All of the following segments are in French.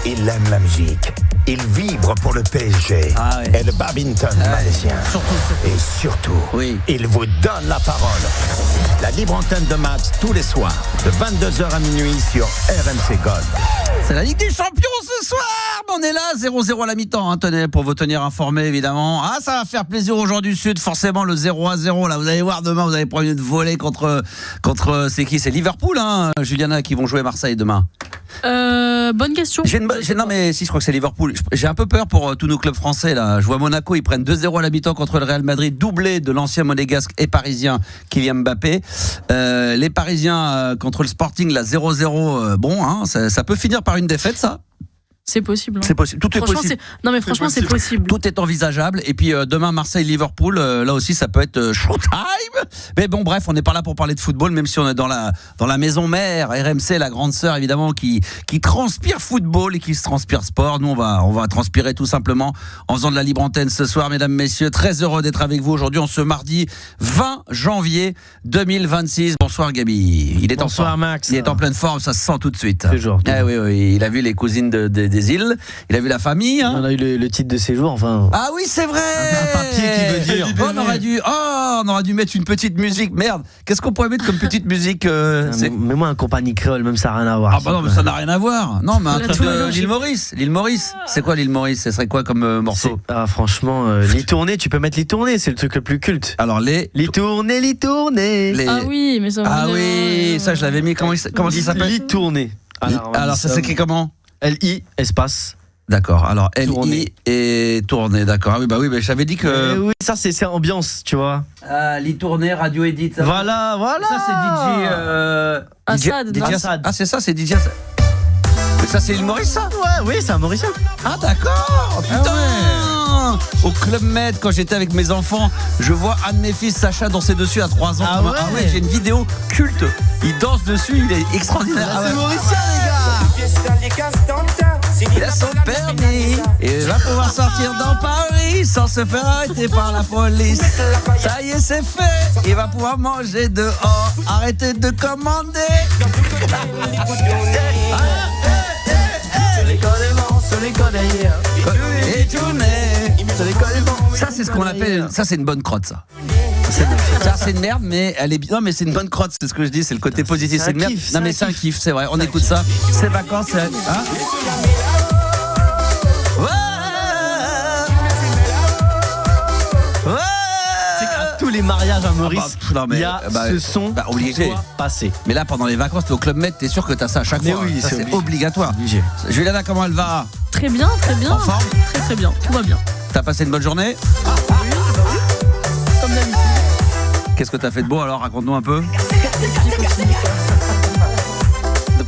Il aime la musique. Il vibre pour le PSG et le badminton malaisien. Et surtout, il vous donne la parole. La libre antenne de Max tous les soirs, de 22h à minuit sur RMC Gold. C'est la Ligue des Champions ce soir. On est là, 0-0 à la mi-temps. Hein. Tenez, pour vous tenir informés, évidemment. Ah, ça va faire plaisir aux gens du Sud. Forcément, le 0-0. Là, vous allez voir demain, vous allez prendre une volée contre c'est qui ? C'est Liverpool, hein, Juliana, qui vont jouer Marseille demain. Bonne question. Non, mais si, je crois que c'est Liverpool. J'ai un peu peur pour tous nos clubs français, là. Je vois Monaco, ils prennent 2-0 à la mi-temps contre le Real Madrid, doublé de l'ancien monégasque et parisien Kylian Mbappé. Les Parisiens contre le Sporting, là, 0-0. Bon, hein, ça peut finir par une défaite, ça. C'est possible. Hein. C'est possible. Tout est possible. Non, mais franchement, c'est possible. Tout est envisageable. Et puis demain, Marseille-Liverpool, là aussi, ça peut être showtime. Mais bon, bref, on n'est pas là pour parler de football, même si on est dans la maison mère, RMC, la grande sœur, évidemment, qui transpire football et qui se transpire sport. Nous, on va transpirer tout simplement en faisant de la libre antenne ce soir, mesdames, messieurs. Très heureux d'être avec vous aujourd'hui, en ce mardi 20 janvier 2026. Bonsoir, Gabi. Bonsoir, Max. Il est en pleine forme, ça se sent tout de suite. Toujours. Oui. Il a vu les cousines des îles, il a vu la famille. Hein. On a eu le titre de séjour, enfin. Ah oui, c'est vrai. Un papier qui veut dire. On aurait dû mettre une petite musique. Merde, qu'est-ce qu'on pourrait mettre comme petite musique Mais moi, un compagnie créole, même ça n'a rien à voir. Ah bah non, mais ça n'a rien à voir. Non, mais un truc de l'île Maurice. L'île Maurice. C'est quoi l'île Maurice ? Ce serait quoi comme morceau ? Franchement, les tournées, tu peux mettre les tournées, c'est le truc le plus culte. Alors les tournées. Ah oui, mais ça. Ah oui, ça je l'avais mis. Comment ça s'appelle ? Les tournées. Alors ça s'écrit comment ? L-I, espace. D'accord, alors L-I Tournée. et tournée, d'accord. Ah oui, bah j'avais dit que. Oui, ça c'est ambiance, tu vois. Ah, tournée, radio edit. Ça voilà. Ça c'est DJ. Assad. Ah, c'est ça, c'est DJ. Ça c'est l'île Maurice, ça ? Ouais, oui, c'est un Mauricien. Ah d'accord, putain. Au Club Med, quand j'étais avec mes enfants, je vois un de mes fils, Sacha, danser dessus à 3 ans. Ah ouais, j'ai une vidéo culte. Il danse dessus, il est extraordinaire. C'est Mauricien, les gars. Il a son permis et il va pouvoir sortir dans Paris sans se faire arrêter par la police. Ça y est, c'est fait. Il va pouvoir manger dehors. Arrêtez de commander. Et tourner. Ça, c'est ce qu'on appelle. Ça, c'est une bonne crotte, ça. Ça, c'est une merde, mais elle est bien. Non, mais c'est une bonne crotte, c'est ce que je dis, c'est le côté positif. C'est une merde. Non, mais c'est un kiff, c'est vrai. On écoute ça. C'est vacances, c'est. Hein ? Tous les mariages à Maurice, il y a ce son obligé passé. Mais là, pendant les vacances, t'es au Club Med, t'es sûr que t'as ça à chaque fois. Oui, ça, c'est obligatoire. Obligé. Juliana, comment elle va ? Très bien. En forme ? Très bien, tout va bien. T'as passé une bonne journée ? Comme d'habitude. Qu'est-ce que t'as fait de beau alors ? Raconte-nous un peu.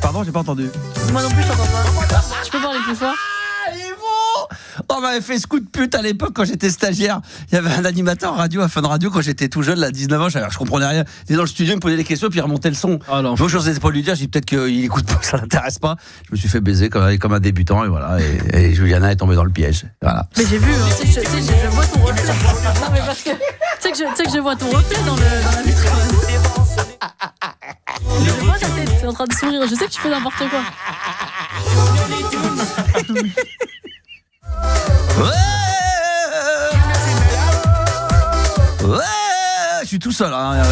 Pardon, j'ai pas entendu. Moi non plus, je t'entends pas. Tu peux parler plus fort ? On m'avait fait ce coup de pute à l'époque quand j'étais stagiaire. Il y avait un animateur radio à Fun Radio quand j'étais tout jeune, là, 19 ans. Je comprenais rien. Il était dans le studio, il me posait des questions, puis il remontait le son. Donc je n'osais pas lui dire, j'ai dit peut-être qu'il écoute pas, ça l'intéresse pas. Je me suis fait baiser comme un débutant, et voilà. Et Juliana est tombée dans le piège. Voilà. Mais j'ai vu, hein, tu sais, je vois ton reflet. Non, mais parce que tu sais que je vois ton reflet dans la vitrine. Je vois ta tête, t'es en train de sourire. Je sais que tu fais n'importe quoi. Ouais, je suis tout seul. Hein.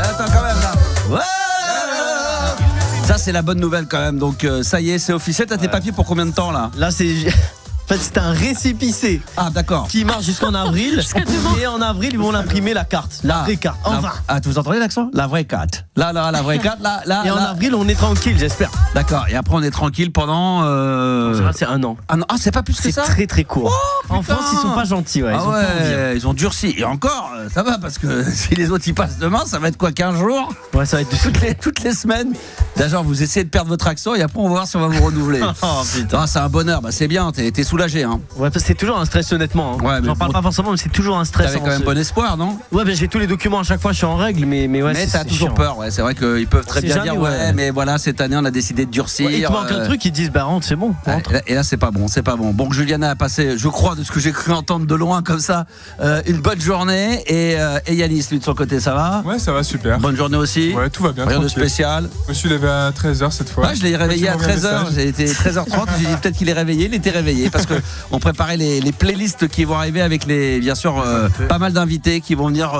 Attends quand même là. Ouais. Ça c'est la bonne nouvelle quand même. Donc ça y est, c'est officiel. T'as tes papiers pour combien de temps là ? Là c'est. En fait, c'est un récépissé. Ah, d'accord. Qui marche jusqu'en avril. Et en avril, ils vont l'imprimer la carte. La vraie carte. Enfin. Ah, vous entendez l'accent ? La vraie carte. Là, la vraie carte. Là. Et en avril, on est tranquille, j'espère. D'accord. Et après, on est tranquille pendant. En général, c'est 1 an. Ah, c'est pas plus que ça ? C'est très très court. Oh, en France, ils sont pas gentils. Ouais, ils ont durci. Et encore, ça va, parce que si les autres y passent demain, ça va être quoi, 15 jours ? Ouais, ça va être toutes les semaines. D'ailleurs, vous essayez de perdre votre accent et après, on va voir si on va vous renouveler. Oh putain. C'est un bonheur. Bah, c'est bien. T'es sous soulagé, hein. Ouais, parce que c'est toujours un stress, honnêtement. Hein. Ouais, j'en parle pas forcément, mais c'est toujours un stress. T'avais quand même bon espoir, non? Ouais, ben j'ai tous les documents à chaque fois, je suis en règle, mais ouais. Mais t'as toujours peur, ouais. C'est vrai qu'ils peuvent très bien dire, ouais, mais voilà, cette année on a décidé de durcir. Il te manque un truc, ils disent, bah rentre, c'est bon. Rentre. Et là, c'est pas bon, c'est pas bon. Bon, Juliana a passé, je crois, de ce que j'ai cru entendre de loin comme ça, une bonne journée. Et Yanis, lui de son côté, ça va? Ouais, ça va super. Bonne journée aussi. Ouais, tout va bien. Rien de spécial. Je me suis levé à 13h cette fois. Ouais, je l'ai réveillé à 13h. J'ai été 13h30. J'ai dit peut-être qu'il est réveillé. Il était réveillé parce que on préparait les playlists qui vont arriver avec bien sûr, pas mal d'invités qui vont venir,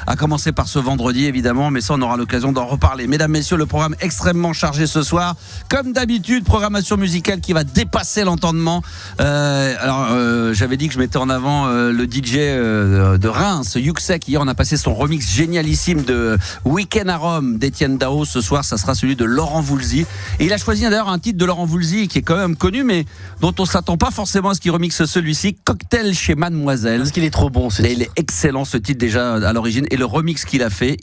à commencer par ce vendredi évidemment. Mais ça, on aura l'occasion d'en reparler. Mesdames, messieurs, le programme extrêmement chargé ce soir. Comme d'habitude, programmation musicale qui va dépasser l'entendement. J'avais dit que je mettais en avant le DJ de Reims, Yuxek. Hier, on a passé son remix génialissime de Week-end à Rome d'Étienne Dao. Ce soir, ça sera celui de Laurent Voulzy. Et il a choisi d'ailleurs un titre de Laurent Voulzy qui est quand même connu, mais dont on s'attend pas forcément à ce qu'il remixe celui-ci. Cocktail chez Mademoiselle. Parce qu'il est trop bon, ce titre. Il est excellent, ce titre, déjà à l'origine. Et le remix qu'il a fait,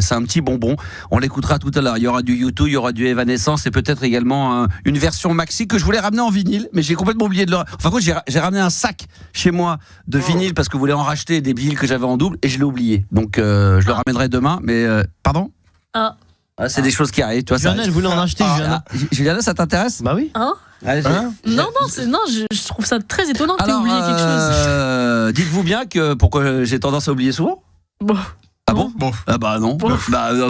c'est un petit bonbon. On l'écoutera tout à l'heure. Il y aura du U2, il y aura du Evanescence et peut-être également une version maxi que je voulais ramener en vinyle, mais j'ai complètement oublié de le. Enfin, j'ai ramené un sac chez moi de vinyle parce que vous voulez en racheter des vinyles que j'avais en double et je l'ai oublié. Donc, je le ramènerai demain. Mais pardon. C'est des choses qui arrivent. Tu vois, Juliana, elle voulait en acheter. Juliana, ça t'intéresse? Bah oui. Non, je trouve ça très étonnant que tu aies oublié quelque chose. Dites-vous bien que pourquoi j'ai tendance à oublier souvent. Bon. Ah bon? Ah bah non. Bon.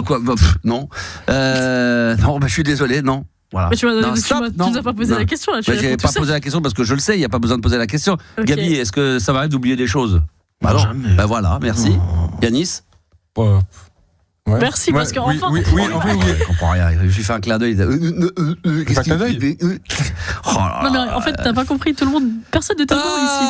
Quoi? Non. Non, je suis désolé, non. Voilà. Mais tu nous as pas posé la question là. J'ai pas posé la question parce que je le sais, il n'y a pas besoin de poser la question. Okay. Gabi, est-ce que ça m'arrive d'oublier des choses? Bah non. Jamais. Bah voilà, merci. Yanis? Ouais. Merci, parce qu'enfin. Oui. Je comprends rien. Je lui fais un clin d'œil. Un clin d'œil. Non, mais en fait, t'as pas compris. Tout le monde, personne ne te voit ici.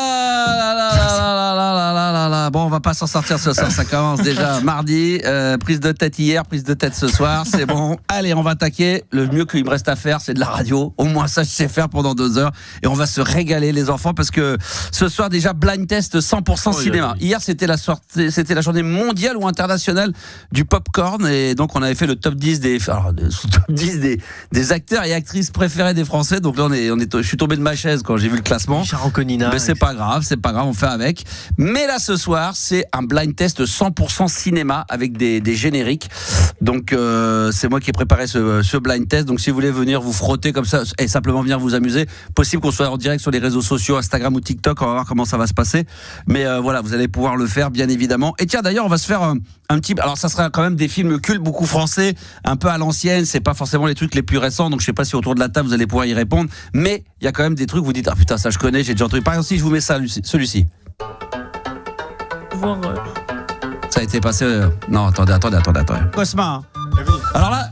Bon, on va pas s'en sortir ce soir. Ça commence déjà mardi. Prise de tête hier, prise de tête ce soir. C'est bon. Allez, on va attaquer. Le mieux qu'il me reste à faire, c'est de la radio. Au moins, ça, je sais faire pendant 2 heures. Et on va se régaler, les enfants, parce que ce soir, déjà, blind test 100% cinéma. Hier, c'était la journée mondiale ou internationale du popcorn. Et donc, on avait fait le top 10 des acteurs et actrices préférés des Français. Donc là, je suis tombé de ma chaise quand j'ai vu le classement. Mais c'est pas grave, on fait avec. Mais là, ce soir, c'est un blind test 100% cinéma avec des génériques. Donc, c'est moi qui ai préparé ce blind test. Donc, si vous voulez venir vous frotter comme ça et simplement venir vous amuser, possible qu'on soit en direct sur les réseaux sociaux, Instagram ou TikTok. On va voir comment ça va se passer. Mais voilà, vous allez pouvoir le faire, bien évidemment. Et tiens, d'ailleurs, on va se faire un petit. Alors, ça sera quand même des films cultes, beaucoup français, un peu à l'ancienne. C'est pas forcément les trucs les plus récents. Donc, je sais pas si autour de la table vous allez pouvoir y répondre. Mais il y a quand même des trucs où vous dites, ah putain, ça je connais, j'ai déjà entendu. Par exemple, si je vous mets ça, celui-ci. Ça a été passé. Non, attendez. Cosma. Alors là,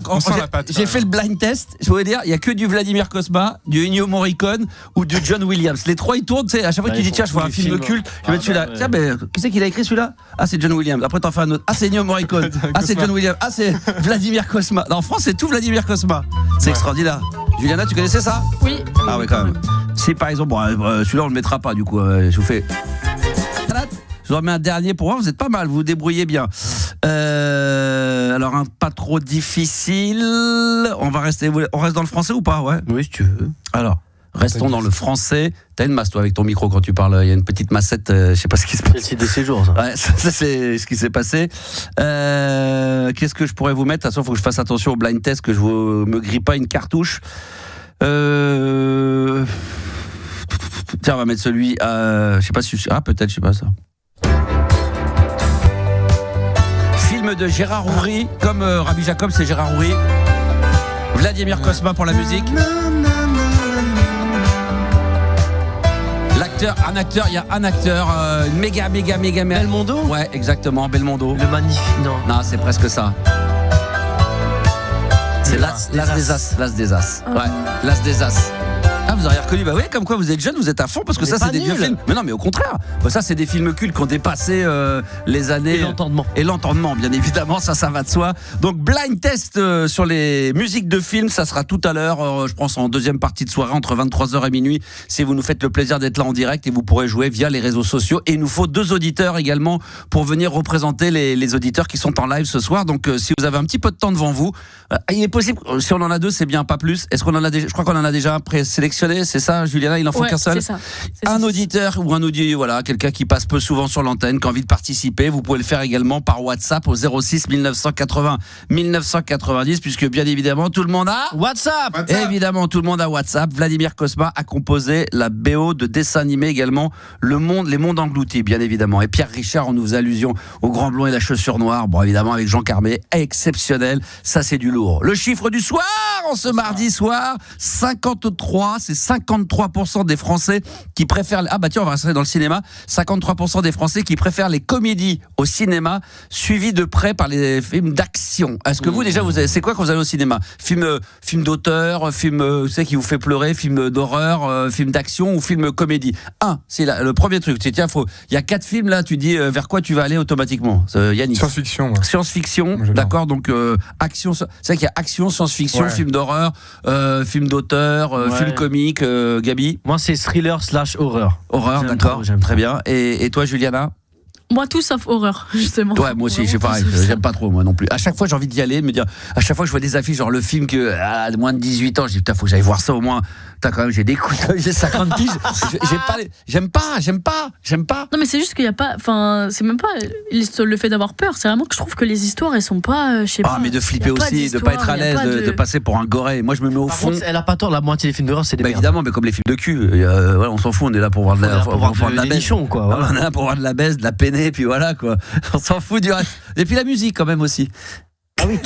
j'ai fait le blind test. Je voulais dire, il y a que du Vladimir Cosma, du Ennio Morricone ou du John Williams. Les trois ils tournent. Tu sais, à chaque fois que tu dis tiens, je vois un film culte, je vais mettre celui-là. Tiens, qui c'est qui l'a écrit celui-là? Ah, c'est John Williams. Après, t'en fais un autre. Ah, c'est Ennio Morricone. Ah, c'est John Williams. Ah, c'est Vladimir Cosma. En France, c'est tout Vladimir Cosma. C'est extraordinaire. Juliana, tu connaissais ça? Oui. Ah oui, quand même. Si par exemple, celui-là on le mettra pas du coup. Je vous fais. Je vous remets un dernier pour voir, vous êtes pas mal, vous vous débrouillez bien. Alors un pas trop difficile. On reste dans le français ou pas? Ouais. Oui, si tu veux. Alors, restons dans le français. T'as une masse toi avec ton micro quand tu parles. Il y a une petite massette. Je sais pas ce qui se passe. C'est le site de séjour, ça. Ouais, ça c'est ce qui s'est passé. Qu'est-ce que je pourrais vous mettre? De toute façon, il faut que je fasse attention au blind test, que je me grille pas une cartouche. Tiens, on va mettre celui. Je sais pas si. Peut-être, je sais pas ça. Film de Gérard Houry, comme Rabbi Jacob, c'est Gérard Houry. Vladimir Cosma pour la musique. Il y a un acteur, méga. Belmondo? Ouais, exactement, Belmondo. Le magnifique, non, c'est presque ça. C'est l'As des As. Ouais, l'As des As. Ah, vous auriez reconnu, bah oui, comme quoi vous êtes jeune, vous êtes à fond, parce que ça c'est des vieux films. Mais non, mais au contraire, ça c'est des films cultes qui ont dépassé les années. Et l'entendement, bien évidemment, ça va de soi. Donc blind test sur les musiques de films, ça sera tout à l'heure, je pense en deuxième partie de soirée, entre 23h et minuit, si vous nous faites le plaisir d'être là en direct, et vous pourrez jouer via les réseaux sociaux. Et il nous faut 2 auditeurs également pour venir représenter les auditeurs qui sont en live ce soir. Donc si vous avez un petit peu de temps devant vous, il est possible, si on en a 2, c'est bien, pas plus. Est-ce qu'on en a déjà? Je crois qu'on en a déjà un présélectionné. sélectionné, c'est ça, Juliana, il en faut qu'un seul. C'est ça. Un auditeur ou un auditeur, voilà, quelqu'un qui passe peu souvent sur l'antenne, qui a envie de participer. Vous pouvez le faire également par WhatsApp au 06 1980 1990, puisque bien évidemment tout le monde a WhatsApp. Évidemment, tout le monde a WhatsApp. Vladimir Cosma a composé la BO de dessin animé également, Les Mondes Engloutis, bien évidemment. Et Pierre Richard, on nous faisait allusion au Grand Blond et la Chaussure Noire. Bon, évidemment, avec Jean Carmé, exceptionnel. Ça, c'est du lourd. Le chiffre du soir, en ce mardi soir, 53, c'est 53% des Français qui préfèrent... Ah bah tiens, on va rester dans le cinéma. 53% des Français qui préfèrent les comédies au cinéma, suivis de près par les films d'action. Est-ce que vous, déjà, c'est quoi quand vous allez au cinéma ? Film d'auteur, film qui vous fait pleurer, film d'horreur, film d'action ou film comédie. C'est le premier truc. Tiens, il y a 4 films là, tu dis vers quoi tu vas aller automatiquement, Yannick. Science-fiction. Ouais. Science-fiction, d'accord, donc action, c'est vrai qu'il y a action, science-fiction, film d'horreur, film d'auteur, film comique, Gabi. Moi c'est thriller / horreur. Horreur, d'accord, très bien. Et toi, Juliana? Moi, tout sauf horreur, justement. Ouais, moi aussi, c'est pareil. J'aime pas trop, moi non plus. À chaque fois, j'ai envie d'y aller, de me dire, à chaque fois que je vois des affiches, genre le film de moins de 18 ans, je dis, putain, faut que j'aille voir ça au moins. Putain, quand même, j'ai des coups, j'ai 50 piges. J'aime pas. Non, mais c'est juste qu'il y a pas. Enfin, c'est même pas le fait d'avoir peur. C'est vraiment que je trouve que les histoires, elles sont pas. Je sais pas. Mais de flipper aussi, de pas être à l'aise, de passer pour un goré. Moi, je me mets au fond. Contre, elle a pas tort, la moitié des films d'horreur, c'est des merdes. Évidemment, mais comme les films de cul, voilà, on s'en fout, on est là pour voir de la baisse. Quoi. Voilà. On est là pour voir de la baisse, de la peinée, puis voilà, quoi. On s'en fout du reste. Et puis la musique, quand même, aussi. Ah oui,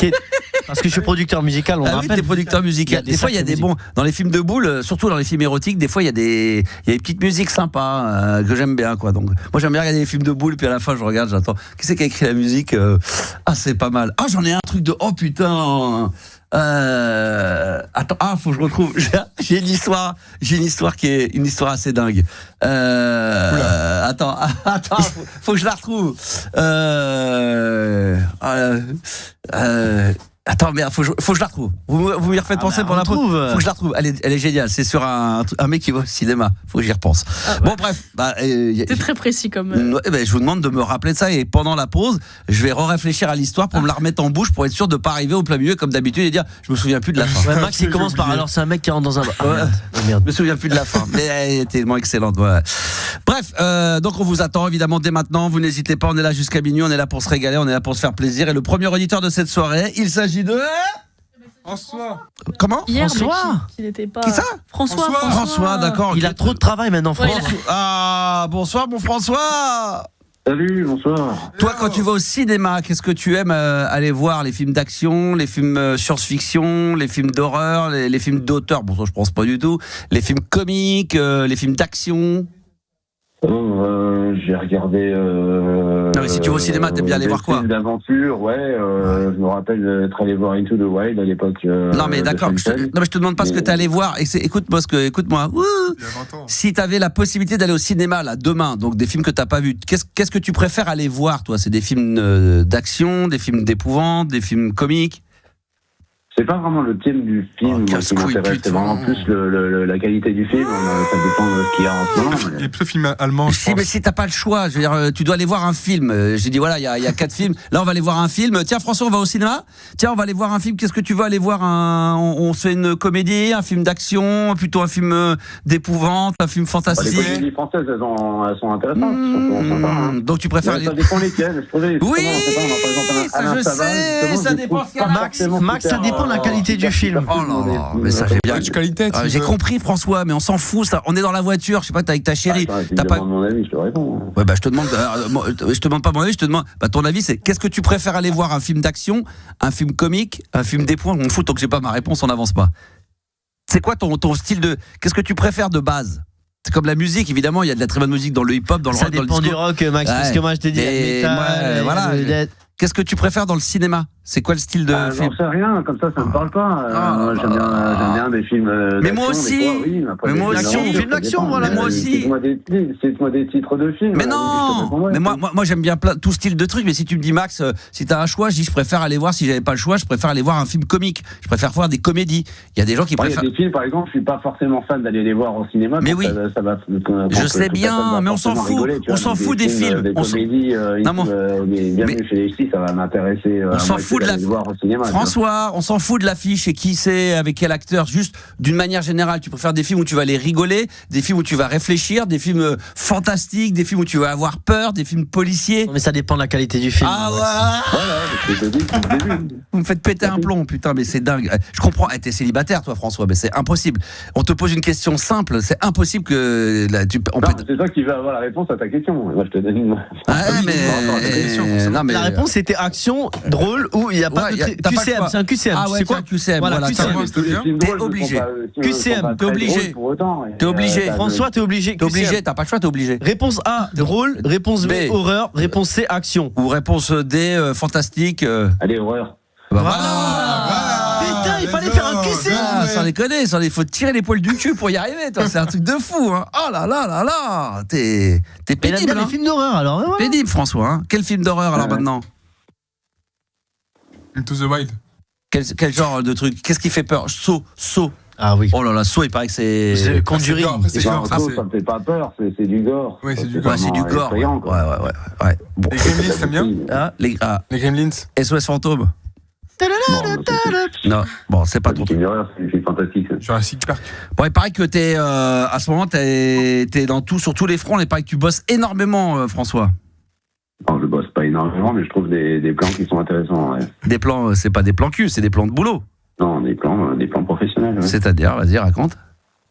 parce que je suis producteur musical, on rappelle. Oui, t'es producteur musical. Des fois, il y a des bons. Dans les films de boules, surtout dans les films érotiques, des fois, il y a des petites musiques sympas que j'aime bien, quoi. Donc, moi, j'aime bien regarder les films de boules, puis à la fin, je regarde, j'attends. Qui c'est qui a écrit la musique c'est pas mal. J'en ai un truc de. Oh putain. Attends, faut que je retrouve. J'ai une histoire qui est une histoire assez dingue. Attends, faut que je la retrouve. Attends, merde, faut que je la retrouve. Vous m'y refaites penser pour la trouve. Faut que je la retrouve. Elle est géniale. C'est sur un mec qui va au cinéma. Faut que j'y repense. Bon, bref. C'est très précis comme. Je vous demande de me rappeler de ça et pendant la pause, je vais réfléchir à l'histoire pour me la remettre en bouche pour être sûr de pas arriver au plein milieu comme d'habitude et dire je me souviens plus de la fin. Ouais, Max il commence par alors c'est un mec qui rentre dans un. Merde. Je me souviens plus de la fin. Mais elle est tellement excellente. Ouais. Bref, donc on vous attend évidemment dès maintenant. Vous n'hésitez pas. On est là jusqu'à minuit. On est là pour se régaler. On est là pour se faire plaisir. Et le premier auditeur de cette soirée, il s'agit de François. Comment? Hier, François. il était pas. Qui ça? François, d'accord. Il a trop de travail maintenant, François. Bonsoir, mon François. Salut, bonsoir. Toi, quand tu vas au cinéma, qu'est-ce que tu aimes aller voir? Les films d'action, les films science-fiction, les films d'horreur, les films d'auteur? Bon, ça, je pense pas du tout. Les films comiques, les films d'action? J'ai regardé. Non, mais si tu vas au cinéma, t'aimes bien aller voir quoi? D'aventure, ouais. Je me rappelle d'être allé voir Into the Wild à l'époque. Non, mais d'accord. Je te demande pas ce que t'es allé voir. Écoute-moi. Si t'avais la possibilité d'aller au cinéma là demain, donc des films que t'as pas vus, qu'est-ce que tu préfères aller voir, toi? C'est des films d'action, des films d'épouvante, des films comiques? C'est pas vraiment le thème du film qui m'intéresse, c'est vraiment plus la qualité du film. Ça dépend de ce qu'il y a en ce moment. Il y a plutôt film allemand, je pense. Mais si t'as pas le choix, je veux dire, tu dois aller voir un film. J'ai dit voilà, il y a 4 films. Là, on va aller voir un film. Tiens, François, on va au cinéma. Tiens, on va aller voir un film. Qu'est-ce que tu veux aller voir? On fait une comédie, un film d'action, plutôt un film d'épouvante, un film fantastique. Les comédies françaises, elles sont intéressantes. Sympas, donc tu préfères ça dépend lesquelles. Oui, ça je sais. Ça dépend. Max, ça dépend de la qualité du film. Oh là là, mais ça j'ai bien. J'ai compris, François, mais on s'en fout. Ça. On est dans la voiture. Je sais pas, t'es avec ta chérie. T'as pas mon avis, je te réponds. Ouais, je te demande. Je te demande pas mon avis. Je te demande. Ton avis, c'est qu'est-ce que tu préfères aller voir? Un film d'action, un film comique, un film d'épouvante? On me fout tant que j'ai pas ma réponse, on n'avance pas. C'est quoi ton style de? Qu'est-ce que tu préfères de base? C'est comme la musique, évidemment. Il y a de la très bonne musique dans le hip-hop, dans le rock, dans le disco. Ça dépend du rock, Max. Parce que moi, je t'ai dit. Voilà. Qu'est-ce que tu préfères dans le cinéma? C'est quoi le style de film? J'en sais rien, comme ça me parle pas. J'aime bien des films d'action. Mais moi aussi. Mais moi aussi. Film d'action, voilà. Moi aussi. Cite-moi des titres de films. Mais non. Mais moi j'aime bien tout style de trucs. Mais si tu me dis Max, si t'as un choix, je préfère aller voir. Si j'avais pas le choix, je préfère aller voir un film comique. Je préfère voir des comédies. Il y a des gens qui préfèrent. Il y a des films, par exemple, je suis pas forcément fan d'aller les voir au cinéma. Mais oui. Je sais bien, mais on s'en fout. On s'en fout des films. Des comédies. Bienvenue chez les ch'tis, ça va m'intéresser. On s'en fout fout de la François, on s'en fout de l'affiche et qui c'est, avec quel acteur. Juste d'une manière générale, tu préfères des films où tu vas aller rigoler, des films où tu vas réfléchir, des films fantastiques, des films où tu vas avoir peur, des films policiers. Non, mais ça dépend de la qualité du film. Ah ouais. Vous me faites péter un plomb, putain, mais c'est dingue. Je comprends. T'es célibataire, toi, François, mais c'est impossible. On te pose une question simple, c'est impossible que c'est toi qui vas avoir la réponse à ta question. Moi, je te donne une. La réponse c'était action, drôle ou il n'y a pas de QCM. C'est un QCM. Ah ouais, c'est quoi QCM? Voilà, QCM. T'es obligé. QCM, t'es obligé. T'es obligé. François, t'es obligé. T'es obligé, t'as pas le choix, t'es obligé. Réponse A, drôle. Réponse B, horreur. Réponse C, action. Ou réponse D, fantastique. Allez, horreur. Voilà. Putain, il fallait faire un QCM. Sans déconner, il faut tirer les poils du cul pour y arriver, toi. C'est un truc de fou, hein. Oh là là là là. T'es pénible. Il a bien les films d'horreur, alors. Ouais. Pénible, François. Hein. Quel film d'horreur, alors, maintenant? Into the Wild. Quel genre de truc? Qu'est-ce qui fait peur? Saut. Ah oui. Oh là là, Saut, il paraît que c'est Conjuring. Ça me fait pas peur, c'est du gore. Oui, c'est du gore. Ouais, c'est du gore. Ouais. Bon. Les Gremlins, t'aimes bien? Les Gremlins. SOS Fantôme. Non, bon, c'est pas trop. C'est une horreur, c'est fantastique. Jurassic Park. Bon, il paraît que à ce moment, t'es sur tous les fronts. Il paraît que tu bosses énormément, François. Non, je bosse pas énormément, mais je trouve des plans qui sont intéressants. Ouais. Des plans, c'est pas des plans cul, c'est des plans de boulot. Non, des plans professionnels. Ouais. C'est-à-dire, vas-y, raconte.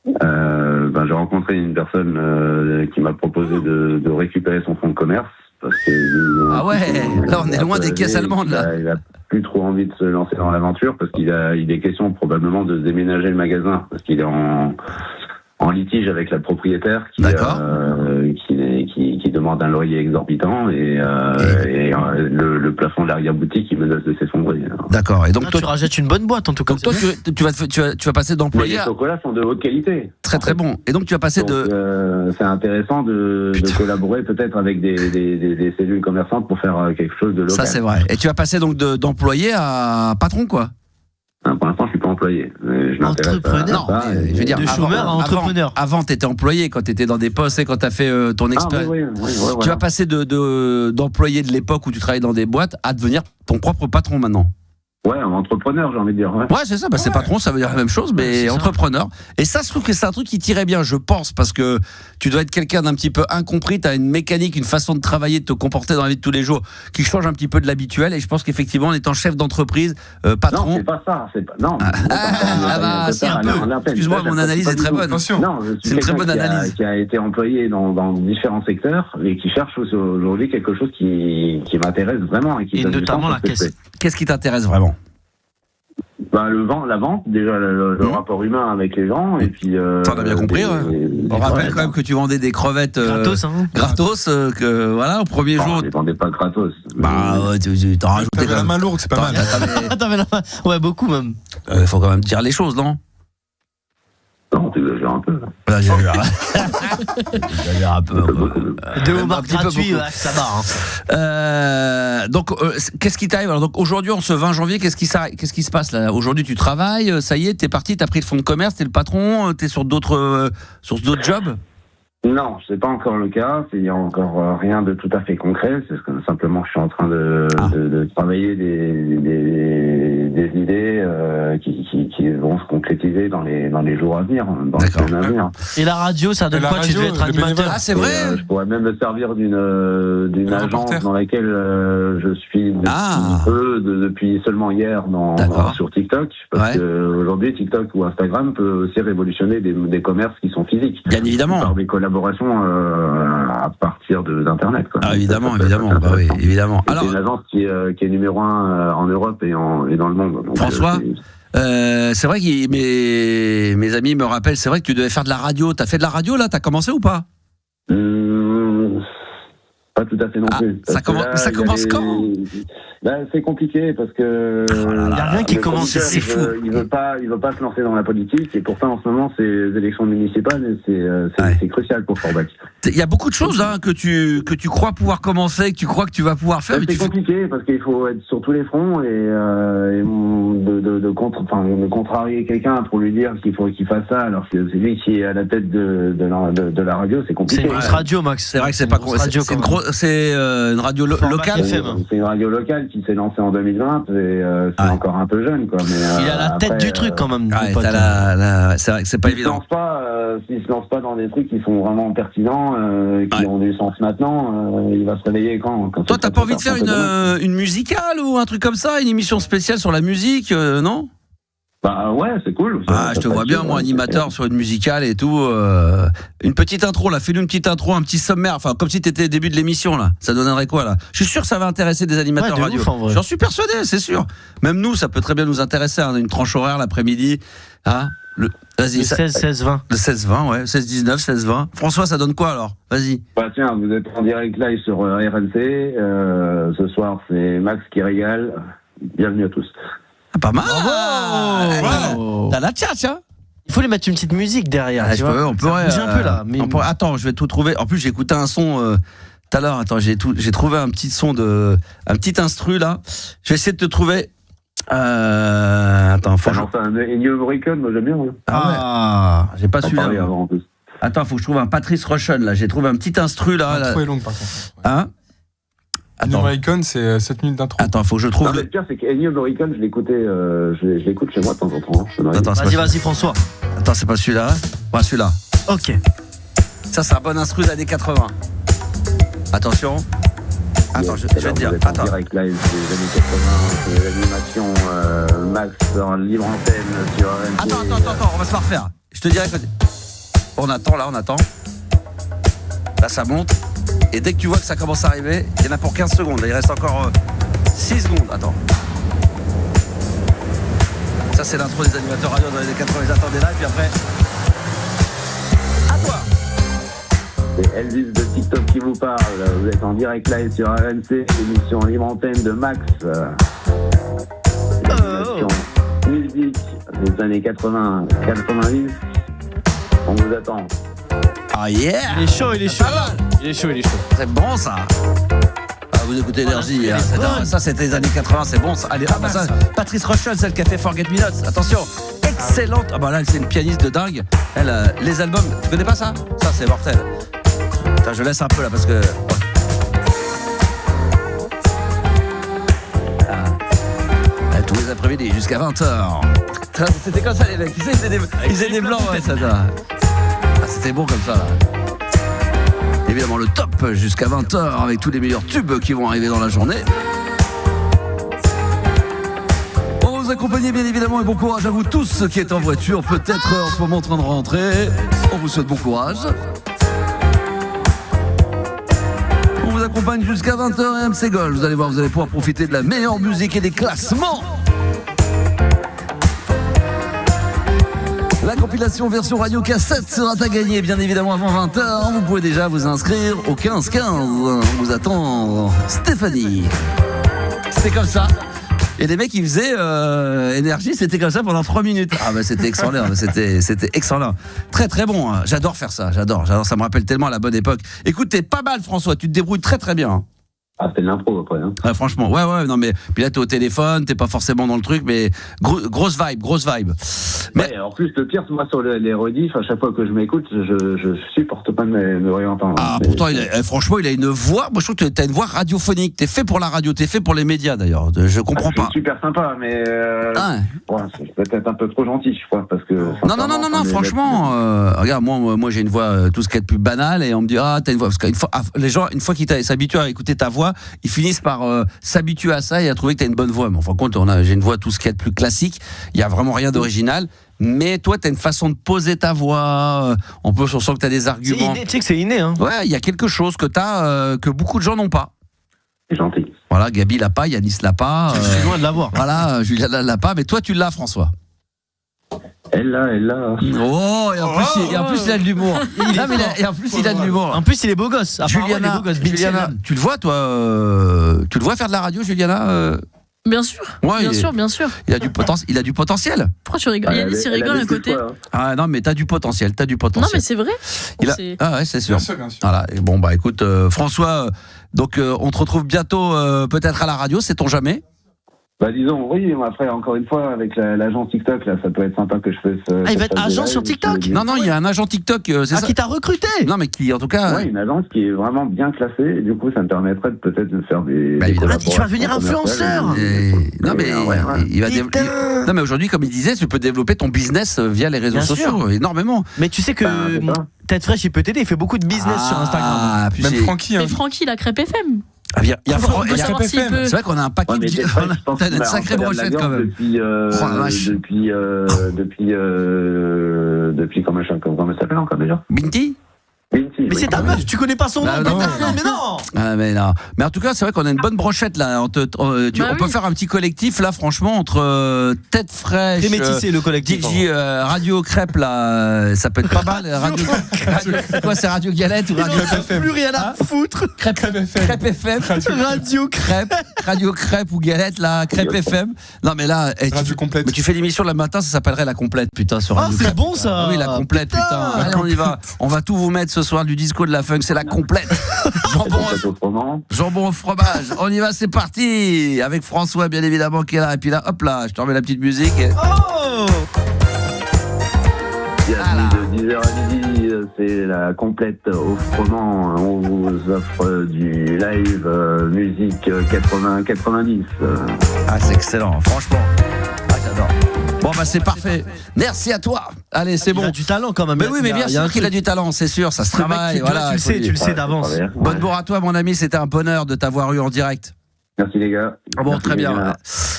J'ai rencontré une personne qui m'a proposé de récupérer son fonds de commerce. Parce que, ah ouais, là on est loin des caisses allemandes là. Il a plus trop envie de se lancer dans l'aventure parce il est question probablement de déménager le magasin parce qu'il est en litige avec la propriétaire qui demande un loyer exorbitant et le plafond de l'arrière-boutique il menace de s'effondrer. D'accord. Et donc toi, tu rachètes une bonne boîte en tout cas. Donc toi tu vas passer d'employé. Les chocolats sont de haute qualité. Très très bon. Et donc tu vas passer c'est intéressant de collaborer peut-être avec des cellules commerçantes pour faire quelque chose de local. Ça c'est vrai. Et tu vas passer donc d'employé à patron quoi. Pour l'instant, je suis pas employé. Je entrepreneur. Je veux dire, de chômeur à entrepreneur. Avant, t'étais employé quand t'étais dans des postes et quand t'as fait ton expérience. Oui, tu vas passer d'employé de l'époque où tu travaillais dans des boîtes à devenir ton propre patron maintenant. Ouais, un entrepreneur, j'ai envie de dire. Ouais, c'est ça. C'est patron, ça veut dire la même chose, mais entrepreneur. Et ça, je trouve que c'est un truc qui tirait bien, je pense, parce que tu dois être quelqu'un d'un petit peu incompris. T'as une mécanique, une façon de travailler, de te comporter dans la vie de tous les jours qui change un petit peu de l'habituel. Et je pense qu'effectivement, en étant chef d'entreprise, patron. Non, c'est pas ça. Non. C'est un peu. Excuse-moi, mon analyse est très bonne. Non, c'est une très bonne analyse. Qui a été employé dans différents secteurs et qui cherche aujourd'hui quelque chose qui m'intéresse vraiment et notamment la caisse. Qu'est-ce qui t'intéresse vraiment? La vente, déjà le rapport humain avec les gens et puis. T'en as bien compris. On rappelle quand même que tu vendais des crevettes gratos, que voilà au premier jour. Je les vendais pas gratos. Tu t'en rajoutais. T'avais la main lourde, c'est pas mal. T'avais la main, ouais, beaucoup même. Il faut quand même dire les choses, non? Non, t'exagères un peu. J'exagère un peu. Deux homards gratuits, ça va. Donc, qu'est-ce qui t'arrive? Alors, donc aujourd'hui, en ce 20 janvier, qu'est-ce qui se passe là? Aujourd'hui, tu travailles, ça y est, t'es parti, t'as pris le fonds de commerce, t'es le patron, t'es sur d'autres jobs? Non, c'est pas encore le cas. Il n'y a encore rien de tout à fait concret. C'est que simplement, je suis en train de travailler des idées qui vont se concrétiser dans les jours à venir, dans les semaines à venir. Et la radio, ça donne quoi? Tu devais être animateur. Ah, c'est vrai. Je pourrais même me servir d'une agence dans laquelle je suis depuis seulement hier sur TikTok, parce que aujourd'hui TikTok ou Instagram peut aussi révolutionner des commerces qui sont physiques. Bien évidemment. Par des collaborations à partir d'internet. Ah, évidemment. Évidemment. Alors, c'est une agence qui est numéro 1 en Europe et dans le monde. Donc, François, c'est vrai que mes amis me rappellent, c'est vrai que tu devais faire de la radio. T'as fait de la radio là? T'as commencé ou pas? Pas tout à fait non plus. Ça commence quand? C'est compliqué parce que il n'y a rien qui commence, c'est fou. Il veut pas se lancer dans la politique et pourtant en ce moment c'est les élections municipales et c'est crucial pour Forbach. Il y a beaucoup de choses que tu crois pouvoir commencer, que tu crois que tu vas pouvoir faire. C'est compliqué parce qu'il faut être sur tous les fronts et de contrarier quelqu'un pour lui dire qu'il faut qu'il fasse ça alors que c'est lui qui est à la tête de la radio, c'est compliqué. C'est une grosse radio, Max. C'est vrai que c'est pas c'est une radio locale. C'est une radio locale qui s'est lancée en 2020 et c'est encore un peu jeune, quoi. Mais, il a la tête du truc quand même. C'est vrai que c'est pas évident. S'il se lance pas dans des trucs qui sont vraiment pertinents, qui ont du sens maintenant, il va se réveiller quand toi, t'as pas envie de faire une musicale ou un truc comme ça, une émission spéciale sur la musique, non? Bah ouais, c'est cool. Je te vois bien, moi, animateur sur une musicale et tout. Une petite intro, là. Fais-nous une petite intro, un petit sommaire. Enfin, comme si t'étais au début de l'émission, là. Ça donnerait quoi, là? Je suis sûr que ça va intéresser des animateurs radio. J'en suis persuadé, c'est sûr. Même nous, ça peut très bien nous intéresser. Une tranche horaire l'après-midi. Vas-y. Le 16-16-20. Le 16-20, ouais. 16-19, 16-20. François, ça donne quoi, alors? Vas-y. Bah tiens, vous êtes en direct live sur RMC. Ce soir, c'est Max qui régale. Bienvenue à tous. Pas mal. Bravo. T'as la tchatch, hein. Il faut lui mettre une petite musique derrière. On pourrait bouger un peu là. Mais... Attends, je vais tout trouver. En plus, j'ai écouté un son tout à l'heure. Attends, j'ai trouvé un petit son un petit instru là. Je vais essayer de te trouver. Attends, faut un Ennio Morricone, moi j'aime bien. J'ai pas su. Attends, faut que je trouve un Patrice Rushen là. J'ai trouvé un petit instru là. L'intro est longue par contre. Hein? Ennio Morricone, c'est 7 minutes d'intro. Attends, faut que je trouve. Le pire, c'est qu'Ennio Morricone, je l'écoute chez moi de temps en temps. Attends, vas-y, François. Attends, c'est pas celui-là. Pas celui-là. Ok. Ça, c'est un bon instru des années 80. Attention. Attends, je vais te dire. Attends. Direct live des années 80, c'est l'animation Max en libre antenne sur RMC. Attends, on va se la refaire. Je te dirai que. On attend. Là, ça monte. Et dès que tu vois que ça commence à arriver, il y en a pour 15 secondes. Il reste encore 6 secondes. Attends. Ça, c'est l'intro des animateurs radio dans les années 80. Ils attendaient là, et puis après. À toi. C'est Elvis de TikTok qui vous parle. Vous êtes en direct live sur RMC, émission libre antenne de Max. Émission musique des années 80, 90. On vous attend. Ah yeah. Il est chaud. C'est bon ça. Vous écoutez Énergie. Ça, c'était les années 80, c'est bon ça. Allez, ça, Patrice Rushen, celle qui a fait Forget Me Not. Attention, excellente. Là, c'est une pianiste de dingue. Elle, les albums, tu connais pas ça? Ça, c'est mortel. Putain, je laisse un peu là parce que. Tous les après-midi jusqu'à 20h. C'était comme ça les mecs. Ils faisaient des blancs, ouais, ça. C'était bon comme ça là. Évidemment le top jusqu'à 20h avec tous les meilleurs tubes qui vont arriver dans la journée. On vous accompagne bien évidemment et bon courage à vous tous qui êtes en voiture, peut-être en ce moment en train de rentrer. On vous souhaite bon courage. On vous accompagne jusqu'à 20h et MC Gold. Vous allez voir, vous allez pouvoir profiter de la meilleure musique et des classements. La compilation version radio cassette sera à gagner bien évidemment avant 20h. Vous pouvez déjà vous inscrire au 15-15. On vous attend Stéphanie. C'était comme ça. Et les mecs ils faisaient Énergie, c'était comme ça pendant 3 minutes. C'était excellent, c'était excellent. Très très bon, hein. J'adore faire ça, j'adore, ça me rappelle tellement la bonne époque. Écoute, t'es pas mal François, tu te débrouilles très très bien. C'est de l'impro après. Franchement, ouais, non mais puis là t'es au téléphone, t'es pas forcément dans le truc, mais grosse vibe. Mais en plus le pire, moi sur les rediffs, à chaque fois que je m'écoute, je supporte pas de me réentendre. Pourtant franchement il a une voix. Moi je trouve que t'as une voix radiophonique. T'es fait pour la radio, t'es fait pour les médias d'ailleurs. Je comprends pas. C'est super sympa, mais c'est peut-être un peu trop gentil, je crois, parce que. Non, franchement, regarde, moi j'ai une voix tout ce qu'il y a de plus banal et on me dit t'as une voix parce qu'une fois les gens une fois qu'ils s'habituent à écouter ta voix, ils finissent par s'habituer à ça et à trouver que t'as une bonne voix. Mais en fin de compte, j'ai une voix tout ce qu'il y a de plus classique. Il y a vraiment rien d'original. Mais toi, t'as une façon de poser ta voix. On sent que t'as des arguments. Tu sais que c'est inné, hein. Ouais, il y a quelque chose que t'as que beaucoup de gens n'ont pas. C'est gentil. Voilà, Gabi l'a pas, Yanis l'a pas. Je suis loin de l'avoir. Voilà, Juliana l'a pas, mais toi tu l'as, François. Elle l'a. Oh, et en plus il a de l'humour. Il a de l'humour. En plus il est beau gosse. Juliana, tu le vois toi tu le vois faire de la radio, Juliana Bien sûr. Ouais, bien sûr. Il a du potentiel. Pourquoi tu rigoles? Yannis, il rigole à côté. Ah non, mais t'as du potentiel. Non, mais c'est vrai. Ah ouais, c'est sûr. Bien sûr. Voilà. Et bon, bah écoute, François, donc on te retrouve bientôt peut-être à la radio, sait-on jamais? Bah disons, oui, après, encore une fois, avec l'agent TikTok, là, ça peut être sympa que je fasse... il va être agent sur TikTok? Non, il y a un agent TikTok, c'est ça. Qui t'a recruté? Non, mais qui, en tout cas... Ouais, une agence qui est vraiment bien classée, et du coup, ça me permettrait peut-être de faire des tu vas devenir influenceur. Non, mais il va développer... Non, mais aujourd'hui, comme il disait, tu peux développer ton business via les réseaux sociaux, énormément. Mais tu sais que Tête Fraîche, il peut t'aider, il fait beaucoup de business sur Instagram. Même Francky. Mais Francky, la Crêpe FM. Il y a C'est vrai qu'on a un paquet de une sacrée brochette quand même. Depuis comment elle s'appelle encore déjà? Binti? Mais c'est ta meuf, tu connais pas son nom? Non, mais non. Ah mais non. Mais en tout cas, c'est vrai qu'on a une bonne brochette là. On peut faire un petit collectif là, franchement, entre Tête Fraîche, Métissé le collectif. DJ Radio Crêpe là, ça peut être pas mal. C'est quoi, c'est Radio Galette ou Radio FM? Plus rien à foutre. Crêpe FM, Radio Crêpe ou Galette là, Crêpe FM. Non mais là, complète. Mais tu fais l'émission le matin, ça s'appellerait La Complète, putain, sur Radio c'est Crêpe. bon ça. Ah oui, La Complète, putain. Allez, on y va. On va tout vous mettre ce soir, du disco, de la funk, c'est La Complète. Jambon au fromage. On y va, c'est parti. Avec François, bien évidemment, qui est là. Et puis là, hop là, je te remets la petite musique. Oh, de 10h à midi, c'est La Complète au froment. On vous offre du live musique 80-90. Ah, c'est excellent, franchement. Ah, j'adore. Bon, bah, c'est parfait. Merci à toi. Allez, c'est bon. Il a du talent quand même. Mais oui, mais bien sûr qu'il a du talent, c'est sûr, ça se travaille. Voilà, tu le sais d'avance. Bonne bourre à toi, mon ami, c'était un bonheur de t'avoir eu en direct. Merci les gars. Bon, merci, très bien.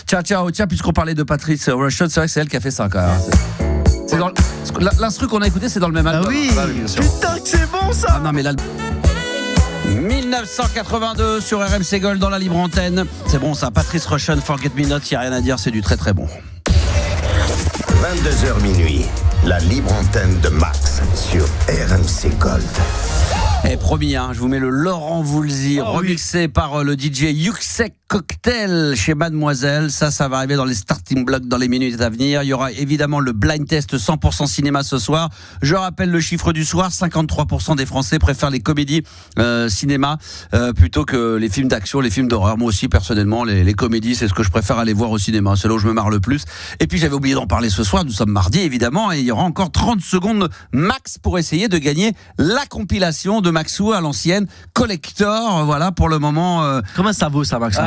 Ciao. Tiens, puisqu'on parlait de Patrice Rushton, c'est vrai que c'est elle qui a fait ça quand même. C'est dans l'instru qu'on a écouté, c'est dans le même album. Ah oui, bien sûr. Putain que c'est bon ça. Ah non, mais l'album 1982 sur RMC Gold dans la libre antenne. C'est bon ça, Patrice Rushton, Forget Me Not, il n'y a rien à dire, c'est du très très bon. 22h minuit, la libre antenne de Max sur RMC Gold. Et promis, je vous mets le Laurent Voulzy remixé par le DJ Yuxek Cocktail chez Mademoiselle. Ça va arriver dans les starting blocks dans les minutes à venir. Il y aura évidemment le blind test 100% cinéma ce soir. Je rappelle le chiffre du soir, 53% des Français préfèrent les comédies cinéma plutôt que les films d'action, les films d'horreur. Moi aussi, personnellement, les comédies, c'est ce que je préfère aller voir au cinéma. C'est là où je me marre le plus. Et puis, j'avais oublié d'en parler ce soir. Nous sommes mardi, évidemment, et il y aura encore 30 secondes max pour essayer de gagner la compilation de Maxou à l'ancienne collector. Voilà, pour le moment. Comment ça vaut ça, Max?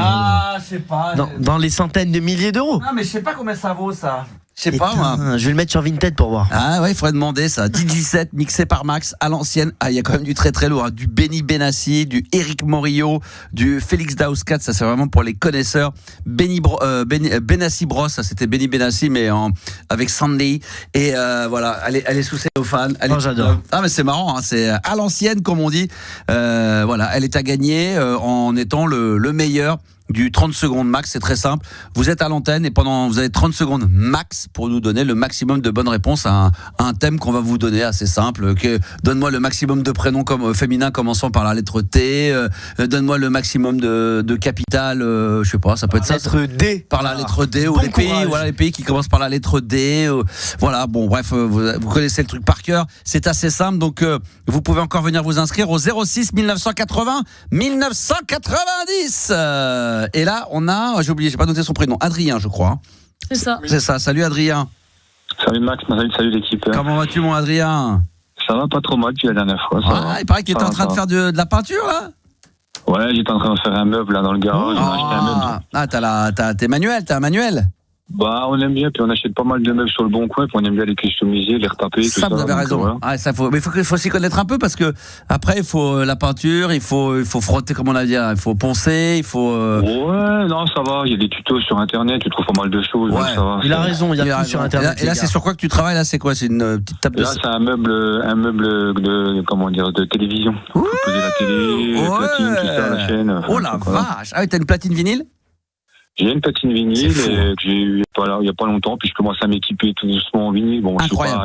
Je sais pas. Dans les centaines de milliers d'euros. Non, mais je sais pas combien ça vaut ça. Je sais pas, moi. Je vais le mettre sur Vinted pour voir. Ah ouais, il faudrait demander ça. DJ7 mixé par Max à l'ancienne. Ah, il y a quand même du très très lourd. Du Benny Benassi, du Eric Morillo, du Félix Daouskat. Ça, c'est vraiment pour les connaisseurs. Benassi Bros. Ça, c'était Benny Benassi, mais avec Sandy. Et voilà, elle est sous cellophane. J'adore. Ah, mais c'est marrant. C'est à l'ancienne, comme on dit. Voilà, elle est à gagner en étant le meilleur du 30 secondes max, c'est très simple. Vous êtes à l'antenne et vous avez 30 secondes max pour nous donner le maximum de bonnes réponses à un thème qu'on va vous donner assez simple. Donne-moi le maximum de prénoms féminins commençant par la lettre T. Donne-moi le maximum de capitales. Je sais pas, ça peut être ça. Lettre D. Par la lettre D ou les pays qui commencent par la lettre D. Voilà, bon, bref, vous connaissez le truc par cœur. C'est assez simple, donc vous pouvez encore venir vous inscrire au 06 1980 1990. Et là, on a, j'ai oublié, j'ai pas noté son prénom, Adrien, je crois. C'est ça. C'est ça. Salut Adrien. Salut Max, salut l'équipe. Comment vas-tu, mon Adrien? Ça va pas trop mal depuis la dernière fois. Il paraît que tu étais en train de faire de la peinture là. Ouais, j'étais en train de faire un meuble là dans le garage. On a acheté un meuble. T'es manuel, t'as un manuel. Bah, on aime bien, puis on achète pas mal de meubles sur le bon coin, puis on aime bien les customiser, les retaper, tout ça. Ça, vous avez raison. Voilà. Ah, ça mais il faut s'y connaître un peu parce que après, il faut la peinture, il faut frotter, comme on a dit, il faut poncer, il faut. Ouais, non, ça va. Il y a des tutos sur Internet, tu trouves pas mal de choses. Ouais. Donc ça va. Il a raison, il y a tout sur Internet. Et là, c'est sur quoi que tu travailles là? C'est quoi? C'est une petite table de. Là, c'est un meuble de télévision. Faut poser la télé, platine, tout ça, la chaîne. Oh la vache! Ah oui, t'as une platine vinyle? J'ai une platine vinyle que j'ai eu il y a pas longtemps, puis je commence à m'équiper tout doucement en vinyle. Bon,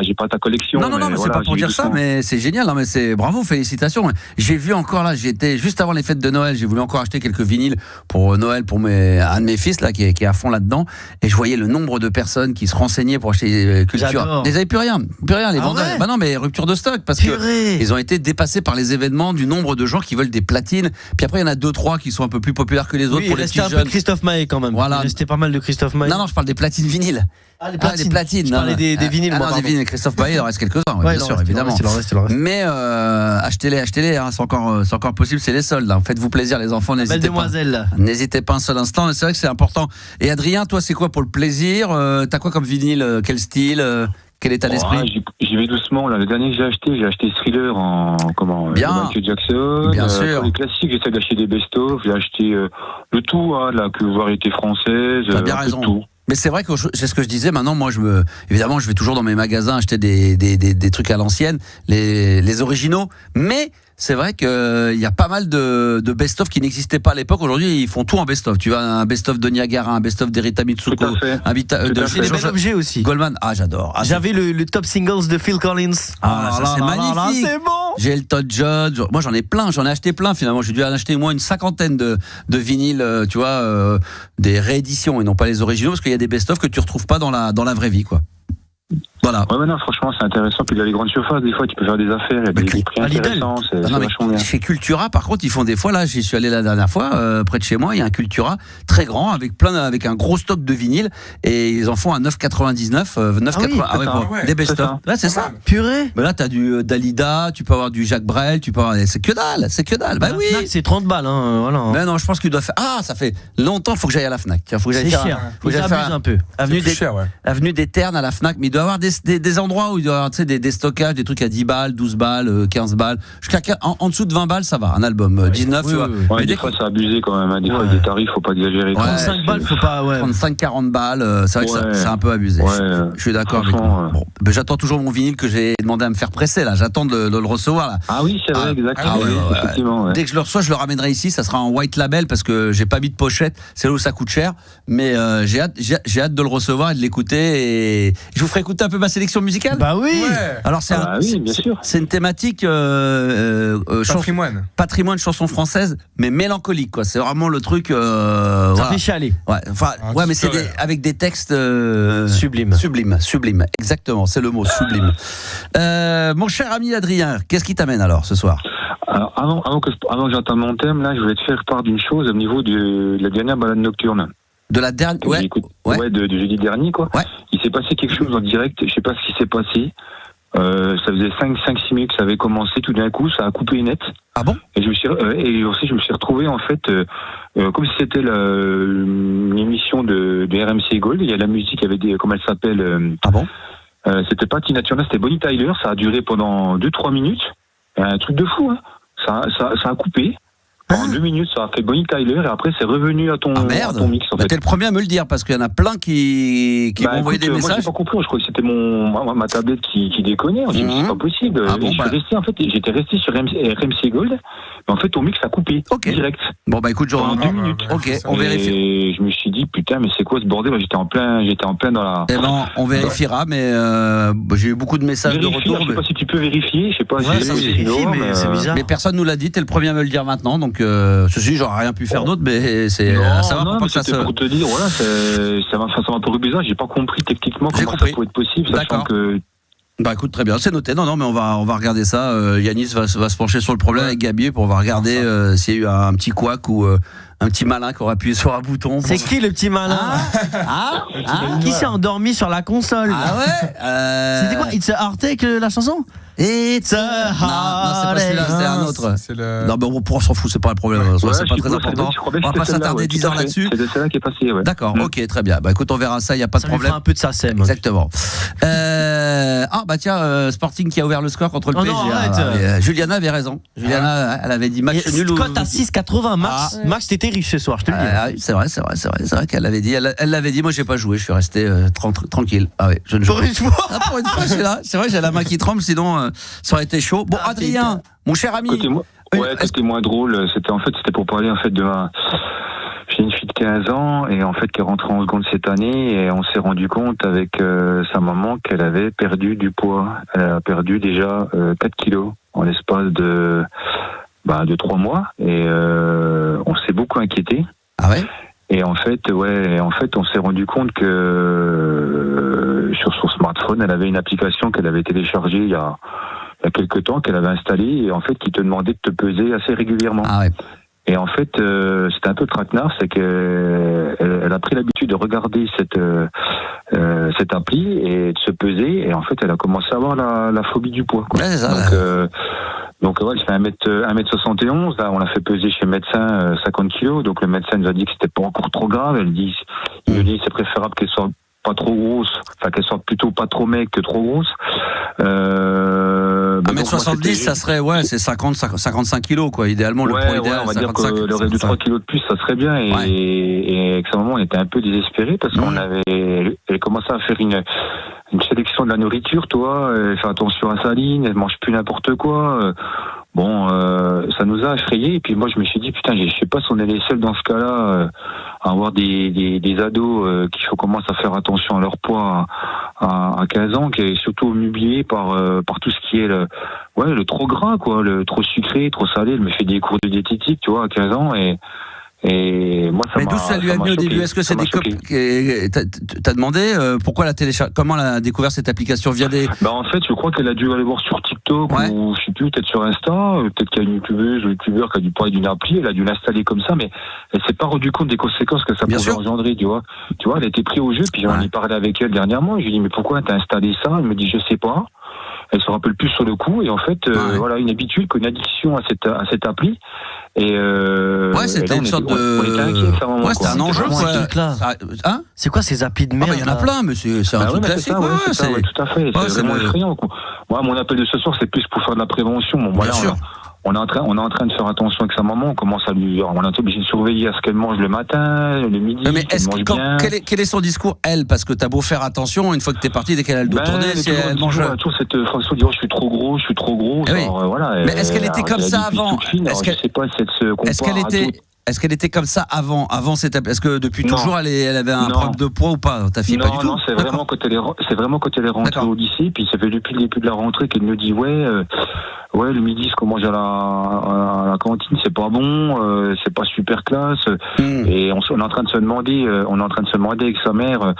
j'ai pas ta collection. Non, mais c'est pas pour dire ça, mais c'est génial. Non, mais c'est bravo, félicitations. J'ai vu encore là, j'étais juste avant les fêtes de Noël, j'ai voulu encore acheter quelques vinyles pour Noël pour un de mes fils là qui est à fond là-dedans, et je voyais le nombre de personnes qui se renseignaient pour acheter Culture. Ils avaient plus rien, les vendeurs. Ouais, bah non, mais rupture de stock parce que ils ont été dépassés par les événements du nombre de gens qui veulent des platines. Puis après, il y en a 2-3 qui sont un peu plus populaires que les autres pour les petits jeunes. Il restait un peu de Christophe Maé quand même. Voilà. Il restait pas mal de Christophe Maé. Non, je parle des platines vinyles. Les platines. Je parlais des vinyles. Des vinyles. Christophe Maé, il en reste quelques-uns, bien sûr, évidemment. Il en reste. Mais achetez-les, hein, c'est encore possible, c'est les soldes. Hein. Faites-vous plaisir, les enfants, n'hésitez Belle demoiselle. pas. N'hésitez pas un seul instant, c'est vrai que c'est important. Et Adrien, toi, c'est quoi pour le plaisir? T'as quoi comme vinyle? Quel style? Quel état d'esprit? J'y vais doucement. Là, le dernier que j'ai acheté Thriller en Michael Jackson. Bien sûr. Pour les classiques, j'essaie d'acheter des best-of. J'ai acheté le tout, de la variété française. T'as bien raison. Tout. Mais c'est vrai que c'est ce que je disais. Maintenant, moi, évidemment, je vais toujours dans mes magasins acheter des trucs à l'ancienne, les originaux. Mais c'est vrai qu'il y a pas mal de best-of qui n'existaient pas à l'époque. Aujourd'hui, ils font tout en best-of. Tu as un best-of de Niagara, un best-of d'Erita Mitsuko, j'ai les belles objets aussi. Goldman. Ah, j'adore. J'avais le top singles de Phil Collins. C'est magnifique. C'est bon. J'ai Elton John. Moi, j'en ai acheté plein finalement. J'ai dû en acheter au moins une 50aine de vinyles, tu vois, des rééditions et non pas les originaux, parce qu'il y a des best-of que tu retrouves pas dans la vraie vie, quoi. Voilà. Ouais, non, franchement, c'est intéressant. Puis, il y a les grandes surfaces, des fois, tu peux faire des affaires, il y a des prix intéressants. C'est vachement bien. Chez Cultura, par contre, ils font des fois, là, j'y suis allé la dernière fois, près de chez moi, il y a un Cultura très grand, avec un gros stock de vinyles, et ils en font à 9,99, 9,80. Des best-of. Là, c'est ça. Purée. Mais là, t'as du Dalida, tu peux avoir du Jacques Brel, tu peux avoir, c'est que dalle. Bah oui. Fnac, c'est 30 balles, hein, voilà. Mais non, je pense qu'il doit faire, ça fait longtemps, faut que j'aille à la Fnac. Faut que j'aille faire. C'est cher. Ils abusent un peu. Avenue des Ternes à la Fnac, mais il doit y avoir des endroits où il doit y avoir, tu sais, des stockages, des trucs à 10 balles, 12 balles, 15 balles. En dessous de 20 balles, ça va, un album. 19, tu vois. Ouais, mais des fois, c'est abusé quand même. Des fois, des tarifs, faut pas exagérer. 35 balles, faut pas, 35-40 balles, c'est vrai que c'est un peu abusé. Je suis d'accord avec toi. Bon, j'attends toujours mon vinyle que j'ai demandé à me faire presser, là. J'attends de le recevoir, là. Ah oui, c'est vrai, exactement. Effectivement, dès que je le reçois, je le ramènerai ici. Ça sera en white label parce que j'ai pas mis de pochette. C'est là où ça coûte cher. Mais j'ai hâte de le recevoir et de l'écouter. Et je vous ferai écouter un peu ma sélection musicale. Bah oui. Alors c'est une thématique patrimoine chanson française, mais mélancolique, quoi. C'est vraiment le truc. Ça fait chialer. Mais c'est avec des textes sublimes. Exactement, c'est le mot sublime. Mon cher ami Adrien, qu'est-ce qui t'amène alors ce soir? Alors, avant que j'entame mon thème, là, je voulais te faire part d'une chose au niveau de la dernière balade nocturne. De la dernière, de jeudi dernier, quoi. Ouais. Il s'est passé quelque chose en direct, je sais pas ce qui s'est passé. Ça faisait 5-6 minutes que ça avait commencé, tout d'un coup, ça a coupé net. Ah bon? Et je me suis retrouvé, en fait, comme si c'était une émission de RMC Gold. Il y a la musique, il y avait comment elle s'appelle? Ah bon? C'était pas Tina Turner, c'était Bonnie Tyler. Ça a duré pendant 2-3 minutes. Un truc de fou, hein. Ça a coupé. En 2 minutes, ça a fait Bonnie Tyler et après c'est revenu à ton mix. En fait. T'es le premier à me le dire parce qu'il y en a plein qui m'ont envoyé des messages. Moi, j'ai pas compris. Je crois que c'était ma tablette qui déconnait. Je me suis dit, c'est pas possible. J'étais resté sur RMC Gold, mais en fait ton mix a coupé direct. Bon bah écoute, genre 2 minutes. On vérifie. Et je me suis dit putain, mais c'est quoi ce bordel? J'étais en plein dans la. Eh ben, on vérifiera, mais j'ai eu beaucoup de messages de retour. Je sais pas si tu peux vérifier. Je sais pas. Mais c'est bizarre. Mais personne nous l'a dit. T'es le premier à me le dire maintenant, donc. Ceci, j'aurais rien pu faire d'autre, mais c'est ça va pour te dire, voilà, ça m'a paru bizarre. J'ai pas compris techniquement comment ça pouvait être possible. D'accord. Bah écoute, très bien, c'est noté. Non, mais on va regarder ça. Yanis va se pencher sur le problème avec Gabier pour regarder s'il y a eu un petit couac ou un petit malin qui aura appuyé sur un bouton. C'est qui le petit malin? Qui s'est endormi sur la console? Ah ouais. C'était quoi? It's a Heartache, la chanson? It's a Heartache. Non, c'est pas celui-là, c'est un autre. Non, mais on s'en fout, c'est pas le problème. C'est pas très important. On va pas s'attarder 10 heures là-dessus. C'est celle-là qui est passée, ouais. D'accord, ok, très bien. Bah écoute, on verra ça, il n'y a pas de problème. Ça un peu de SACEM. Exactement. Sporting qui a ouvert le score contre le PSG. Juliana avait raison. Juliana, elle avait dit match nul. Cote à 6,80. Max, t'étais riche ce soir, je te le dis. C'est vrai qu'elle l'avait dit. Elle l'avait dit, moi j'ai pas joué, je suis resté tranquille. Ah ouais, je ne joue pas. Pour une fois, je suis là. C'est vrai, j'ai la main qui tremble, sinon ça aurait été chaud. Bon, Adrien, mon cher ami. Côté moins drôle, c'était pour parler en fait de ma. J'ai une fille de 15 ans et en fait qui est rentrée en seconde cette année et on s'est rendu compte avec sa maman qu'elle avait perdu du poids. Elle a perdu déjà 4 kilos en l'espace de 3 mois et on s'est beaucoup inquiété. Ah ouais? Et en fait, on s'est rendu compte que sur son smartphone, elle avait une application qu'elle avait téléchargée il y a quelques temps, qu'elle avait installée et en fait qui te demandait de te peser assez régulièrement. Ah ouais. Et en fait, c'était un peu traquenard, c'est qu'elle a pris l'habitude de regarder cette appli et de se peser et en fait, elle a commencé à avoir la phobie du poids. Quoi. Ouais, c'est ça, Donc elle fait 1m71, là on l'a fait peser chez le médecin 50 kilos, donc le médecin nous a dit que c'était pas encore trop grave, il nous dit c'est préférable qu'elle soit pas trop grosse, enfin qu'elle soit plutôt pas trop maigre que trop grosse. 1m70, ça serait, c'est 55 kilos, quoi. Idéalement, le poids idéal, on va dire que le reste de 3 kilos de plus, ça serait bien. Et avec sa maman, on était un peu désespérés parce qu'on elle commençait à faire une sélection de la nourriture, toi, elle fait attention à sa ligne, elle mange plus n'importe quoi. Ça nous a effrayés. Et puis moi, je me suis dit, putain, je sais pas si on est les seuls dans ce cas-là à avoir des ados qui commencent à faire attention à leur poids à 15 ans, qui est surtout omnubilé par tout ce qui est le trop gras, quoi, le trop sucré, trop salé. Elle me fait des cours de diététique, tu vois, à 15 ans et moi, ça mais d'où ça lui a mis au début? Est-ce que c'est des copines? T'as demandé pourquoi comment elle a découvert cette application via des... En fait, je crois qu'elle a dû aller voir sur TikTok ou je sais plus, peut-être sur Insta, peut-être qu'il y a une youtubeuse ou youtubeur qui a dû parler d'une appli, elle a dû l'installer comme ça, mais elle s'est pas rendu compte des conséquences que ça pouvait engendrer, tu vois. Tu vois, elle a été prise au jeu, puis j'en ai parlé avec elle dernièrement, je lui ai dit mais pourquoi t'as installé ça? Elle me dit je sais pas. Elle se rappelle plus sur le coup et en fait une habitude, une addiction à cette appli et c'était une sorte de... on était inquiets à un moment, c'était un enjeu, hein? C'est quoi ces applis de merde? Il y en a plein, mais c'est un truc classique. C'est tout à fait, c'est vraiment effrayant. Moi, mon appel de ce soir, c'est plus pour faire de la prévention. Bien sûr. On est en train de faire attention avec sa maman. On commence on est obligé de surveiller à ce qu'elle mange le matin, le midi. Mais quel est son discours, elle? Parce que t'as beau faire attention, une fois que t'es parti, dès qu'elle a le dos tourné, si elle mange. Toujours cette façon de dire je suis trop gros. Mais est-ce qu'elle était comme ça avant? Est-ce qu'elle était comme ça avant cette... Est-ce que depuis toujours elle avait un problème de poids ou pas? Ta fille, pas du tout? Non, c'est vraiment quand elle est rentrée au lycée, puis ça fait depuis le début de la rentrée qu'elle me dit le midi ce qu'on mange à la cantine c'est pas bon, c'est pas super classe. Et on est en train de se demander avec sa mère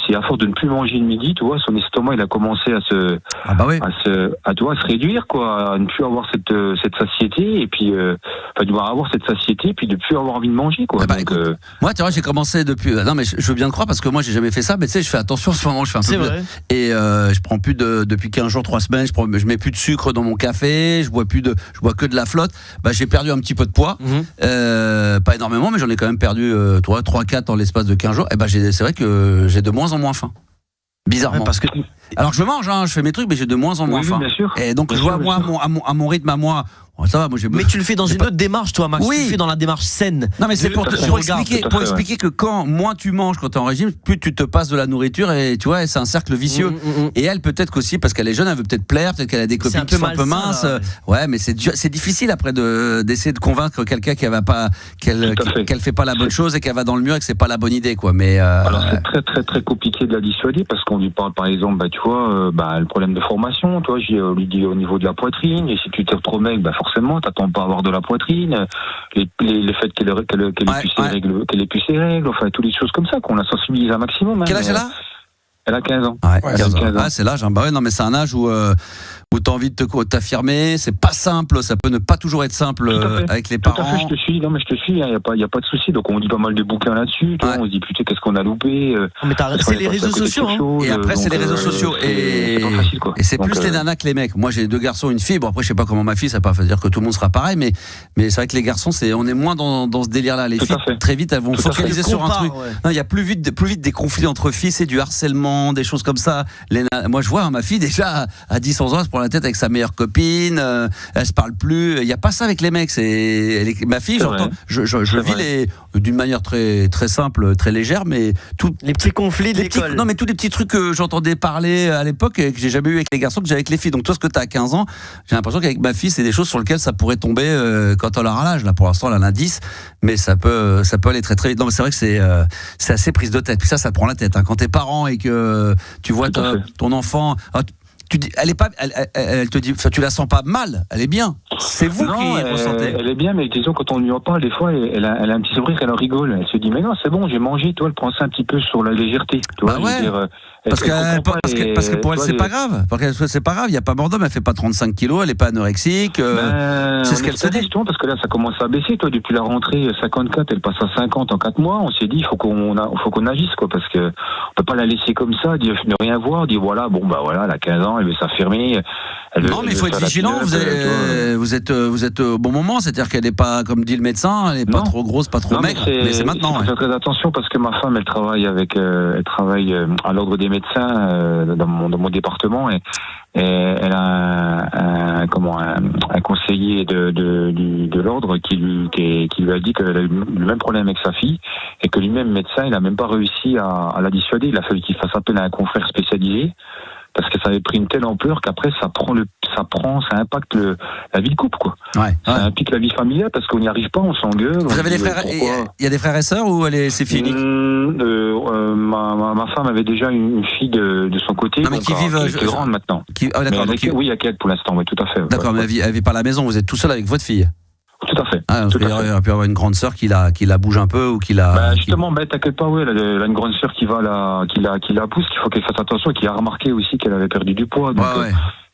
si à force de ne plus manger le midi, tu vois, son estomac il a commencé à se réduire, quoi, à ne plus avoir cette satiété et puis avoir cette satiété puis de plus avoir envie de manger, quoi. Moi tu vois, j'ai commencé depuis non mais je veux bien te croire parce que moi j'ai jamais fait ça, mais tu sais je fais attention en ce moment, je fais un peu et je prends plus depuis 15 jours 3 semaines, je mets plus de sucre dans mon café, je bois que de la flotte. J'ai perdu un petit peu de poids, pas énormément, mais j'en ai quand même perdu 3-4 en l'espace de 15 jours. Et c'est vrai que j'ai de moins en moins faim. Bizarrement. Parce que... Alors je mange, je fais mes trucs, mais j'ai de moins en moins faim. Bien sûr. Et donc je vois à mon rythme à moi. Ça va, moi j'ai... Mais tu le fais dans une autre démarche, toi, Max. Tu le fais dans la démarche saine. Non, mais c'est pour expliquer que quand moins tu manges quand t'es en régime, plus tu te passes de la nourriture et tu vois, c'est un cercle vicieux. Et elle, peut-être qu'aussi, parce qu'elle est jeune, elle veut peut-être plaire, peut-être qu'elle a des copines qui sont un peu minces. Mais c'est difficile après d'essayer de convaincre quelqu'un qu'elle fait pas la bonne chose et qu'elle va dans le mur et que c'est pas la bonne idée, quoi. Mais alors c'est très très très compliqué de la dissuader parce qu'on lui parle par exemple, tu vois, le problème de formation, toi, je lui dis au niveau de la poitrine, et si tu t'es trop maigre, forcément, t'attends pas à avoir de la poitrine, le fait qu'elle ait plus ses règles, enfin, toutes les choses comme ça, qu'on la sensibilise un maximum. Quel âge elle a? Elle a 15 ans. 15 ans. C'est l'âge. Non, mais c'est un âge où t'as envie de t'affirmer. C'est pas simple. Ça peut ne pas toujours être simple avec les parents. Tout à fait, je te suis. Non, mais je te suis. Il y a pas de souci. Donc on lit pas mal de bouquins là-dessus. On se dit putain, qu'est-ce qu'on a loupé. Mais c'est les réseaux sociaux. Et après, c'est les réseaux sociaux. Et c'est plus les nanas que les mecs. Moi, j'ai 2 garçons, une fille. Bon, après, je sais pas comment ma fille. Ça va pas dire que tout le monde sera pareil, mais c'est vrai que les garçons, on est moins dans ce délire-là. Les filles, très vite, elles vont focaliser sur un truc. Non, il y a plus vite des conflits entre filles. C'est du harcèlement, des choses comme ça. Moi, je vois ma fille déjà à 10-11 ans, elle se prend la tête avec sa meilleure copine, elle se parle plus. Il y a pas ça avec les mecs. Ma fille, j'entends, je vis d'une manière très, très simple, très légère, mais les petits conflits de l'école. Non, mais tous les petits trucs que j'entendais parler à l'époque et que j'ai jamais eu avec les garçons, que j'ai avec les filles. Donc toi, ce que tu as 15 ans, j'ai l'impression qu'avec ma fille, c'est des choses sur lesquelles ça pourrait tomber quand elle aura l'âge. Là, pour l'instant, elle en a 10, mais ça peut aller très très vite. Non, mais c'est vrai que c'est assez prise de tête. Puis ça te prend la tête. Hein. Quand t'es parent et que tu vois ton enfant... Tu dis, elle te dit, tu la sens pas mal, elle est bien. C'est vous qui ressentez. Elle est bien, mais disons, quand on lui en parle, des fois, elle a un petit sourire, elle en rigole. Elle se dit, mais non, c'est bon, j'ai mangé, toi, elle prend ça un petit peu sur la légèreté. Tu vois, ouais. Parce que pour elle, c'est pas grave. Parce que c'est pas grave, il n'y a pas mort d'homme, elle fait pas 35 kilos, elle est pas anorexique. C'est ce qu'elle se dit. Parce que là, ça commence à baisser, toi, depuis la rentrée 54, elle passe à 50 en 4 mois. On s'est dit, il faut qu'on agisse, quoi, parce que on peut pas la laisser comme ça, dire, ne rien voir, dire, voilà, bon, bah voilà, elle a 15 ans, elle veut s'affirmer. Non, mais il faut être vigilant, vous êtes au bon moment, c'est-à-dire qu'elle n'est pas, comme dit le médecin, elle n'est pas trop grosse, pas trop maigre, mais c'est maintenant. Il faut faire très attention parce que ma femme, elle travaille à l'ordre des médecins dans mon département et elle a un conseiller de l'ordre qui lui a dit qu'elle a eu le même problème avec sa fille et que lui-même médecin, il n'a même pas réussi à la dissuader. Il a fallu qu'il fasse appel à un confrère spécialisé. Parce que ça avait pris une telle ampleur qu'après ça impacte la vie de couple, quoi. Ouais. Ça implique la vie familiale parce qu'on n'y arrive pas, on s'engueule. Vous avez des frères, il y a des frères et sœurs ou c'est fini? Ma femme avait déjà une fille de son côté, non, mais qui est grande maintenant. Oui, il y a qu'elle pour l'instant, oui, tout à fait. D'accord, mais elle vit pas à la maison, vous êtes tout seul avec votre fille? Tout à fait. Parce qu'il y aurait pu avoir une grande sœur qui la bouge un peu ou qui la. Justement, t'inquiète pas, oui, elle a une grande sœur qui la pousse, qu'il faut qu'elle fasse attention et qui a remarqué aussi qu'elle avait perdu du poids. Donc,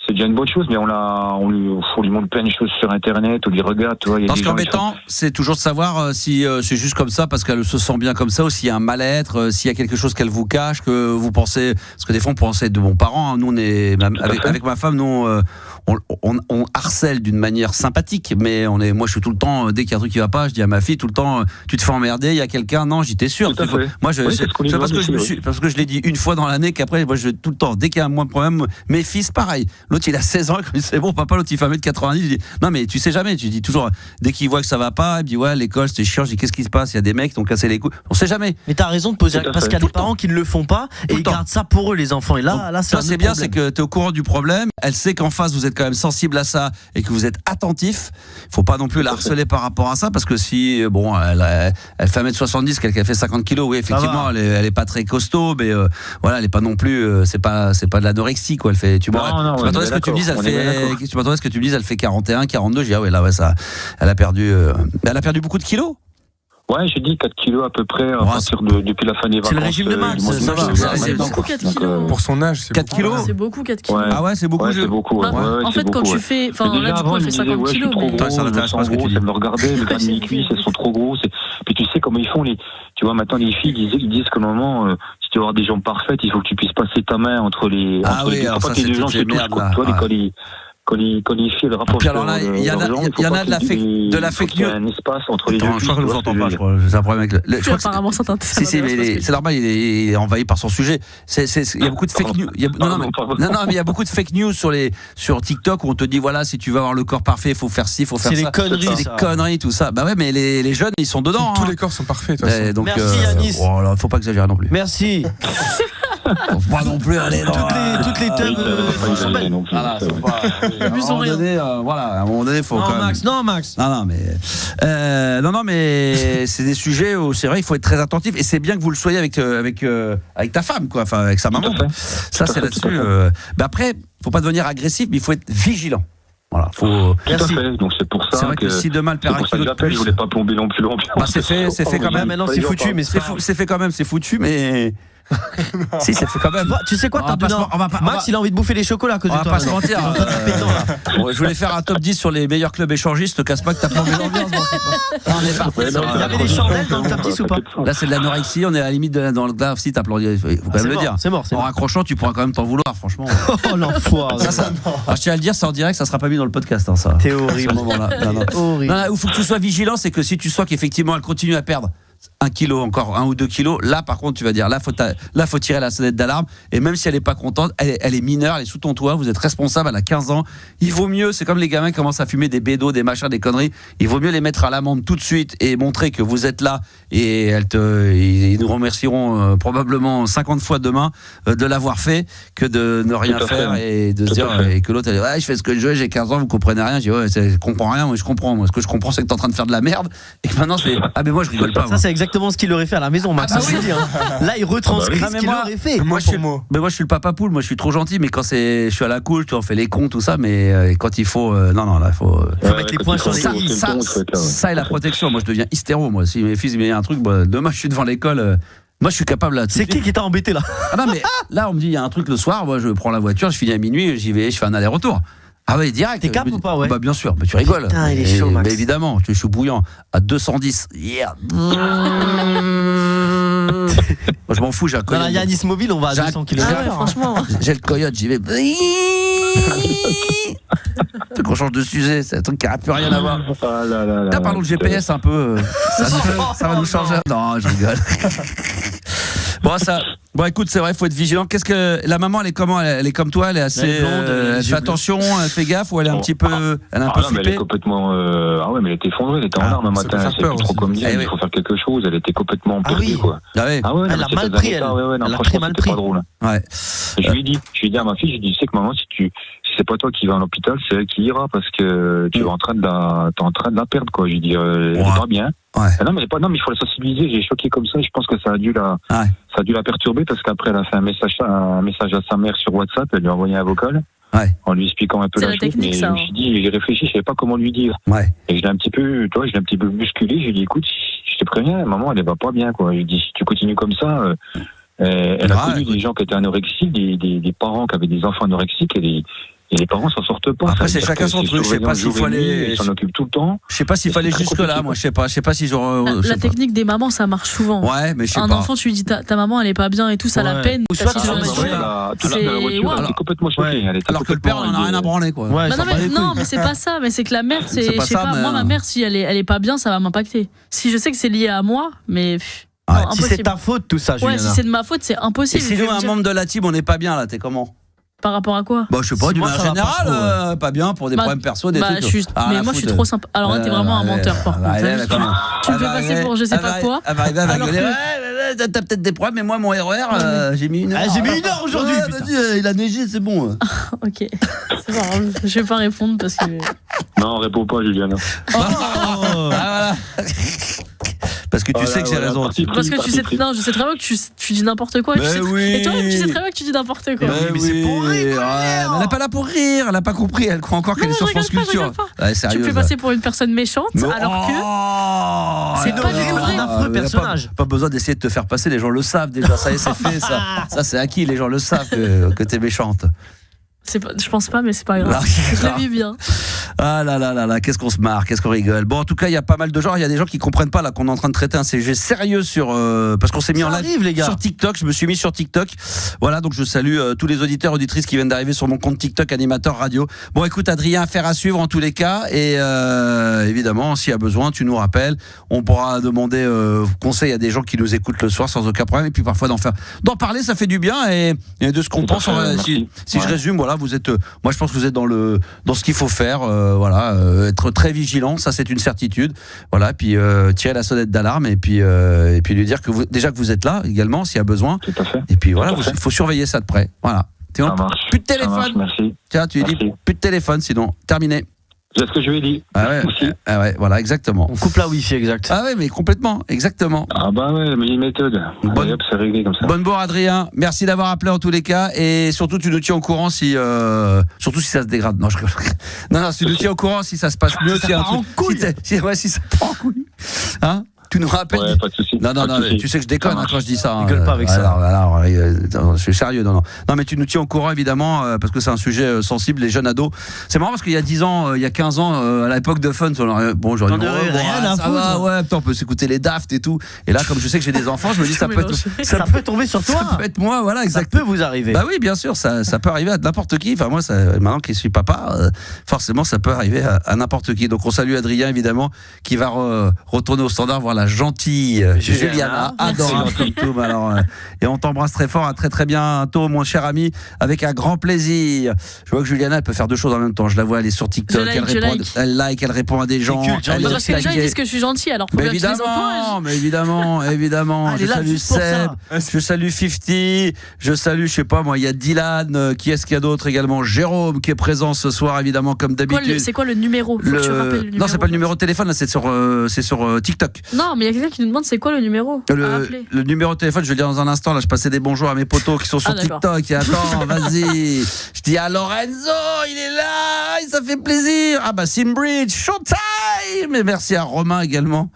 c'est déjà une bonne chose, mais on lui montre plein de choses sur Internet, on lui regarde, tu vois. Ce qui est embêtant, c'est toujours de savoir si c'est juste comme ça parce qu'elle se sent bien comme ça ou s'il y a un mal-être, s'il y a quelque chose qu'elle vous cache, que vous pensez, parce que des fois on pense être de bons parents. Hein. Nous, avec ma femme, nous, on harcèle d'une manière sympathique, mais moi je suis tout le temps, dès qu'il y a un truc qui va pas, je dis à ma fille tout le temps, tu te fais emmerder, il y a quelqu'un, non, j'étais sûr. Moi, c'est parce que je l'ai dit une fois dans l'année qu'après, moi, tout le temps, dès qu'il y a un moins de problème, mes fils, pareil. L'autre, il a 16 ans, c'est bon, papa, l'autre, il fait 1m90. Je dis, non, mais tu sais jamais, tu dis toujours, dès qu'il voit que ça va pas, il dit, ouais, l'école, c'était chiant, je dis, qu'est-ce qui se passe? Il y a des mecs qui ont cassé les couilles. On sait jamais. Mais t'as raison de poser, parce qu'il y a des parents qui ne le font pas et ils gardent ça pour eux, les enfants. Et là, c'est bien, c'est que t'es au courant du problème, elle sait qu'en face, vous êtes quand même sensible à ça et que vous êtes attentif. Faut pas non plus la harceler par rapport à ça, parce que si, bon, elle fait 1m70, qu'elle fait 50 kilos, oui, effectivement, elle est pas très costaud, mais voilà, elle est pas non plus, c'est pas de l'anorexie, quoi. Elle fait, tu m'attendais ce que tu me dises, elle fait 41, 42, je dis, ah ouais, là, ouais, ça, elle a perdu beaucoup de kilos. Ouais, j'ai dit 4 kilos à peu près depuis la fin des vacances. C'est le régime de max, ça va. C'est beaucoup 4 kilos. Pour son âge, c'est 4 kilos. C'est beaucoup 4 kilos. Ah ouais, c'est beaucoup. Ouais, c'est beaucoup. En fait, quand tu fais. Enfin, là, du coup, elle fait 50 kilos. Ça m'intéresse pas ce que tu dis. Elle me regardait, les gars de mes cuisses, elles sont trop grosses. Puis tu sais comment ils font, tu vois, maintenant, les filles, ils disent qu'au moment, si tu veux avoir des jambes parfaites, il faut que tu puisses passer ta main entre les. Ah oui, alors ça, c'est toutes les merdes, là. Quand il fait le rapport. Puis alors là, il y en a de la fake news. Un espace entre les deux. Je crois qu'on ne vous entend pas, je crois. C'est un problème avec le. Apparemment, ça t'intéresse. Si, mais c'est normal, il est envahi par son sujet. Il y a beaucoup de fake news. Non, mais il y a beaucoup de fake news sur TikTok où on te dit, voilà, si tu veux avoir le corps parfait, il faut faire ci, il faut faire ça. C'est des conneries. C'est des conneries, tout ça. Bah ouais, mais les jeunes, ils sont dedans. Tous les corps sont parfaits, de toute façon. Donc, merci, Yanis. Faut pas exagérer non plus. Merci. Faut pas non plus aller dans toutes les thèmes sont belles. Voilà, à un moment donné, faut quand même. Non, Max. Non, mais c'est des sujets où c'est vrai, il faut être très attentif et c'est bien que vous le soyez avec ta femme, quoi, enfin avec sa maman. Ça, c'est là-dessus. Après, faut pas devenir agressif, mais il faut être vigilant. Voilà, faut. Merci. Donc c'est pour ça. C'est vrai que si demain le perd un kilo de plus, je voulais pas plomber non plus l'ambiance. Bah, c'est fait quand même. Maintenant, c'est foutu, mais c'est fait quand même, c'est foutu, mais. Si, c'est fait quand même. Tu sais quoi, Max, il a envie de bouffer les chocolats à cause de toi. On va pas se mentir. Je voulais faire un top 10 sur les meilleurs clubs échangistes. Te casse pas que t'as plombé l'ambiance. On est parti. Il y avait des chandelles dans le top 10 ou pas? Là, c'est de l'anorexie. On est à la limite dans le grave. Si t'as plombé, il faut quand même le dire. C'est mort. En raccrochant, tu pourras quand même t'en vouloir, franchement. Oh l'enfoiré. Je tiens à le dire, c'est en direct, ça sera pas mis dans le podcast. Ça. T'es horrible. Où il faut que tu sois vigilant, c'est que si tu sens qu'effectivement elle continue à perdre 1 kilo, encore 1 ou 2 kilos, là par contre tu vas dire, là faut tirer la sonnette d'alarme, et même si elle est pas contente, elle est mineure, elle est sous ton toit, vous êtes responsable, elle a 15 ans, il vaut mieux, c'est comme les gamins qui commencent à fumer des bédos, des machins, des conneries, il vaut mieux les mettre à l'amende tout de suite et montrer que vous êtes là, et ils nous remercieront probablement 50 fois demain de l'avoir fait, que de ne rien faire et de se dire, et que l'autre elle dit, ouais, je fais ce que je veux, j'ai 15 ans, vous comprenez rien. Je dis, ouais, je comprends rien, moi je comprends. Moi, ce que je comprends, c'est que t'es en train de faire de la merde. Et maintenant, c'est, ah, mais moi je rigole pas. Ça, c'est exactement ce qu'il aurait fait à la maison, Max. Là, il retranscrit ce qu'il aurait fait. Mais moi, je suis le papa poule, moi je suis trop gentil, mais quand je suis à la cool, tu en fais les cons, tout ça, mais quand il faut, non, là, il faut mettre les points sur les i. Ça et la protection. Moi, je deviens hystéro, moi. Si mes fils, il y a un truc, demain, je suis devant l'école. Moi, je suis capable là. C'est qui t'a embêté là? Ah non, mais là, on me dit, il y a un truc le soir, moi, je prends la voiture, je finis à minuit, j'y vais, je fais un aller-retour. Ah ouais, direct. T'es cap ou pas, ouais? Bah bien sûr, mais tu rigoles. Putain, il est chaud, Max. Mais évidemment, je suis bouillant à 210. Yeah. Moi, je m'en fous, j'ai un coyote. Dans la Yanis Mobile, on va à 200 km. Ah ouais, franchement. J'ai le coyote, j'y vais. Qu'on change de sujet, c'est un truc qui n'a plus rien à voir. Parlons de GPS un peu. Ça va nous changer. Non, je rigole. Bon, écoute, c'est vrai, il faut être vigilant. Qu'est-ce que la maman, elle est comment? Elle est comme toi, elle est assez. Elle fait attention, elle fait gaffe, ou elle est un petit peu. Elle est un peu flippée. Elle est complètement. Ah ouais, mais elle était effondrée, elle était en larmes un matin. Elle savait plus trop comment dire. Il faut faire quelque chose. Elle était complètement perdue, quoi. Ah ouais. Elle a mal pris, elle. Elle a très mal pris. Pas drôle. Ouais. Je lui ai dit à ma fille, tu sais que maman, si c'est pas toi qui vas à l'hôpital, c'est elle qui ira parce que tu es en train de la perdre, quoi. Je lui dis, elle va bien. Ouais. Non, mais il faut la sensibiliser. J'ai choqué comme ça. Je pense que ça a dû la perturber parce qu'après elle a fait un message à sa mère sur WhatsApp. Elle lui a envoyé un vocal en lui expliquant un peu la chose. Mais je me suis dit, j'ai réfléchi, je savais pas comment lui dire. Ouais. Et je l'ai un petit peu bousculé. Je lui ai dit, écoute, je te préviens, maman, elle va pas bien, quoi. Je lui ai dit, si tu continues comme ça, elle a connu des gens qui étaient anorexiques, des parents qui avaient des enfants anorexiques et les parents s'en sortent pas. Après, c'est chacun son truc. Je sais pas s'il faut aller. Ils s'en occupent tout le temps. Je sais pas s'il fallait jusque là. Moi, je sais pas si genre. La technique des mamans, ça marche souvent. Ouais, mais je sais pas. Un enfant, tu lui dis ta maman, elle est pas bien et tout, ça la peine. Ou soit elle était complètement choquée. Alors que le père, on en a rien à branler, quoi. Non, mais c'est pas ça. Mais c'est que la mère, je sais pas. Moi, ma mère, si elle est pas bien, ça va m'impacter. Si je sais que c'est lié à moi, mais. Si c'est ta faute, tout ça, Juliana. Ouais, si c'est de ma faute, c'est impossible. Et si nous, un membre de la team, on n'est pas bien là, t'es comment? Par rapport à quoi? Bah, je sais pas, d'une manière générale, pas bien pour des problèmes perso, des trucs. Mais moi, je suis trop sympa. Alors là, t'es vraiment un menteur, par contre. Tu me fais passer pour je sais pas quoi. Elle va arriver à gueuler. T'as peut-être des problèmes, mais moi, mon RER, j'ai mis 1 heure. J'ai mis 1 heure aujourd'hui. Il a neigé, c'est bon. Ok. C'est pas grave. Je vais pas répondre parce que. Non, réponds pas, Juliana. Voilà. Parce que tu sais que j'ai raison. Parce que je sais très bien que tu dis n'importe quoi. Et toi-même, tu sais très bien que tu dis n'importe quoi. Mais c'est pour rire. Elle n'est pas là pour rire. Elle n'a pas compris. Elle croit encore qu'elle est sur France Culture. Tu me fais passer pour une personne méchante alors que c'est pas du tout vrai. Un affreux personnage. Pas besoin d'essayer de te faire passer. Les gens le savent déjà. Ça y est, c'est fait. Ça, c'est acquis. Les gens le savent que t'es méchante. Je pense pas, mais c'est pas grave. Je la vis bien. Ah là, qu'est-ce qu'on se marre, qu'est-ce qu'on rigole. Bon, en tout cas, il y a pas mal de gens. Il y a des gens qui comprennent pas là qu'on est en train de traiter un sujet sérieux sur parce qu'on s'est mis en live les gars. Sur TikTok. Je me suis mis sur TikTok. Voilà, donc je salue tous les auditeurs, auditrices qui viennent d'arriver sur mon compte TikTok animateur radio. Bon, écoute, Adrien, affaire à suivre en tous les cas. Et évidemment, s'il y a besoin, tu nous rappelles. On pourra demander conseil à des gens qui nous écoutent le soir sans aucun problème. Et puis parfois d'en parler, ça fait du bien. Et de ce qu'on pense. Si je résume, voilà. Vous êtes, moi je pense que vous êtes dans ce qu'il faut faire, être très vigilant, ça c'est une certitude, voilà, puis tirer la sonnette d'alarme et puis lui dire que vous êtes là également s'il y a besoin. Tout à fait. Et puis voilà, il faut surveiller ça de près, voilà. Ça marche. Plus de téléphone. Merci. Tiens, tu dis plus de téléphone, sinon terminé. C'est ce que je lui ai dit. Ah ouais, voilà, exactement. On coupe la wifi, exact. Ah ouais, mais complètement, exactement. Ah bah ouais, mais il y a une méthode. Hop, c'est réglé comme ça. Bonne bourre, Adrien. Merci d'avoir appelé en tous les cas. Et surtout, tu nous tiens au courant surtout si ça se dégrade. Non, tu nous tiens au courant si ça se passe mieux. Si ça prend en couille. Hein? Tu nous rappelles. Ouais, pas de soucis. Non, tu sais que je déconne quand je dis ça. Rigole pas avec ça. Alors, je suis sérieux. Non, mais tu nous tiens au courant évidemment parce que c'est un sujet sensible. Les jeunes ados. C'est marrant parce qu'il y a 10 ans, il y a 15 ans, à l'époque de Fun, j'aurais dit rien à foutre. Ouais, putain, on peut s'écouter les Daft et tout. Et là, comme je sais que j'ai des enfants, je me dis ça peut tomber sur toi. Ça peut être moi, voilà, exact. Ça peut vous arriver. Bah oui, bien sûr, ça peut arriver à n'importe qui. Enfin moi, maintenant que je suis papa, forcément, ça peut arriver à n'importe qui. Donc on salue Adrien évidemment, qui va retourner au standard voir la gentille Juliana. Adorable comme tout. Alors, et on t'embrasse très fort. À très très bientôt, mon cher ami, avec un grand plaisir. Je vois que Juliana, elle peut faire deux choses en même temps. Je la vois, elle est sur TikTok, elle répond à des gens. Parce que les gens disent que je suis gentil, alors faut bien que je les encourage. Mais évidemment. Je salue Seb, je salue 50, je salue, je sais pas moi, il y a Dylan, qui est-ce qu'il y a d'autre également, Jérôme qui est présent ce soir évidemment comme d'habitude. C'est quoi le numéro? Faut que tu rappelles le numéro. Non, c'est pas le numéro de téléphone, là, c'est sur TikTok. Non, mais il y a quelqu'un qui nous demande c'est quoi le numéro. Le numéro de téléphone, je vais le dire dans un instant. Là, je passais des bonjours à mes potos qui sont sur TikTok. Et attends, vas-y. Je dis à Lorenzo, il est là, ça fait plaisir. Ah bah Simbridge, showtime. Et merci à Romain également.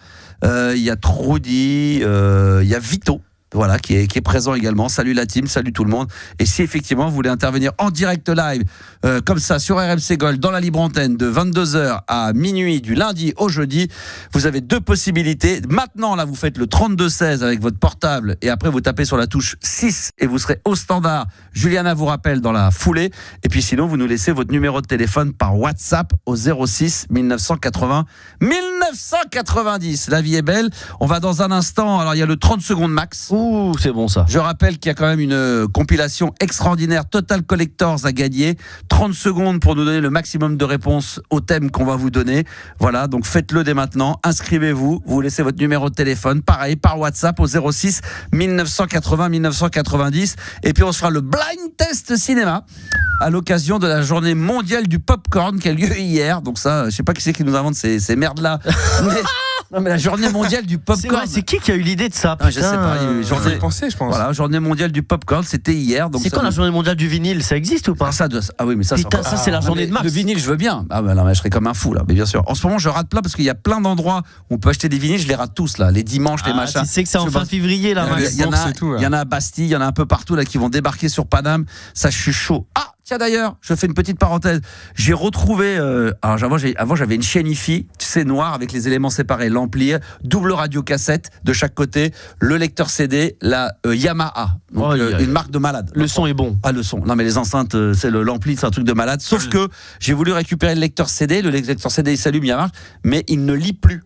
Il y a Trudy, il y a Vito. Voilà, qui est présent également. Salut la team, salut tout le monde. Et si effectivement vous voulez intervenir en direct live, comme ça, sur RMC Gold, dans la libre antenne, de 22h à minuit, du lundi au jeudi, vous avez deux possibilités. Maintenant, là, vous faites le 32-16 avec votre portable et après, vous tapez sur la touche 6 et vous serez au standard. Juliana vous rappelle dans la foulée. Et puis sinon, vous nous laissez votre numéro de téléphone par WhatsApp au 06 1980 1990. La vie est belle. On va dans un instant. Alors, il y a le 30 secondes max. Ouh, c'est bon ça. Je rappelle qu'il y a quand même une compilation extraordinaire Total Collectors à gagner. 30 secondes pour nous donner le maximum de réponses au thème qu'on va vous donner. Voilà, donc faites-le dès maintenant. Inscrivez-vous. Vous laissez votre numéro de téléphone. Pareil, par WhatsApp au 06 1980 1990. Et puis on se fera le blind test cinéma à l'occasion de la journée mondiale du popcorn qui a lieu hier. Donc ça, je sais pas qui c'est qui nous invente ces merdes-là. Non mais la journée mondiale du popcorn. C'est qui a eu l'idée de ça? Non, je sais pas. Journée pensée, je pense. Voilà, journée mondiale du popcorn, c'était hier. Donc c'est quand la journée mondiale du vinyle? Ça existe ou pas? Ah oui, mais ça. Putain, ça c'est la journée de Max. Le vinyle, je veux bien. Ah bah non, mais je serais comme un fou là. Mais bien sûr. En ce moment, je rate plein parce qu'il y a plein d'endroits où on peut acheter des vinyles. Je les rate tous là. Les dimanches, les machins. Tu sais que c'est en fin février là. Il y en a à Bastille, il y en a un peu partout là qui vont débarquer sur Paname. Ça, je suis chaud. Ah. Tiens d'ailleurs, je fais une petite parenthèse. J'ai retrouvé, avant j'avais une chaîne hi-fi, tu sais, noire avec les éléments séparés, l'ampli, double radio cassette de chaque côté, le lecteur CD, la Yamaha, donc, une marque de malade. Le son est bon. Ah le son. Non mais les enceintes, c'est l'ampli, c'est un truc de malade. Sauf que j'ai voulu récupérer le lecteur CD, le lecteur CD il s'allume, il marche, mais il ne lit plus.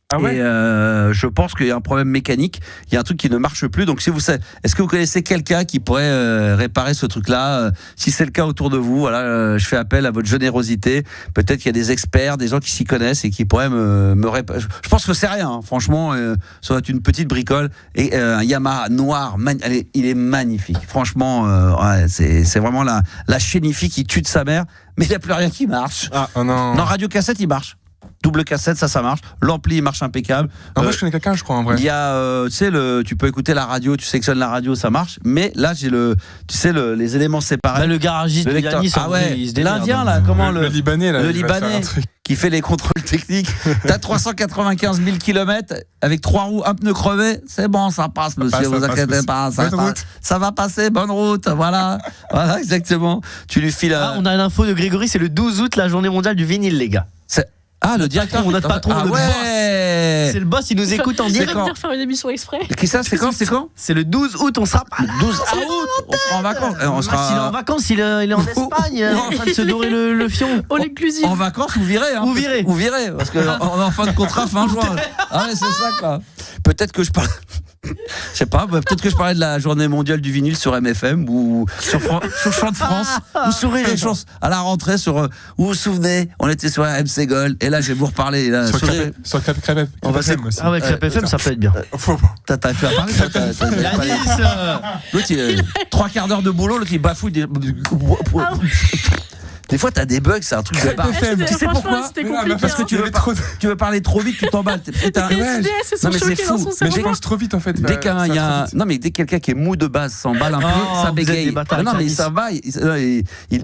Ah ouais. Et je pense qu'il y a un problème mécanique, il y a un truc qui ne marche plus. Donc si vous savez, est-ce que vous connaissez quelqu'un qui pourrait réparer ce truc-là? Si c'est le cas autour de vous, voilà, je fais appel à votre générosité. Peut-être qu'il y a des experts, des gens qui s'y connaissent et qui pourraient me réparer. Je pense que c'est rien, hein. Franchement, ça doit être une petite bricole. Et un Yamaha noir, il est magnifique. Franchement, ouais, c'est vraiment la chénifie qui tue de sa mère. Mais il n'y a plus rien qui marche. Ah non. Non, radio cassette, il marche. Double cassette, ça marche. L'ampli, il marche impeccable. Moi, je connais quelqu'un, je crois, en vrai. Il y a, tu sais, tu peux écouter la radio, tu sélectionnes la radio, ça marche. Mais là, j'ai les éléments séparés. Bah, le garagiste de Yanis, l'Indien, là, comment le Libanais, là. Le Libanais qui fait les contrôles techniques. T'as 395 000 km avec 3 roues, un pneu crevé. C'est bon, ça passe, monsieur, vous inquiétez pas. Ça va passer, bonne route. Voilà, exactement. Tu lui files. On a l'info de Grégory, c'est le 12 août, la journée mondiale du vinyle, les gars. Le directeur, notre patron, notre boss. C'est le boss, il nous écoute en direct. Il va venir faire une émission exprès. Qui ça, c'est quand? C'est le 12 août, on sera pas là. 12 août, on sera en vacances. S'il est en vacances, il est en Espagne, en train de se dorer le fion. All inclusive. En vacances, vous virez. Hein, vous virez, parce qu'on est en fin de contrat fin juin. Ah ouais, c'est ça, quoi. Peut-être que je parle... Je sais pas, peut-être que je parlais de la journée mondiale du vinyle sur MFM ou sur Chant de France ou sur Rire et Chanson à la rentrée sur vous vous souvenez, on était sur MC Gold et là je vais vous reparler là, sur Crêpe on va FM aussi. Ah ouais, Crêpe FM ça peut être bien. T'as pu en parler l'autre il 3 quarts d'heure de boulot, l'autre il bafouille des fois, t'as des bugs, c'est un truc de barre. Tu sais pourquoi? Parce que tu veux parler trop vite, tu t'emballes. Non, mais c'est fou. Mais je pense trop vite, en fait. Dès que quelqu'un qui est mou de base s'emballe un peu, ça bégaye. Non, mais ça va.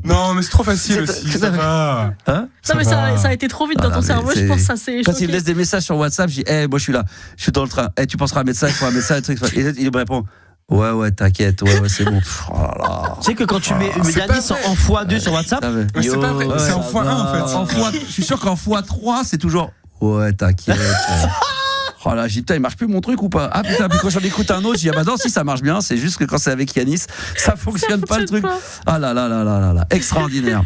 Non, mais c'est trop facile aussi. Ça va. Non, mais ça a été trop vite dans ton cerveau. Je pense que ça s'est. Quand il me laisse des messages sur WhatsApp, je dis, moi je suis là, je suis dans le train. Tu penseras à un médecin, il faut un médecin, et il me répond. Ouais, t'inquiète, c'est bon. Oh là là. Tu sais que quand tu mets Yanis en x2 sur WhatsApp, c'est pas vrai, c'est en x1 en fait. Je suis sûr qu'en x3, c'est toujours. Ouais, t'inquiète. Oh là, j'ai dit, putain, il marche plus mon truc ou pas? Ah putain, puis quand j'en écoute un autre, j'ai dit, bah non, si ça marche bien, c'est juste que quand c'est avec Yanis, ça fonctionne pas le truc. Ah là là là là là là, extraordinaire.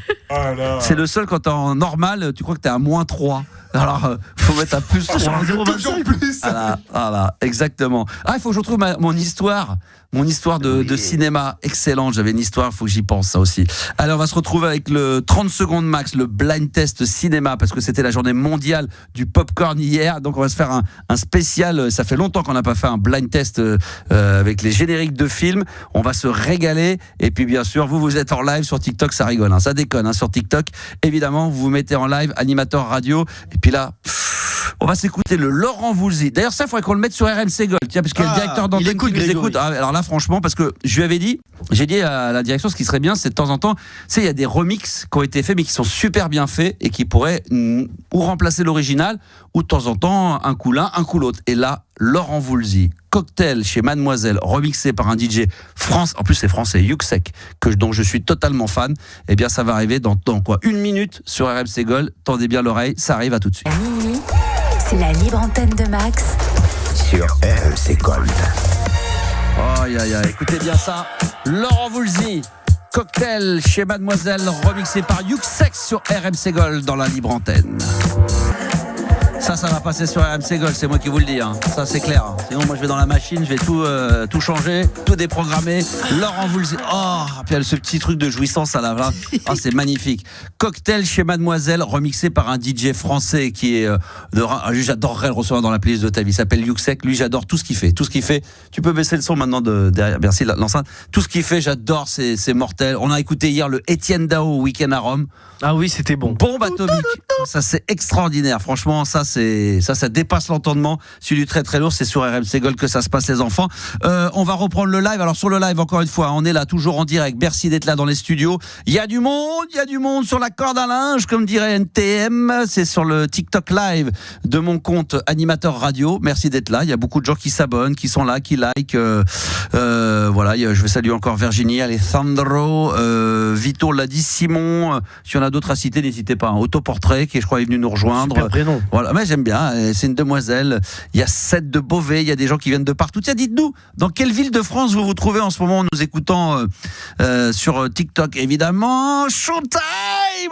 C'est le seul quand t'es en normal, tu crois que t'es à -3. Alors, faut mettre un plus 3. Sur un 0,25 plus. Voilà, exactement. Ah, il faut que je retrouve mon histoire. Mon histoire de cinéma, excellente. J'avais une histoire, il faut que j'y pense, ça aussi. Alors, on va se retrouver avec le 30 secondes max, le blind test cinéma, parce que c'était la journée mondiale du popcorn hier. Donc, on va se faire un spécial. Ça fait longtemps qu'on n'a pas fait un blind test avec les génériques de films. On va se régaler. Et puis, bien sûr, vous êtes en live sur TikTok, ça rigole, hein, ça déconne. Hein, sur TikTok, évidemment, vous vous mettez en live, animateur radio. Et puis là... on va s'écouter le Laurent Voulzy. D'ailleurs, ça, il faudrait qu'on le mette sur RMC Gold. Tiens, parce qu'il y a le directeur d'antenne qui nous écoute. Alors là, franchement, parce que je lui avais dit, j'ai dit à la direction, ce qui serait bien, c'est de temps en temps, tu sais, il y a des remixes qui ont été faits, mais qui sont super bien faits et qui pourraient ou remplacer l'original, ou de temps en temps, un coup l'un, un coup l'autre. Et là, Laurent Voulzy, Cocktail chez Mademoiselle, remixé par un DJ France, en plus c'est français, Yuxek, dont je suis totalement fan. Eh bien, ça va arriver dans quoi, 1 minute sur RMC Gold. Tendez bien l'oreille, ça arrive à tout de suite. C'est la libre antenne de Max sur RMC Gold. Aïe aïe aïe, écoutez bien ça. Laurent Voulzy, Cocktail chez Mademoiselle, remixé par Yuxek sur RMC Gold dans la libre antenne. Ça va passer sur RMC Gold, c'est moi qui vous le dis, hein. Ça c'est clair. Sinon moi je vais dans la machine, je vais tout changer, tout déprogrammer. Laurent Voulzy, puis il y a ce petit truc de jouissance à la là. C'est magnifique. Cocktail chez Mademoiselle, remixé par un DJ français qui est j'adorerais le recevoir dans la playlist de ta vie. Il s'appelle Yuxek. Lui, j'adore tout ce qu'il fait. Tu peux baisser le son maintenant derrière. Merci l'enceinte. Tout ce qu'il fait, j'adore. C'est mortel. On a écouté hier le Étienne Dao Week-end à Rome. Ah oui, c'était bon. Bombe atomique. Ça c'est extraordinaire. Franchement, ça dépasse l'entendement. Celui du très très lourd, c'est sur RMC Gold que ça se passe, les enfants. On va reprendre le live. Alors sur le live, encore une fois, on est là toujours en direct. Merci d'être là dans les studios. Il y a du monde sur la corde à linge, comme dirait NTM. C'est sur le TikTok live de mon compte animateur radio. Merci d'être là. Il y a beaucoup de gens qui s'abonnent, qui sont là, qui like. Voilà. Je vais saluer encore Virginie, Alessandro, Vito l'a dit, Simon. Si on a d'autres à citer, n'hésitez pas. Un autoportrait qui, je crois, est venu nous rejoindre. Super prénom. Voilà, mais j'aime bien. C'est une demoiselle. Il y a Seth de Beauvais. Il y a des gens qui viennent de partout. Tiens, dites-nous, dans quelle ville de France vous vous trouvez en ce moment en nous écoutant sur TikTok, évidemment. Showtime.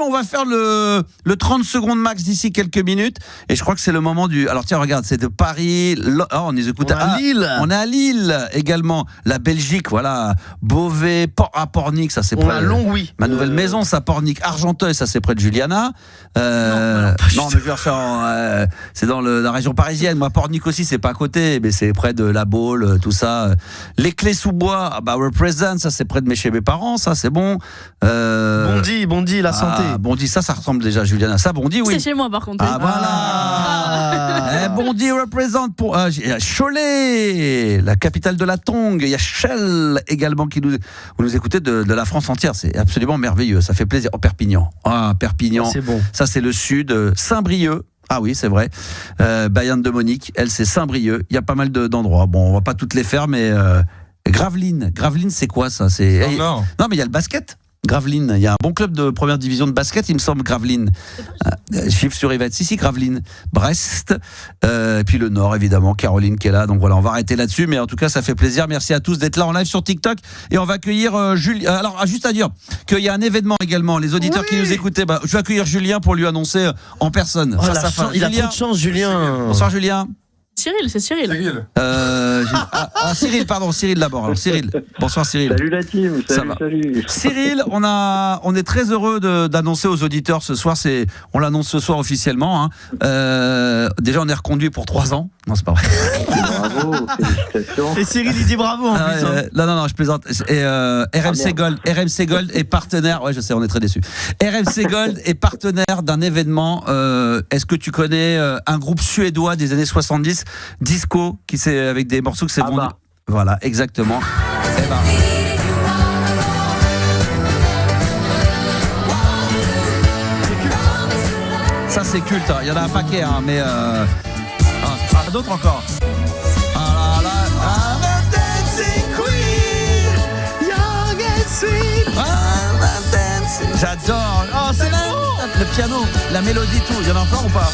On va faire le 30 secondes max d'ici quelques minutes. Et je crois que c'est le moment du... Alors tiens, regarde, c'est de Paris. On nous écoute à Lille. On est à Lille également. La Belgique, voilà. Beauvais, Pornic, ça c'est près. Longwy. Ma nouvelle maison, ça Pornic. Argenteuil, ça c'est près de Juliana. Non, mais je vais refaire. C'est dans la région parisienne. Moi, Pornic aussi, c'est pas à côté, mais c'est près de La Baule, tout ça. Les Clés sous bois, represent, ça c'est près de chez mes parents, ça c'est bon. Bondy, la santé. Bondy, ça ressemble déjà à Juliana. Ça, Bondy, oui. C'est chez moi par contre. Voilà. Bondy represent pour Cholet, la capitale de la Tongue. Il y a Shell également qui vous nous écoutez de la France entière. C'est absolument merveilleux. Ça fait plaisir. Perpignan. Perpignan. C'est bon. Ça, c'est le sud. Saint-Brieuc. Ah oui, c'est vrai. Bayonne de Monique, elle, c'est Saint-Brieuc. Il y a pas mal d'endroits. Bon, on va pas toutes les faire, mais Gravelines. Gravelines, c'est quoi ça? Non, mais il y a le basket. Gravelines, il y a un bon club de première division de basket, il me semble, Gravelines. Chiffre sur Yvette, si, Gravelines. Brest, et puis le Nord, évidemment, Caroline qui est là. Donc voilà, on va arrêter là-dessus, mais en tout cas, ça fait plaisir. Merci à tous d'être là en live sur TikTok. Et on va accueillir Julien. Alors, juste à dire qu'il y a un événement également. Les auditeurs qui nous écoutaient, je vais accueillir Julien pour lui annoncer en personne. Il a trop de chance, Julien. Bonsoir, Julien. Cyril, c'est Cyril. Cyril, pardon, Cyril d'abord. Alors, Cyril. Bonsoir Cyril. Salut la team, salut. Cyril, on est très heureux d'annoncer aux auditeurs ce soir, on l'annonce ce soir officiellement. Déjà, on est reconduit pour 3 ans. Non, c'est pas vrai. Bravo, félicitations. Et Cyril, il dit bravo en plus. Non, je plaisante. Et RMC Gold est partenaire. Ouais, je sais, on est très déçus. RMC Gold est partenaire d'un événement. Est-ce que tu connais un groupe suédois des années 70, disco, qui c'est avec des morceaux que c'est vendu. Voilà, exactement. Ça c'est culte. Il y en a un paquet, mais d'autres encore. J'adore. C'est le piano, la mélodie, tout. Il y en a encore ou pas?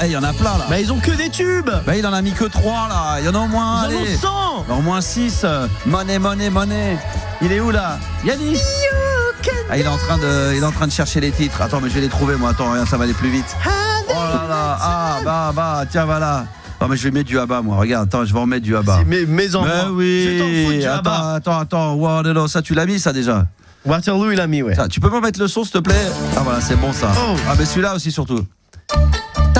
Il y en a plein là. Ils ont que des tubes. Il en a mis que 3 là. Il y en a au moins. Ils en ont 100. Au moins 6. Money. Il est où là? Yanis. Il est en train de chercher les titres. Attends, mais je vais les trouver moi. Attends, regarde, ça va aller plus vite. Oh là là. Abba, tiens, voilà. Non, mais je vais mettre du Abba, moi. Regarde, attends, je vais en mettre du Abba. C'est mes enfants. Mais oui. Je t'en fous du Abba. Attends. Wow, non, ça, tu l'as mis, ça, déjà. Waterloo, il a mis, ouais. Ça, tu peux me mettre le son, s'il te plaît? Ah, voilà, c'est bon, ça. Oh. Ah, mais celui-là aussi, surtout.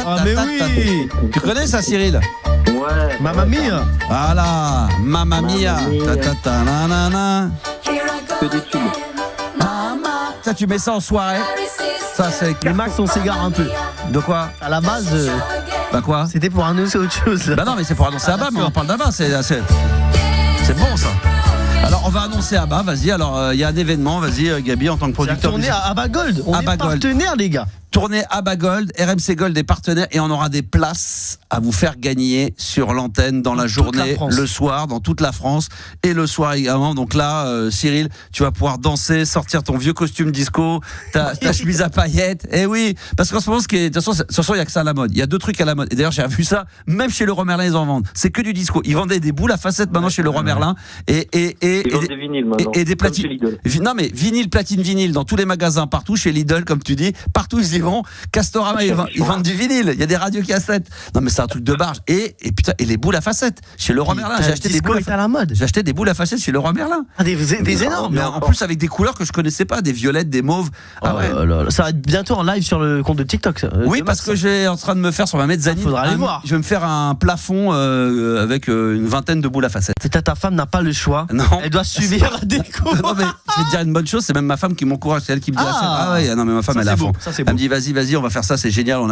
Ah, mais oui. Tu connais ça, Cyril? Ouais. Mamma mia. Voilà, Mamma Mia. Ta-ta-ta-na-na-na. Que des tubes. Ça, tu mets ça en soirée. Ça, c'est. Les Max, on s'égare un peu. De quoi? À la base, Bah, quoi? c'était pour annoncer autre chose. Bah, non, mais c'est pour annoncer Abba, mais on parle d'Abba. C'est bon, ça. Alors, on va annoncer Abba, vas-y. Alors, il y a un événement, vas-y, Gabi, en tant que producteur. Tourné à Abba Gold. On Abba est Gold. partenaires, les gars. Tournée Abba Gold, RMC Gold est partenaire et on aura des places à vous faire gagner sur l'antenne dans la journée, le soir, dans toute la France et le soir également. Donc là, Cyril, tu vas pouvoir danser, sortir ton vieux costume disco, ta chemise à paillettes. Et oui, parce qu'en ce moment, de toute façon, il y a que ça à la mode. Il y a deux trucs à la mode. Et d'ailleurs, j'ai vu ça, même chez Leroy Merlin, ils en vendent. C'est que du disco. Ils vendaient des boules à facettes maintenant chez Leroy Merlin et Ils vendent des vinyles maintenant. et des platines. Non mais vinyle, platine, vinyle dans tous les magasins partout, chez Lidl comme tu dis, partout ils y vont. Castorama ils vendent du vinyle, il y a des radiocassettes. Non mais c'est un truc de barge et putain et les boules à facettes chez Leroy Merlin, j'ai acheté des boules à la mode. J'ai acheté des boules à facettes chez Leroy Merlin. Ah, des énormes. Mais en plus avec des couleurs que je connaissais pas, des violettes, des mauves. Ah ouais. Ça va être bientôt en live sur le compte de TikTok. Ça. Oui, parce que j'ai en train de me faire sur ma mezzanine. Faudra aller voir. Je vais me faire un plafond avec une vingtaine de boules à facettes. Ta femme n'a pas le choix. Non. Elle doit subir la déco. Non mais je vais te dire une bonne chose, c'est même ma femme qui m'encourage, c'est elle qui me dit ouais, non mais ma femme ça, elle est à fond. Elle me dit vas-y, on va faire ça, c'est génial, on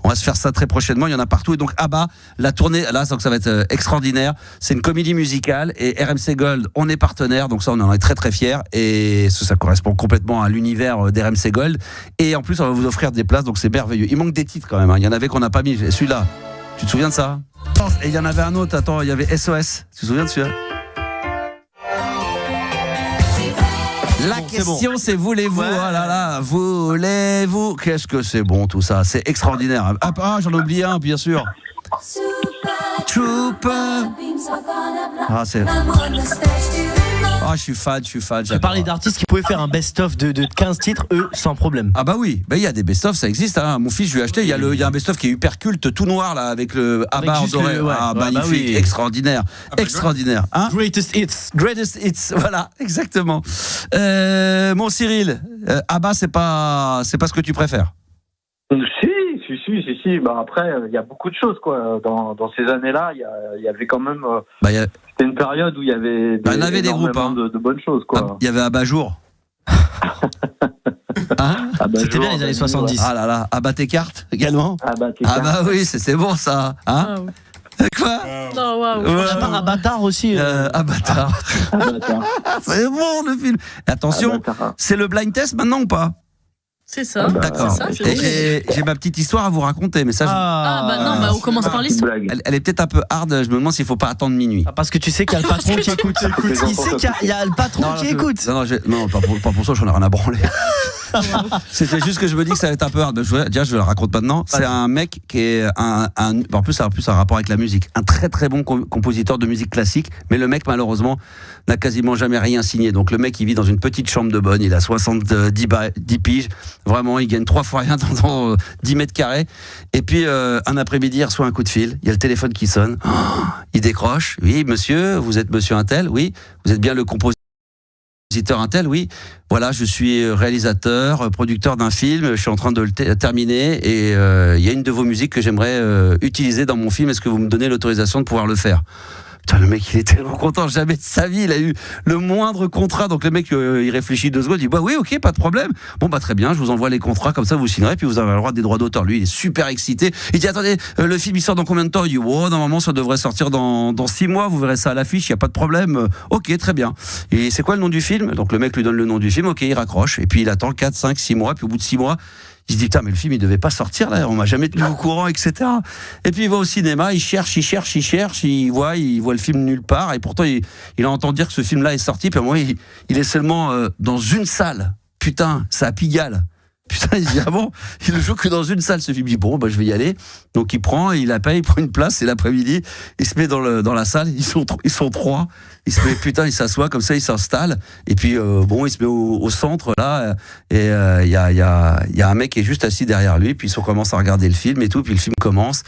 va se faire ça très prochainement, il y en a partout et donc Abba, la tournée là, donc ça va être extraordinaire, c'est une comédie musicale et RMC Gold, on est partenaire, donc ça on en est très très fiers et ça correspond complètement à l'univers d'RMC Gold et en plus on va vous offrir des places donc c'est merveilleux. Il manque des titres quand même, hein. Il y en avait qu'on n'a pas mis, celui-là, tu te souviens de ça? Et il y en avait un autre, attends, il y avait SOS, tu te souviens de celui-là? La question c'est voulez-vous, oh là là, voulez-vous, qu'est-ce que c'est bon tout ça, c'est extraordinaire. Ah, j'en ai oublié un bien sûr. Trooper. Ah c'est. Ah je suis fan. Je parlais d'artistes qui pouvaient faire un best-of de 15 titres, eux, sans problème. Ah bah oui, il y a des best-of, ça existe. Hein. Mon fils, je lui ai acheté. Il y a un best-of qui est hyper culte, tout noir là, avec le Abba en doré. Magnifique, oui. Extraordinaire, extraordinaire. Hein, Greatest hits, voilà, exactement. Mon Cyril, Abba, c'est pas ce que tu préfères. Si. Bah après, il y a beaucoup de choses quoi. Dans ces années-là, il y avait quand même. C'était une période où il y avait des groupes, hein. de bonnes choses quoi. Il y avait Abba Jour. Hein, c'était bien les années 70. Ah là là, Abba tes cartes également. Ah bah oui, c'est bon ça. Hein. Quoi? Non, waouh. On a pas Avatar aussi. Avatar. C'est bon le film. Et attention, Avatar. C'est le blind test maintenant ou pas? C'est ça. D'accord. C'est ça, j'ai ma petite histoire à vous raconter, mais ça. On commence par l'histoire. Elle est peut-être un peu hard. Je me demande s'il faut pas attendre minuit. Parce que tu sais qu'il y a le patron qui écoute. Il sait qu'il y a le patron qui écoute. Non, pas pour ça. J'en ai rien à branler. C'était juste que je me dis que ça va être un peu hard. Je le raconte maintenant. C'est un mec qui est en plus, ça a plus un rapport avec la musique. Un très très bon compositeur de musique classique, mais le mec malheureusement n'a quasiment jamais rien signé. Donc le mec il vit dans une petite chambre de bonne. Il a 70 piges. Vraiment, il gagne 3 fois rien dans 10 mètres carrés. Et puis, un après-midi, il reçoit un coup de fil. Il y a le téléphone qui sonne. Il décroche. Oui, monsieur, vous êtes monsieur Untel? Oui. Vous êtes bien le compositeur Untel? Oui. Voilà, je suis réalisateur, producteur d'un film. Je suis en train de le terminer. Et il y a une de vos musiques que j'aimerais utiliser dans mon film. Est-ce que vous me donnez l'autorisation de pouvoir le faire? Putain, le mec, il est tellement content, jamais de sa vie, il a eu le moindre contrat. Donc le mec, il réfléchit 2 secondes, il dit bah oui, ok, pas de problème. Bon bah très bien, je vous envoie les contrats, comme ça vous signerez, puis vous avez le droit des droits d'auteur. Lui, il est super excité. Il dit attendez, le film il sort dans combien de temps? Il dit normalement ça devrait sortir dans 6 mois, vous verrez ça à l'affiche, il y a pas de problème. Ok, très bien. Et c'est quoi le nom du film? Donc le mec lui donne le nom du film, ok, il raccroche, et puis il attend 4, 5, 6 mois, puis au bout de 6 mois, il se dit putain mais le film il devait pas sortir là, on m'a jamais tenu au courant, etc. Et puis il va au cinéma, il cherche, il voit le film nulle part, et pourtant il a entendu dire que ce film là est sorti, puis à un moment il est seulement dans une salle, putain, c'est à Pigalle. Putain, il dit, ah bon, il ne joue que dans une salle, ce film. Il dit, bon, bah, je vais y aller. Donc, il prend une place, c'est l'après-midi, il se met dans la salle, ils sont 3. Il se met, putain, il s'assoit, comme ça, il s'installe. Et puis, il se met au centre, là, et il y a un mec qui est juste assis derrière lui, puis ils commencent à regarder le film et tout, puis le film commence.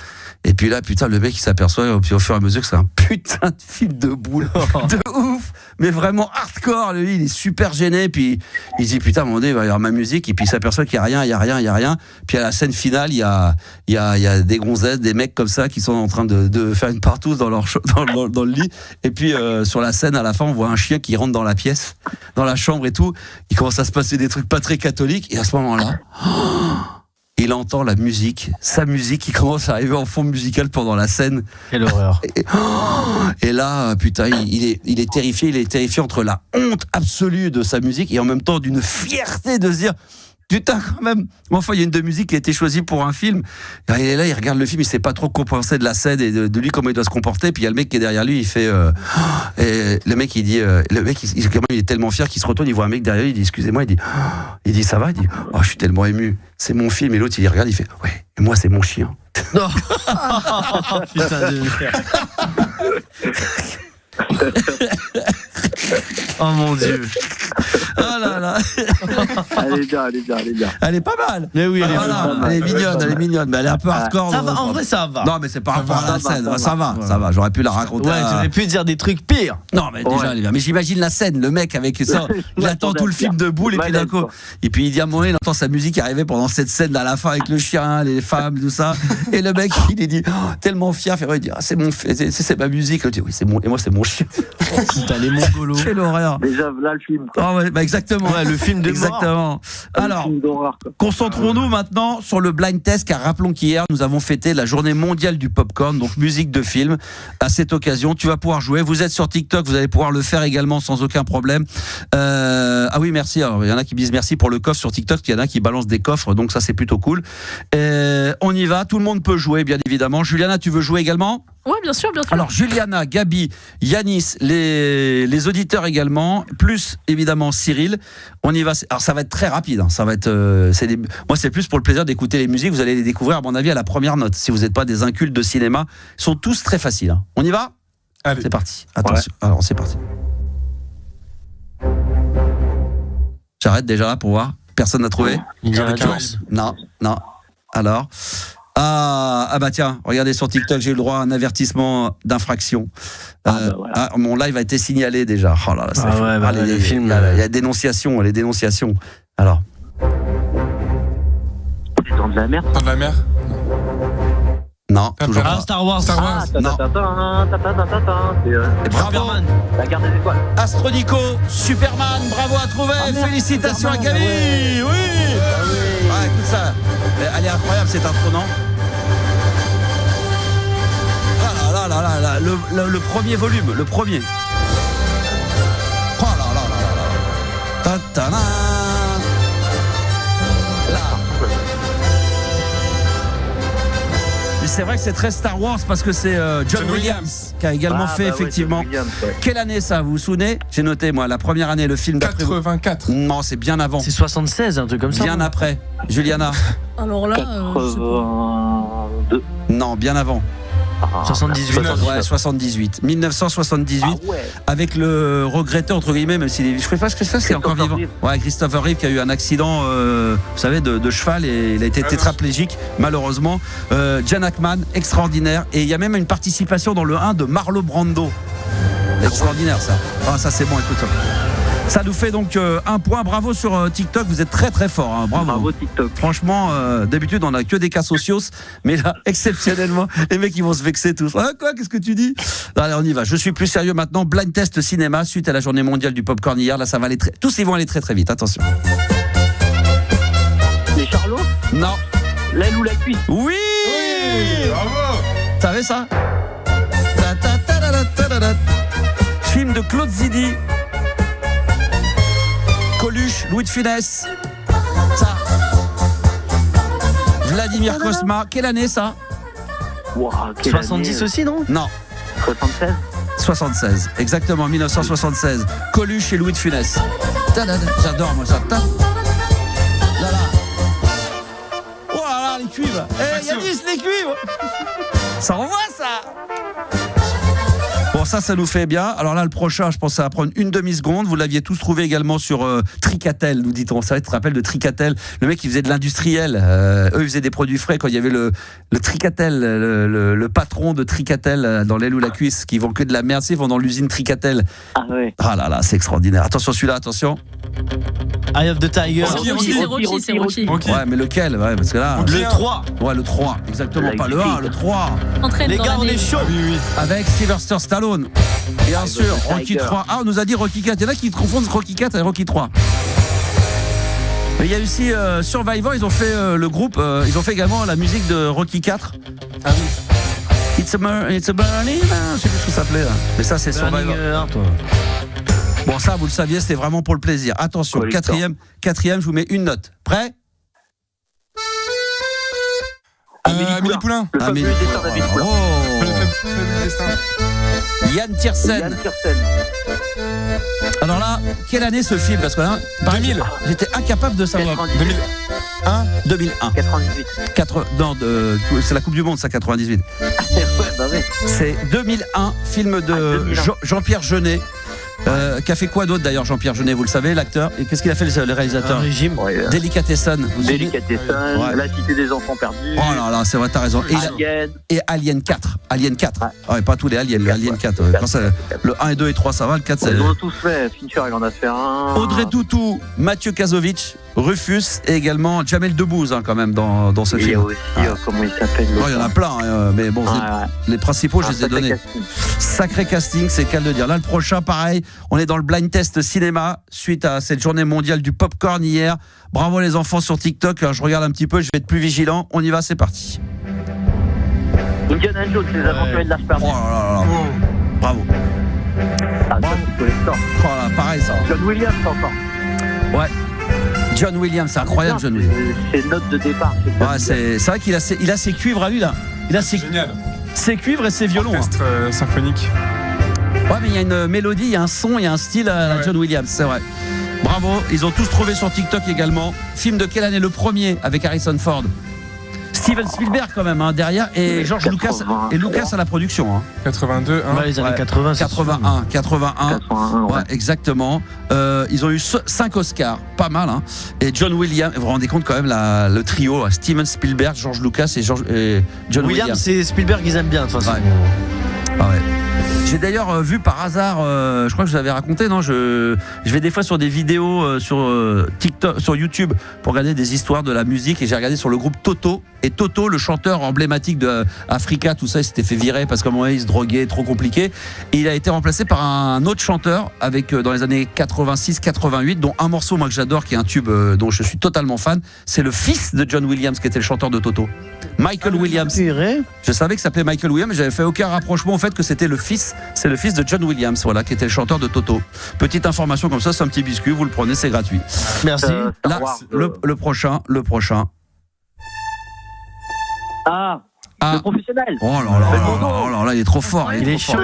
Et puis là, putain, le mec, il s'aperçoit, puis au fur et à mesure, que c'est un putain de film de boule, de ouf, mais vraiment hardcore. Lui, il est super gêné, puis il se dit, putain, à un moment donné, il va y avoir ma musique, et puis il s'aperçoit qu'il n'y a rien. Puis à la scène finale, il y a des gonzesses, des mecs comme ça, qui sont en train de faire une partouze dans le lit. Et puis, sur la scène, à la fin, on voit un chien qui rentre dans la pièce, dans la chambre et tout. Il commence à se passer des trucs pas très catholiques, et à ce moment-là, il entend sa musique qui commence à arriver en fond musical pendant la scène. Quelle horreur. Et là, putain, il est terrifié. Il est terrifié entre la honte absolue de sa musique et en même temps d'une fierté de se dire, putain, quand même. Enfin, il y a une de musique qui a été choisie pour un film. Il est là, il regarde le film, il sait pas trop quoi penser de la scène et de lui, comment il doit se comporter. Puis il y a le mec qui est derrière lui, il fait. Et le mec, il dit. Il est tellement fier qu'il se retourne, il voit un mec derrière lui, il dit, excusez-moi, il dit, ça va? Il dit, oh, je suis tellement ému. C'est mon film. Et l'autre, il regarde, il fait, ouais, et moi, c'est mon chien. Non. Putain de merde. Oh mon Dieu. Oh là là. Elle est bien. Elle est pas mal. Mais oui, elle est mignonne, mais elle est un peu hardcore. Ça va, en vrai, ça va. Non, mais c'est par rapport à la scène. Ça va. J'aurais pu la raconter. Ouais, tu aurais pu dire des trucs pires. Non, mais déjà, elle est bien. Mais j'imagine la scène, le mec avec ça, il attend tout le film de boule, et puis d'un coup, et puis il dit à un moment, il entend sa musique arriver pendant cette scène à la fin avec le chien, les femmes, tout ça. Et le mec, il dit, tellement fier, il dit, c'est ma musique. Il dit, oui, c'est mon, et moi, c'est mon chien. Putain, les mongolos. Quelle horreur. Déjà, là, le film. Ah ouais, bah exactement. Ouais, le film de exactement. Mort. Alors, concentrons-nous maintenant sur le blind test, car rappelons qu'hier, nous avons fêté la journée mondiale du popcorn, donc musique de film. À cette occasion, tu vas pouvoir jouer. Vous êtes sur TikTok, vous allez pouvoir le faire également sans aucun problème. Ah oui, merci. Alors, il y en a qui disent merci pour le coffre sur TikTok, il y en a qui balancent des coffres, donc ça, c'est plutôt cool. On y va, tout le monde peut jouer, bien évidemment. Juliana, tu veux jouer également ? Ouais, bien sûr. Alors, Juliana, Gabi, Yanis, les auditeurs également, plus évidemment Cyril. On y va. Alors, ça va être très rapide. Hein. Ça va être. Moi, c'est plus pour le plaisir d'écouter les musiques. Vous allez les découvrir, à mon avis, à la première note. Si vous n'êtes pas des incultes de cinéma, ils sont tous très faciles. Hein. On y va ? Allez. C'est parti. Attention. Ouais. Alors, c'est parti. J'arrête déjà là pour voir. Personne n'a trouvé ? Non. Alors. Ah bah tiens, regardez sur TikTok, j'ai eu le droit à un avertissement d'infraction. Voilà. Mon live a été signalé déjà. Oh là là, les films, il y a dénonciation, les dénonciations. Alors. Les Dents de la Mer. Dents de la Mer. Non, toujours pas. Star Wars. Non. Superman. La Garde des Étoiles. Astronico, Superman, bravo à trouver. Félicitations à Gabi. Oui. Ah, écoute ça. Elle est incroyable cette intro, non ? Ah là, le premier volume, le premier. Oh là. Ta-ta-da. Là. Et c'est vrai que c'est très Star Wars parce que c'est John Williams qui a également fait effectivement. Williams, ouais. Quelle année ça, vous vous souvenez ? J'ai noté moi la première année, le film d'après. 84. Non, c'est bien avant. C'est 76, un truc comme ça. Bien après. Juliana. Alors là, 82. Non, bien avant. 78. Ouais, 78. 1978. Ah ouais. Avec le regretté, entre guillemets, même s'il est. Je ne sais pas ce que c'est encore vivant. Ouais, Christopher Reeve qui a eu un accident, vous savez, de cheval et il a été tétraplégique, malheureusement. Gene Hackman, extraordinaire. Et il y a même une participation dans le 1 de Marlon Brando. Extraordinaire, ça. Ah, ça, c'est bon, écoute ça. Ça nous fait donc un point. Bravo sur TikTok, vous êtes très très fort. Hein. Bravo TikTok. Franchement, d'habitude on a que des cas sociaux, mais là exceptionnellement, les mecs ils vont se vexer tous. Ah, quoi, qu'est-ce que tu dis ? Allez, on y va. Je suis plus sérieux maintenant. Blind test cinéma suite à la journée mondiale du popcorn hier. Là, ça va aller tous ils vont aller très très vite. Attention. Les Charlots ? Non. L'aile ou la cuisse ? Oui. Bravo. T'avais ça ? Film de Claude Zidi. Coluche, Louis de Funès. Ça. Vladimir Cosma. Quelle année ça ? Wow, 70 année, aussi, non ? Non. 76 ? 76, exactement, 1976. Coluche et Louis de Funès. J'adore moi ça. des cuivres. Ça renvoie ça. Bon, ça nous fait bien. Alors là, le prochain, je pense que ça va prendre une demi-seconde. Vous l'aviez tous trouvé également sur Tricatel, nous dit-on. Ça, tu te rappelles de Tricatel, le mec qui faisait de l'industriel. Eux, ils faisaient des produits frais quand il y avait le Tricatel, le patron de Tricatel dans l'aile ou la cuisse, qui vend que de la merde. Ils vont dans l'usine Tricatel. Ah ouais. Ah là là, c'est extraordinaire. Attention, celui-là, attention. Eye of the Tiger. C'est Rocky. Ouais, mais lequel? Ouais, parce que là. Le 3. Ouais, le 3. Exactement, pas le 1, le 3. Les gars, on est chaud. Oui. Avec Sylvester Stallone. Bien sûr, Rocky 3. Ah, on nous a dit Rocky 4. Il y en a qui confondent Rocky 4 et Rocky 3. Mais il y a aussi Survivor, ils ont fait le groupe, ils ont fait également la musique de Rocky 4. Ah oui. It's a burning, je sais plus ce que ça s'appelait là. Mais ça c'est Survivor. Bon, ça vous le saviez, c'était vraiment pour le plaisir. Attention, quatrième, je vous mets une note. Prêt? Amélie Poulain. Le fameux destin d'Amélie Poulain. Oh. Le fameux destin. Yann Tiersen. Alors là, quelle année ce film? Parce que là, 2000. J'étais incapable de savoir. 2001. 2001. 98. Non, c'est la Coupe du Monde, ça, 98. Ouais, bah ouais. C'est 2001, film de Jean-Pierre Jeunet. Qui a fait quoi d'autre d'ailleurs, Jean-Pierre Jeunet, vous le savez, l'acteur? Et qu'est-ce qu'il a fait le réalisateur? Un régime. Ouais, Délicatessen. Délicatessen, Ouais. La Cité des Enfants Perdus. Oh là là, c'est vrai, t'as raison. Et Alien 4. Alien 4. Ouais. Ah ouais, pas tous les Aliens, le Alien 4. Quand le 1 et 2 et 3, ça va, le 4, c'est. Ils ont tous fait. Fincher, il en a fait un. Audrey Tautou, Mathieu Kazovic, Rufus et également Jamel Debbouze, quand même, dans ce film. Il y a aussi, comment il s'appelle? Il y en a plein, mais bon, les principaux, je les ai donnés. Casting. Sacré casting, c'est le cas de le dire. Là, le prochain, pareil, on est dans le blind test cinéma suite à cette journée mondiale du popcorn hier. Bravo les enfants sur TikTok. Alors, je regarde un petit peu, je vais être plus vigilant. On y va, c'est parti. Indiana Jones, les aventuriers de l'Arche perdue. Oh là là là. Bravo. Ah, ça, c'est collector. Oh là, pareil ça. John Williams, encore. Ouais. John Williams, c'est incroyable, John Williams. C'est note de départ. Ouais, c'est vrai qu'il a ses cuivres à lui là. Il a Génial. ses cuivres et ses violons. Orchestre symphonique. Ouais, mais il y a une mélodie, il y a un son, il y a un style à John Williams, c'est vrai. Bravo, ils ont tous trouvé sur TikTok également. Film de quelle année? Le premier avec Harrison Ford. Steven Spielberg quand même derrière et George Lucas à la production. 82. Ouais, les années 80. 81. Ouais, exactement. Ils ont eu 5 Oscars, pas mal. Et John Williams, vous vous rendez compte quand même le trio, Steven Spielberg, George Lucas et John Williams. C'est Spielberg, ils aiment bien de toute façon. Ouais. Ah ouais. J'ai d'ailleurs vu par hasard, je crois que je vous avais raconté, non, je vais des fois sur des vidéos sur TikTok, sur YouTube pour regarder des histoires de la musique et j'ai regardé sur le groupe Toto. Et Toto, le chanteur emblématique de Africa, tout ça, il s'était fait virer parce qu'à un moment il se droguait, trop compliqué. Et il a été remplacé par un autre chanteur avec dans les années 86-88, dont un morceau moi que j'adore, qui est un tube dont je suis totalement fan. C'est le fils de John Williams qui était le chanteur de Toto. Michael Williams. Je savais que ça s'appelait Michael Williams, mais j'avais fait aucun rapprochement au fait que c'était le fils. C'est le fils de John Williams, voilà, qui était le chanteur de Toto. Petite information comme ça, c'est un petit biscuit, vous le prenez, c'est gratuit. Merci. Là, le prochain. Le professionnel. Oh là là, il est trop fort. Il est chaud.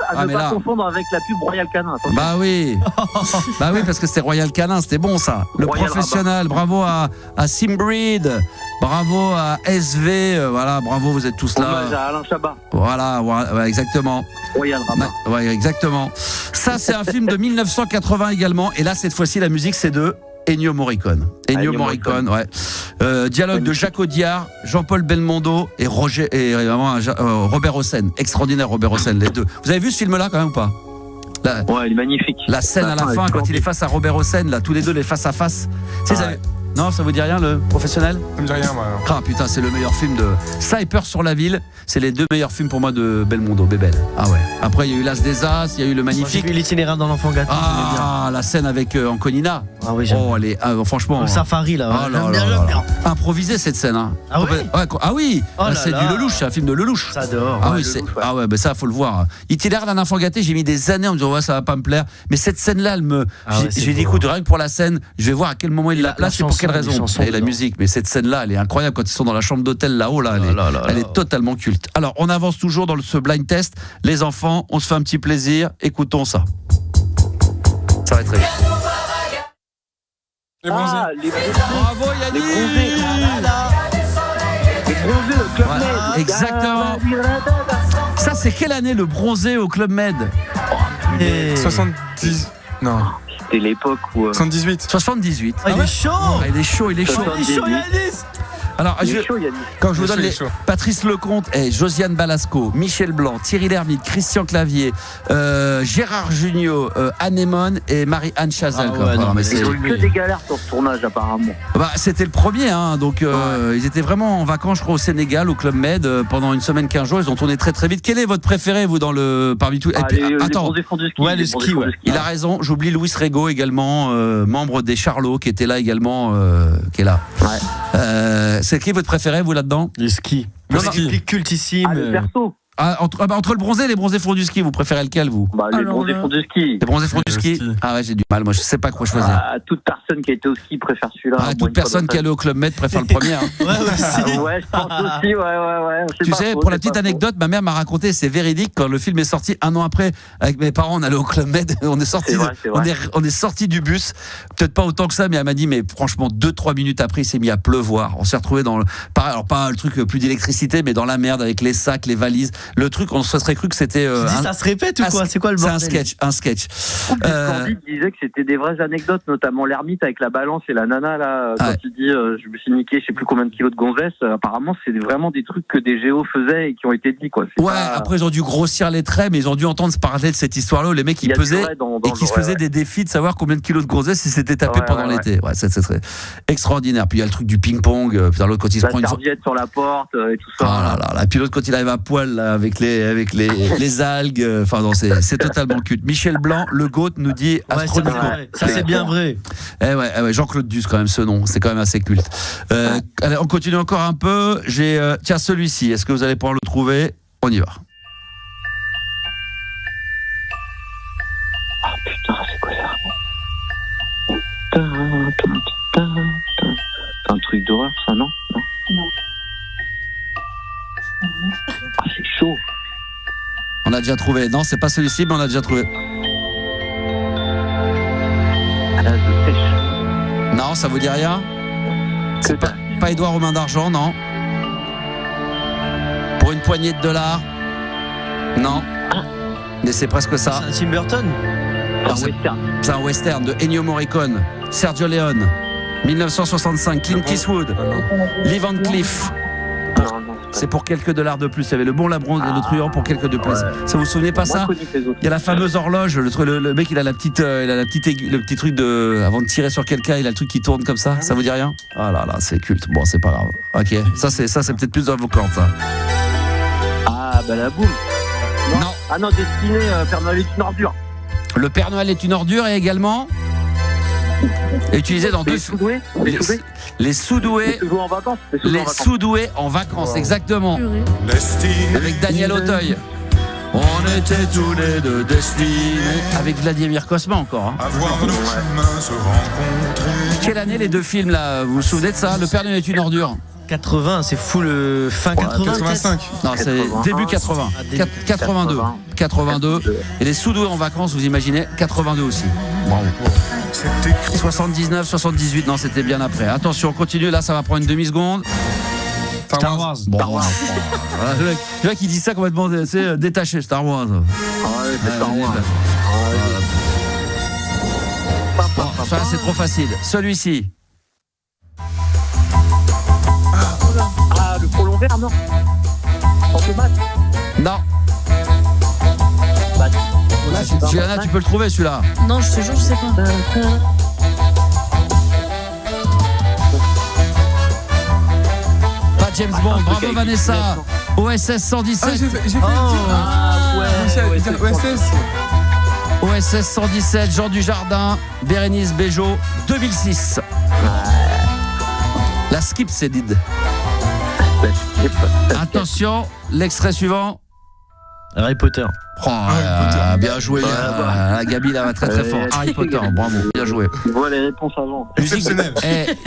À ne pas confondre avec la pub Royal Canin. Attention. Bah oui, parce que c'était Royal Canin, c'était bon ça. Le Royal professionnel, bravo à Simbreed, bravo à SV, voilà, bravo, vous êtes tous là. À Alain Chabat. Voilà, ouais, exactement. Royal Rabat. Ouais, exactement. Ça, c'est un film de 1980 également, et là, cette fois-ci, la musique, c'est de Ennio Morricone. Ouais. Dialogue de Jacques Audiard, Jean-Paul Belmondo et Robert Hossein. Extraordinaire Robert Hossein, les deux. Vous avez vu ce film-là quand même ou pas? Ouais, il est magnifique. La scène à la fin, quand il est face à Robert Hossein, là, tous les deux, les face à face. Non, ça vous dit rien, le professionnel? Ça me dit rien, moi. Ah putain, c'est le meilleur film de ça et Peur sur la ville. C'est les deux meilleurs films pour moi de Belmondo, Bébel. Ah ouais. Après, il y a eu L'As des As, il y a eu Le Magnifique. J'ai vu L'Itinéraire dans l'Enfant gâté. Ah, la scène avec Anconina. Ah oui, j'aime. Oh, elle est franchement. Le safari, là. J'aime bien. Improvisé cette scène. Ah oui. Ah oui. Oh c'est du Lelouch, c'est un film de Lelouch. J'adore. Ah oui, ah ouais, ben ça, faut le voir. Itinéraire d'un enfant gâté, j'ai mis des années en me disant ouais, ça va pas me plaire. Mais cette scène-là, elle me. J'ai dit écoute, rien que pour la scène, je vais voir à quel moment il la place et pour quelle raison. Et la musique, mais cette scène-là, elle est incroyable quand ils sont dans la chambre d'hôtel là-haut, là, elle est totalement culte. Alors, on avance toujours dans ce blind test. Les enfants, on se fait un petit plaisir. Écoutons ça. Ça va être très bien. Les bronzés. Les Bravo Yannick. bronzé, le Club Med. Exactement. Ça, c'est quelle année le bronzé au Club Med? 70. Non. C'était l'époque où. 78. 78. Il est chaud. Il est chaud, il est chaud. Il est chaud, Yanis. Alors, quand je vous donne les Patrice Lecomte, Josiane Balasco, Michel Blanc, Thierry Lhermitte, Christian Clavier, Gérard Jugnot, Anémone et Marie-Anne Chazal. Ils ont eu que des galères sur ce tournage apparemment. C'était le premier, donc ils étaient vraiment en vacances, je crois, au Sénégal, au Club Med, pendant une semaine, 15 jours. Ils ont tourné très très vite. Quel est votre préféré, vous, parmi tous? Attends, le ski. Il a raison. J'oublie Louis Rego également, membre des Charlots, qui était là également, qui est là. C'est qui votre préféré, vous, là-dedans? Le ski. Le ski cultissime. Le perso. Entre le bronzé et les bronzés fonds du ski, vous préférez lequel, vous? Les bronzés fonds du ski. Les bronzés fonds du ski. Ah ouais, j'ai du mal, moi je sais pas quoi choisir. Toute personne qui a été au ski préfère celui-là. Toute personne qui est allée au Club Med préfère le premier. Ouais, je pense aussi, ouais. Tu sais, pour la petite anecdote, ma mère m'a raconté, c'est véridique, quand le film est sorti 1 an après, avec mes parents, on allait au Club Med, on est sorti du bus, peut-être pas autant que ça, mais elle m'a dit, mais franchement, 2-3 minutes après, il s'est mis à pleuvoir. On s'est retrouvé dans alors pas le truc plus d'électricité, mais dans la merde avec les sacs, les valises. Le truc, on se serait cru que c'était. Ça se répète ou quoi? C'est quoi le bordel? C'est un sketch. Candide disait que c'était des vraies anecdotes, notamment l'ermite avec la balance et la nana là. Quand il dit je me suis niqué, je sais plus combien de kilos de gonzesse. Apparemment, c'est vraiment des trucs que des géos faisaient et qui ont été dit quoi. Après ils ont dû grossir les traits, mais ils ont dû entendre se parler de cette histoire-là. Les mecs qui pesaient et qui se faisaient des défis de savoir combien de kilos de gonzesse ils s'étaient tapés pendant l'été. Ouais, c'est très extraordinaire. Puis il y a le truc du ping-pong. L'autre quand il se prend une serviette sur la porte et tout ça. Oh là là. Puis l'autre quand il arrive à poil là, avec les algues, c'est totalement culte. Michel Blanc, le GOAT, nous dit Astronomico. Ça c'est bien vrai. Jean-Claude Duss, quand même, ce nom, c'est quand même assez culte. Allez, on continue encore un peu. Tiens, celui-ci, est-ce que vous allez pouvoir le trouver? On y va. Ah putain, c'est quoi ça? C'est un truc d'horreur, ça, non? Ah, c'est chaud. On a déjà trouvé. Non, c'est pas celui-ci, mais on a déjà trouvé. Non, ça vous dit rien? C'est pas Édouard aux mains d'argent, non. Pour une poignée de $. Non. Mais c'est presque ça. C'est un Tim Burton. C'est un western de Ennio Morricone, Sergio Leone, 1965, Clint Eastwood, Lee Van Cleef. C'est pour quelques $. De plus. Il y avait le bon, la bronze et le truand pour quelques de plus. Ça vous souvenez pas ça? Il y a la fameuse horloge. Le mec, il a le petit truc de avant de tirer sur quelqu'un, il a le truc qui tourne comme ça. Ça vous dit rien? Ah là là, c'est culte. Bon, c'est pas grave. Ok, ça c'est peut-être plus dans vos cordes, ça. Ah bah la boum. Non. Ah non, Destiné, Père Noël est une ordure. Le Père Noël est une ordure et également utilisé dans les les Soudoués. Les Soudoués en vacances, exactement. Avec Daniel Auteuil. On était tous les deux destinés. Avec Vladimir Cosma encore. Quelle année les deux films là? Vous vous souvenez de ça? Le Père Noël est une ordure. 80, c'est fou le fin 80. 85. Non, c'est début 80. 82. Et les Soudoués en vacances, vous imaginez, 82 aussi. Bravo. 79, 78, non, c'était bien après. Attention, on continue, là, ça va prendre une demi-seconde. Star Wars. Bon, le mec qui dit ça complètement détaché, Star Wars. C'est Star Wars. Bon, ça, c'est trop facile. Celui-ci. Le prolong vert, non? Non. Juliana, tu peux le trouver celui-là? Non, je te jure, je sais pas. Pas James Bond, bravo Vanessa. OSS 117. J'ai fait OSS. OSS 117, Jean Dujardin, Bérénice Bejo, 2006. La skip, c'est Did. Attention, l'extrait suivant. Harry Potter. Bien joué, Gabi là va très très fort. Harry Potter, bravo, bien joué. Tu vois les réponses avant. Exceptionnel.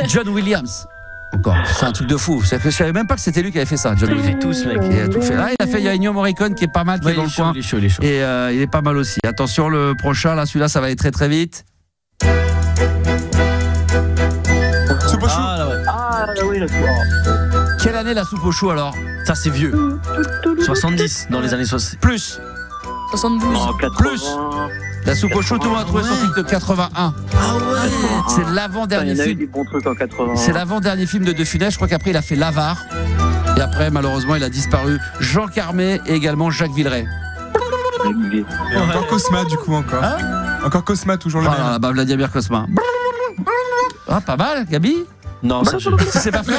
John Williams. Encore, c'est un truc de fou. Je savais même pas que c'était lui qui avait fait ça. John Williams. Il fait tous, mec. Il a tout fait. Il a Ennio Morricone qui est pas mal, qui est dans le coin. Il est chaud. Et il est pas mal aussi. Attention, le prochain, là, celui-là, ça va aller très très vite. C'est pas chou. Ah oui, d'accord. Quelle année la soupe au chou alors? Ça c'est vieux. 70 dans les années 60. Plus. 72. En 80. Plus. La soupe au chou, tout le monde a trouvé sur TikTok. 81. Ah ouais. C'est l'avant-dernier Il y en a eu film. des bons trucs en 80. C'est l'avant-dernier film de Funès. Je crois qu'après il a fait l'Avare. Et après, malheureusement, il a disparu. Jean Carmé et également Jacques Villeray. Et encore Cosma, du coup, encore. Encore Cosma, toujours le même. Ah, bah, Vladimir Cosma. Ah, pas mal, Gabi? Non, ça je. C'est pas fait.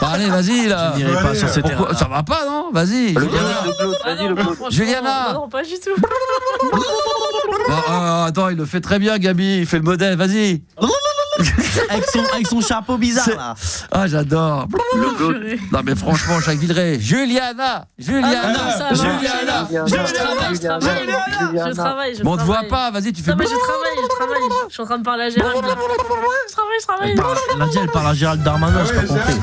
Bah, allez, vas-y, là. Je n'irai pas sur ce terrain. Ça va pas, non? Vas-y. Vas-y, le Claude. Juliana. Non, pas du tout. Attends, il le fait très bien, Gabi. Il fait le modèle, vas-y. Avec son chapeau bizarre là. Ah, j'adore. Purée. Non, mais franchement, Jacques Villeray. Juliana. Ah, ça va. Juliana. Je travaille. Bon, on te voit pas, vas-y, tu fais. Non, mais je travaille. Je suis en train de parler à Gérald. Je travaille. Elle a dit, elle parle à Gérald Darmanin, j'ai pas compris.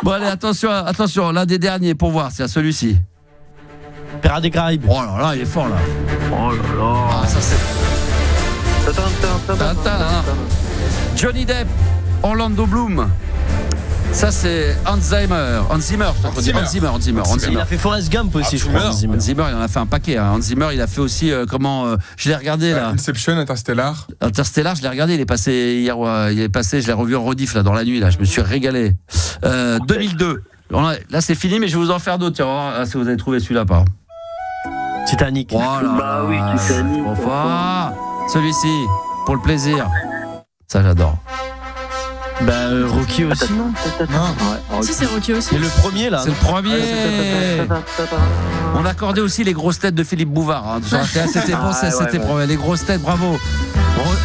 Bon, allez, attention, l'un des derniers pour voir, c'est à celui-ci. Pirates des Caraïbes. Oh là là, il est fort là. Oh là là. Ah, ça c'est. Johnny Depp, Orlando Bloom. Ça c'est Hans Zimmer. Il a fait Forrest Gump aussi, je crois. Hans Zimmer, il en a fait un paquet. Hans Zimmer, il a fait aussi je l'ai regardé là. Inception, Interstellar. Interstellar, je l'ai regardé, il est passé hier, je l'ai revu en rediff là dans la nuit là, je me suis régalé. 2002. Là c'est fini, mais je vais vous en faire d'autres. Tiens, si vous avez trouvé celui-là pas. Titanic. Oh là Bah oui, Titanic. Enfin, celui-ci, pour le plaisir. Ça j'adore. Bah Rocky aussi, non? Non. Si, c'est Rocky aussi. C'est le premier là. C'est le premier. On accordait aussi les grosses têtes de Philippe Bouvard. Hein. C'était bon, c'était premier. Les grosses têtes, bravo.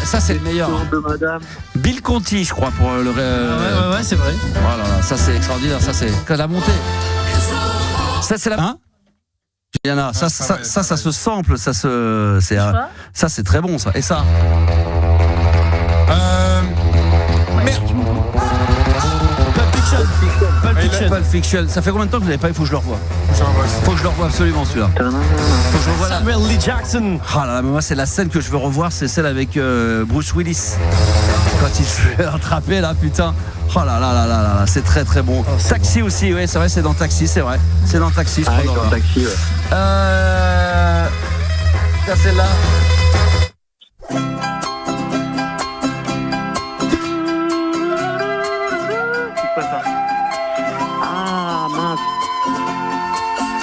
Ça c'est le meilleur. De madame. Bill Conti, je crois, pour le. Ouais, c'est vrai. Voilà, ça c'est extraordinaire. Ça c'est la montée. Ça c'est la. Hein? Juliana, ça se sample, ça c'est très bon ça. Et ça. Pulp Fiction. Ça fait combien de temps que vous l'avez pas? Il faut que je le revoie. Faut que je le revoie absolument celui-là. Faut que je revoie là. Samuel Lee Jackson. Ah là là, mais moi c'est la scène que je veux revoir, c'est celle avec Bruce Willis. Quand il se fait attraper là, putain. Oh là là là là là, c'est très très bon. Taxi bon. Aussi, ouais, c'est vrai, c'est dans Taxi, c'est vrai. C'est dans Taxi, je crois. Dans Taxi, ouais. Ça c'est là.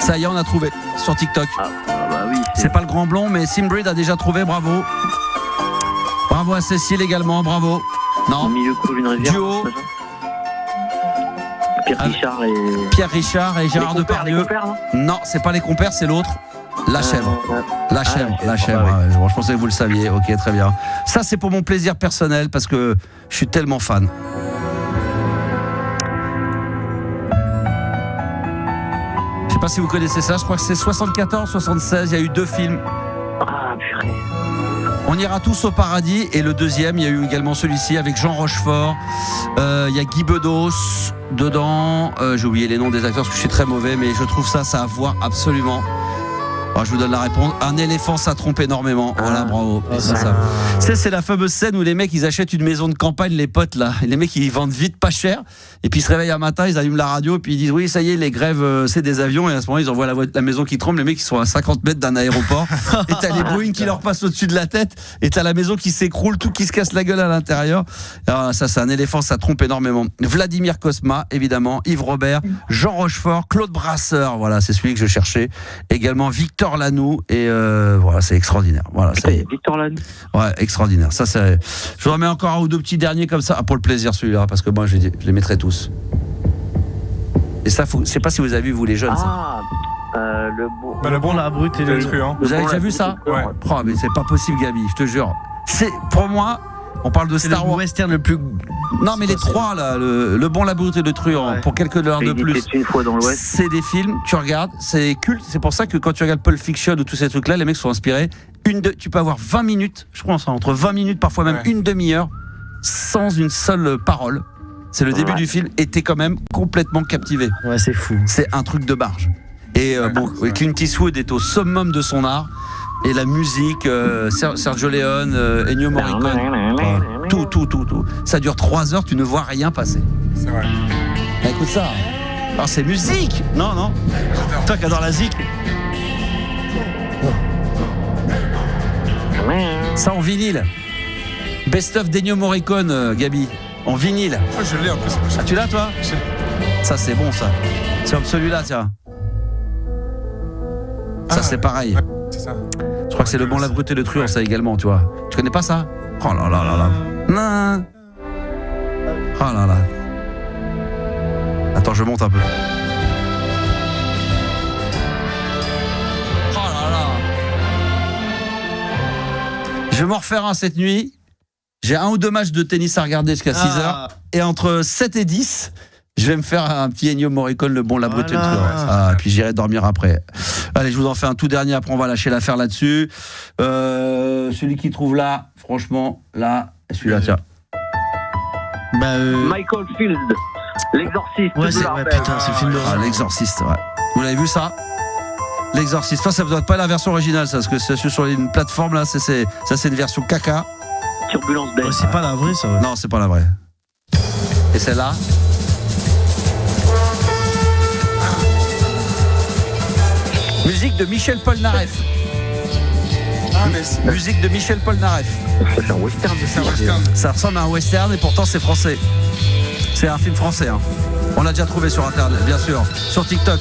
Ça y est, on a trouvé sur TikTok. Bah oui, c'est pas le grand blond, mais Simbrid a déjà trouvé, bravo. Bravo à Cécile également, bravo. Non. Au milieu coule une rivière. Duo. Pierre Richard et Gérard Depardieu. Non, c'est pas les compères, c'est l'autre. La chèvre. La chèvre. Ouais. Bon, je pensais que vous le saviez. Ok, très bien. Ça, c'est pour mon plaisir personnel parce que je suis tellement fan. Je sais pas si vous connaissez ça, je crois que c'est 74, 76, il y a eu 2 films. Ah, purée. On ira tous au paradis. Et le deuxième, il y a eu également celui-ci avec Jean Rochefort. Il y a Guy Bedos dedans. J'ai oublié les noms des acteurs parce que je suis très mauvais, mais je trouve ça à voir absolument. Alors, je vous donne la réponse. Un éléphant, ça trompe énormément. Voilà, bravo. C'est la fameuse scène où les mecs, ils achètent une maison de campagne, les potes là. Et les mecs, ils vendent vite, pas cher. Et puis ils se réveillent un matin, ils allument la radio, et puis ils disent oui, ça y est, les grèves, c'est des avions. Et à ce moment, ils envoient la maison qui tremble. Les mecs, ils sont à 50 mètres d'un aéroport. Et t'as les Boeing qui leur passent au-dessus de la tête. Et t'as la maison qui s'écroule, tout qui se casse la gueule à l'intérieur. Alors, ça, c'est un éléphant, ça trompe énormément. Vladimir Cosma, évidemment. Yves Robert, Jean Rochefort, Claude Brasseur. Voilà, c'est celui que je cherchais. Également Victor Lanoux. Et voilà, c'est extraordinaire. Voilà, Victor Lanoux. Ouais, extraordinaire. Ça, c'est. Je vous remets encore un ou deux petits derniers comme ça, pour le plaisir celui-là, parce que moi, je les mettrai tous. Et ça, je sais pas si vous avez vu, vous les jeunes. Ça. Le bon, la brute et le truand. Vous avez déjà vu ça? Ouais. Oh, mais c'est pas possible, Gabi, je te jure. C'est pour moi. On parle de Star Wars. Western le plus. Non, mais les trois là, le bon, la brute et le truand, ouais. Pour quelques heures de plus. Une fois dans l'Ouest. C'est des films, tu regardes, c'est culte. C'est pour ça que quand tu regardes Pulp Fiction ou tous ces trucs-là, les mecs sont inspirés. Tu peux avoir 20 minutes, je crois, entre 20 minutes, parfois même une demi-heure, sans une seule parole. C'est le début du film, et t'es quand même complètement captivé. Ouais, c'est fou. C'est un truc de barge. Et Clint Eastwood est au summum de son art. Et la musique, Sergio Leone, Ennio Morricone, tout. Ça dure 3 heures, tu ne vois rien passer. C'est vrai. Bah, écoute ça. Ah, c'est musique. Non. Toi qui adore la zik. Ça en vinyle. Best of d'Ennio Morricone, Gabi. En vinyle. Oh, je l'ai en plus. Ah, tu l'as, toi? Ça, c'est bon, ça. Tiens, celui-là, tiens. Ça, c'est pareil. Ouais, c'est ça. Je crois que c'est Le Bon, la Brute et le Truand, ça également, tu vois. Tu connais pas ça? Oh là là là là. Non. Oh là là. Attends, je monte un peu. Oh là là. Je vais m'en refaire un cette nuit. J'ai 1 ou 2 matchs de tennis à regarder jusqu'à 6h. Et entre 7 et 10, je vais me faire un petit Ennio Morricone, Le Bon, la Brute et le Truand. Puis j'irai dormir après. Allez, je vous en fais un tout dernier, après on va lâcher l'affaire là-dessus. Celui qui trouve là, franchement, là, celui-là, tiens. Michael Field, L'Exorciste. Ouais, putain, c'est le film d'horreur. L'Exorciste, ouais. Vous l'avez vu ça? L'Exorciste. Ça ne doit pas être la version originale, ça, parce que c'est sur une plateforme là, ça c'est une version caca. Turbulence Bay. Ouais, c'est pas la vraie, ça. Ouais. Non, c'est pas la vraie. Et celle-là? Musique de Michel Polnareff. Musique de Michel Polnareff. C'est un western. Ça ressemble à un western et pourtant c'est français. C'est un film français. Hein. On l'a déjà trouvé sur Internet, bien sûr. Sur TikTok.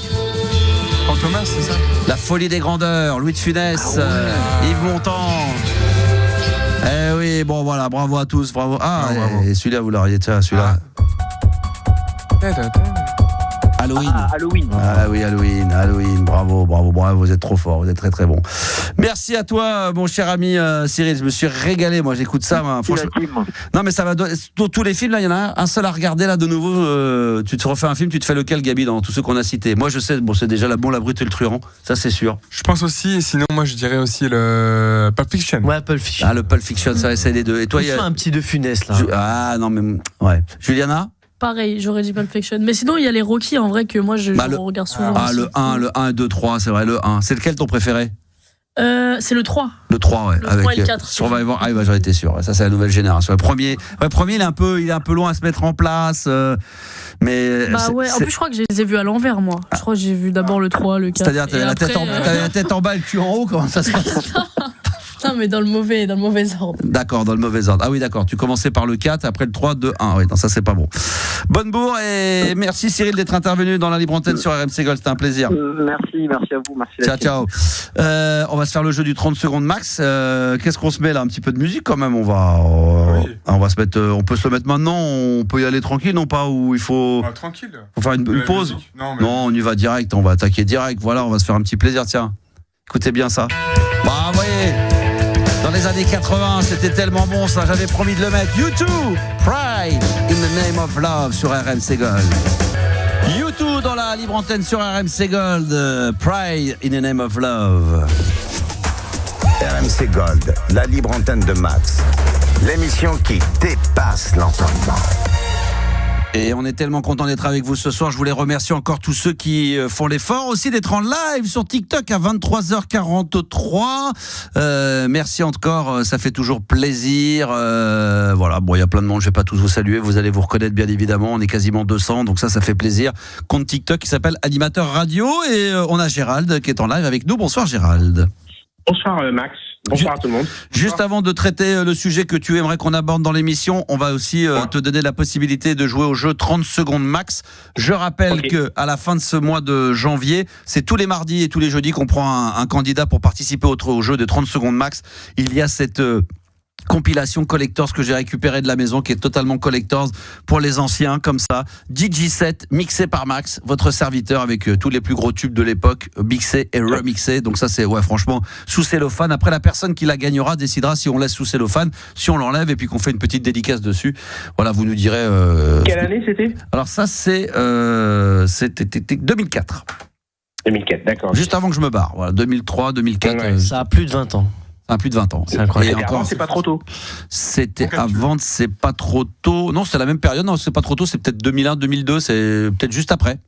Fantomas, c'est ça? La folie des grandeurs, Louis de Funès, Yves Montand. Eh oui, bon voilà, bravo à tous, bravo. Bravo. Et celui-là, vous l'auriez, tiens, celui-là. Halloween. Halloween. Ah oui, Halloween. Bravo, vous êtes trop fort, vous êtes très très bon. Merci à toi, mon cher ami Cyril. Je me suis régalé, moi j'écoute ça. Franchement. Non mais ça va. Tous les films là, il y en a un seul à regarder là de nouveau. Tu te refais un film, tu te fais lequel, Gabi, dans tous ceux qu'on a cités? Moi je sais, c'est déjà La Bon, la Brute et le Truand, ça c'est sûr. Je pense aussi, et sinon moi je dirais aussi le Pulp Fiction. Ouais, Pulp Fiction. Le Pulp Fiction, ça c'est les deux. Et toi, il y a un petit de Funès là. Non mais ouais. Juliana? Pareil, j'aurais dit Pulp Fiction. Mais sinon, il y a les Rocky, en vrai, que moi, je regarde souvent. Le 1 et 2, 3, c'est vrai, le 1. C'est lequel ton préféré? C'est le 3. Le 3, ouais. Le avec 3 et le 4. Survivor. J'en étais sûr. Ça, c'est la nouvelle génération. Le premier, il est un peu loin à se mettre en place. Mais en plus, je crois que je les ai vus à l'envers, moi. Je crois que j'ai vu d'abord le 3, le 4. C'est-à-dire, t'avais la tête en bas et le cul en haut, comment ça se passe? Non, mais dans le mauvais ordre. D'accord, dans le mauvais ordre. Ah oui, d'accord. Tu commençais par le 4, après le 3, 2, 1. Oui, non, ça, c'est pas bon. Bonne bourre et merci Cyril d'être intervenu dans la libre antenne sur RMC Gold. C'était un plaisir. Merci à vous. Merci. Ciao. On va se faire le jeu du 30 secondes max. Qu'est-ce qu'on se met là? Un petit peu de musique quand même. On va se mettre. On peut se le mettre maintenant. On peut y aller tranquille, non pas? Ou il faut. Tranquille. Faut faire une pause. Non, on y va direct. On va attaquer direct. Voilà, on va se faire un petit plaisir. Tiens, écoutez bien ça. Vous voyez. Dans les années 80, c'était tellement bon ça, j'avais promis de le mettre. U2, Pride in the Name of Love sur RMC Gold. U2 dans la libre antenne sur RMC Gold, Pride in the Name of Love. RMC Gold, la libre antenne de Max. L'émission qui dépasse l'entendement. Et on est tellement content d'être avec vous ce soir. Je voulais remercier encore tous ceux qui font l'effort aussi d'être en live sur TikTok à 23h43. Merci encore, ça fait toujours plaisir. Voilà, bon, il y a plein de monde, je vais pas tous vous saluer. Vous allez vous reconnaître bien évidemment. On est quasiment 200, donc ça fait plaisir. Compte TikTok qui s'appelle Animateur Radio et on a Gérald qui est en live avec nous. Bonsoir Gérald. Bonsoir Max. Bonsoir à tout le monde. Juste avant de traiter le sujet que tu aimerais qu'on aborde dans l'émission, on va aussi te donner la possibilité de jouer au jeu 30 secondes max. Je rappelle que à la fin de ce mois de janvier, c'est tous les mardis et tous les jeudis qu'on prend un candidat pour participer au jeu de 30 secondes max. Il y a cette compilation Collectors que j'ai récupérée de la maison qui est totalement Collectors pour les anciens comme ça. DJ set mixé par Max, votre serviteur avec tous les plus gros tubes de l'époque, mixé et remixé. Donc ça c'est franchement sous cellophane. Après la personne qui la gagnera décidera si on laisse sous cellophane, si on l'enlève et puis qu'on fait une petite dédicace dessus. Voilà, vous nous direz. Quelle année c'était? Alors ça c'était 2004. 2004, d'accord. Juste avant que je me barre. Voilà, 2003, 2004. Ouais, ça a plus de 20 ans. Ça a plus de 20 ans. C'est incroyable. Et encore, avant, c'est pas trop tôt. C'était avant, c'est pas trop tôt. Non, c'est la même période. Non, c'est pas trop tôt. C'est peut-être 2001, 2002. C'est peut-être juste après.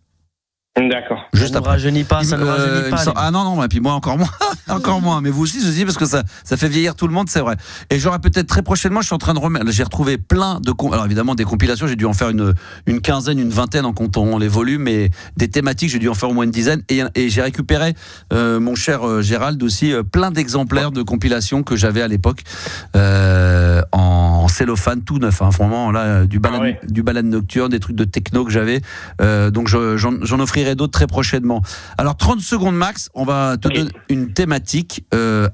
D'accord. Juste ça ne rajeunit pas, ça ne rajeunit pas. Ah non, et puis moi encore moins, encore moins. Mais vous aussi, je dis parce que ça fait vieillir tout le monde, c'est vrai. Et j'aurai peut-être très prochainement, je suis en train de remettre. J'ai retrouvé plein de, alors évidemment des compilations. J'ai dû en faire une quinzaine, une vingtaine en comptant les volumes, mais des thématiques, j'ai dû en faire au moins une dizaine. Et j'ai récupéré, mon cher Gérald aussi, plein d'exemplaires de compilations que j'avais à l'époque en cellophane, tout neuf. Hein, vraiment là, du balade nocturne, des trucs de techno que j'avais. Donc j'en offrirai d'autres très prochainement. Alors 30 secondes max, on va te donner une thématique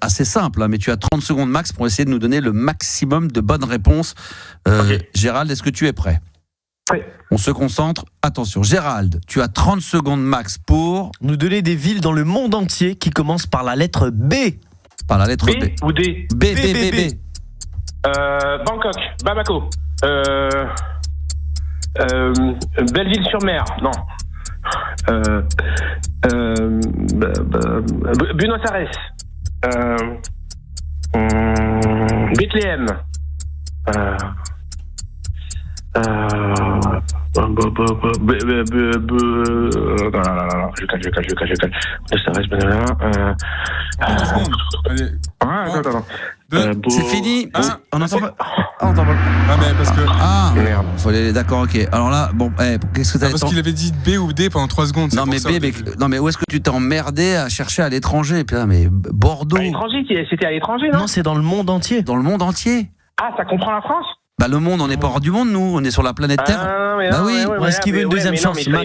assez simple, hein, mais tu as 30 secondes max pour essayer de nous donner le maximum de bonnes réponses. Gérald, est-ce que tu es prêt ? Oui. On se concentre. Attention, Gérald, tu as 30 secondes max pour nous donner des villes dans le monde entier qui commencent par la lettre B. Par la lettre B. Ou D. B. Bangkok, Bamako, Belleville-sur-Mer, non. Buenos Aires, Bethléem, je cale. C'est fini. On entend pas. Ah mais parce que merde. Faut aller. D'accord, ok. Alors là, bon, qu'est-ce que t'as dit ? Parce qu'il avait dit B ou D pendant 3 secondes. Non mais mais où est-ce que tu t'es emmerdé à chercher à l'étranger ? Putain, mais Bordeaux. À l'étranger, c'était à l'étranger, non ? Non, c'est dans le monde entier. Dans le monde entier. Ah, ça comprend la France ? Bah le monde, on n'est pas hors du monde, nous, on est sur la planète Terre. Bah oui. Est-ce qu'il veut une deuxième chance ? C'est quoi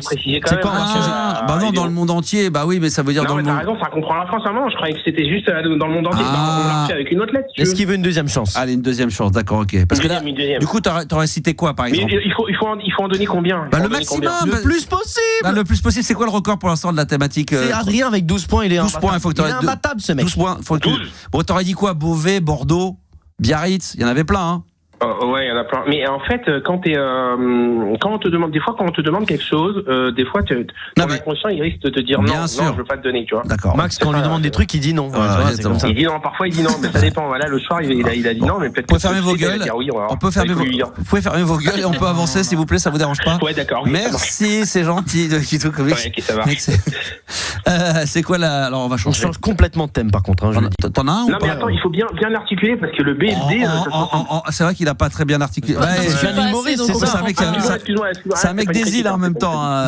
bah non, dans le monde entier. Bah oui, mais ça veut dire dans le monde. T'as raison, ça comprend la France. Non, je croyais que c'était juste dans le monde entier. On l'a fait avec une autre lettre. Est-ce qu'il veut une deuxième chance ? Allez, une deuxième chance, d'accord, ok. Parce que là, du coup, t'aurais cité quoi, par exemple ? Mais il faut en donner combien ? Bah le maximum, le plus possible. Bah, le plus possible. C'est quoi le record pour l'instant de la thématique ? C'est Adrien avec 12 points. Il est 12 points. Il faut que t'aurais imbattable, ce mec. 12 points. Bon, t'aurais dit quoi ? Beauvais, Bordeaux, Biarritz. Il y en avait plein, hein. Ouais, il y en a plein. Mais en fait, quand on te demande quelque chose, des fois, ton inconscient, il risque de te dire non, je veux pas te donner, tu vois. D'accord. Max, quand on lui demande des trucs, il dit non. C'est comme ça. Il dit non, parfois il dit non, mais ça dépend. Voilà, le soir, il a dit non, mais peut-être. Vous pouvez fermer vos gueules. On peut fermer vous pouvez fermer vos gueules et on peut avancer, s'il vous plaît, ça vous dérange pas ? Ouais, d'accord. Merci, c'est gentil de Kito Comics. Ouais, ok, ça va. C'est quoi là ? Alors on va changer. On change complètement de thème, par contre. T'en as un ou pas ? Non, mais attends, il faut bien articuler parce que le B et le D. C'est vrai qu'il a pas très bien articulé. C'est un humoriste, c'est ça. C'est un mec des îles en même temps. Non,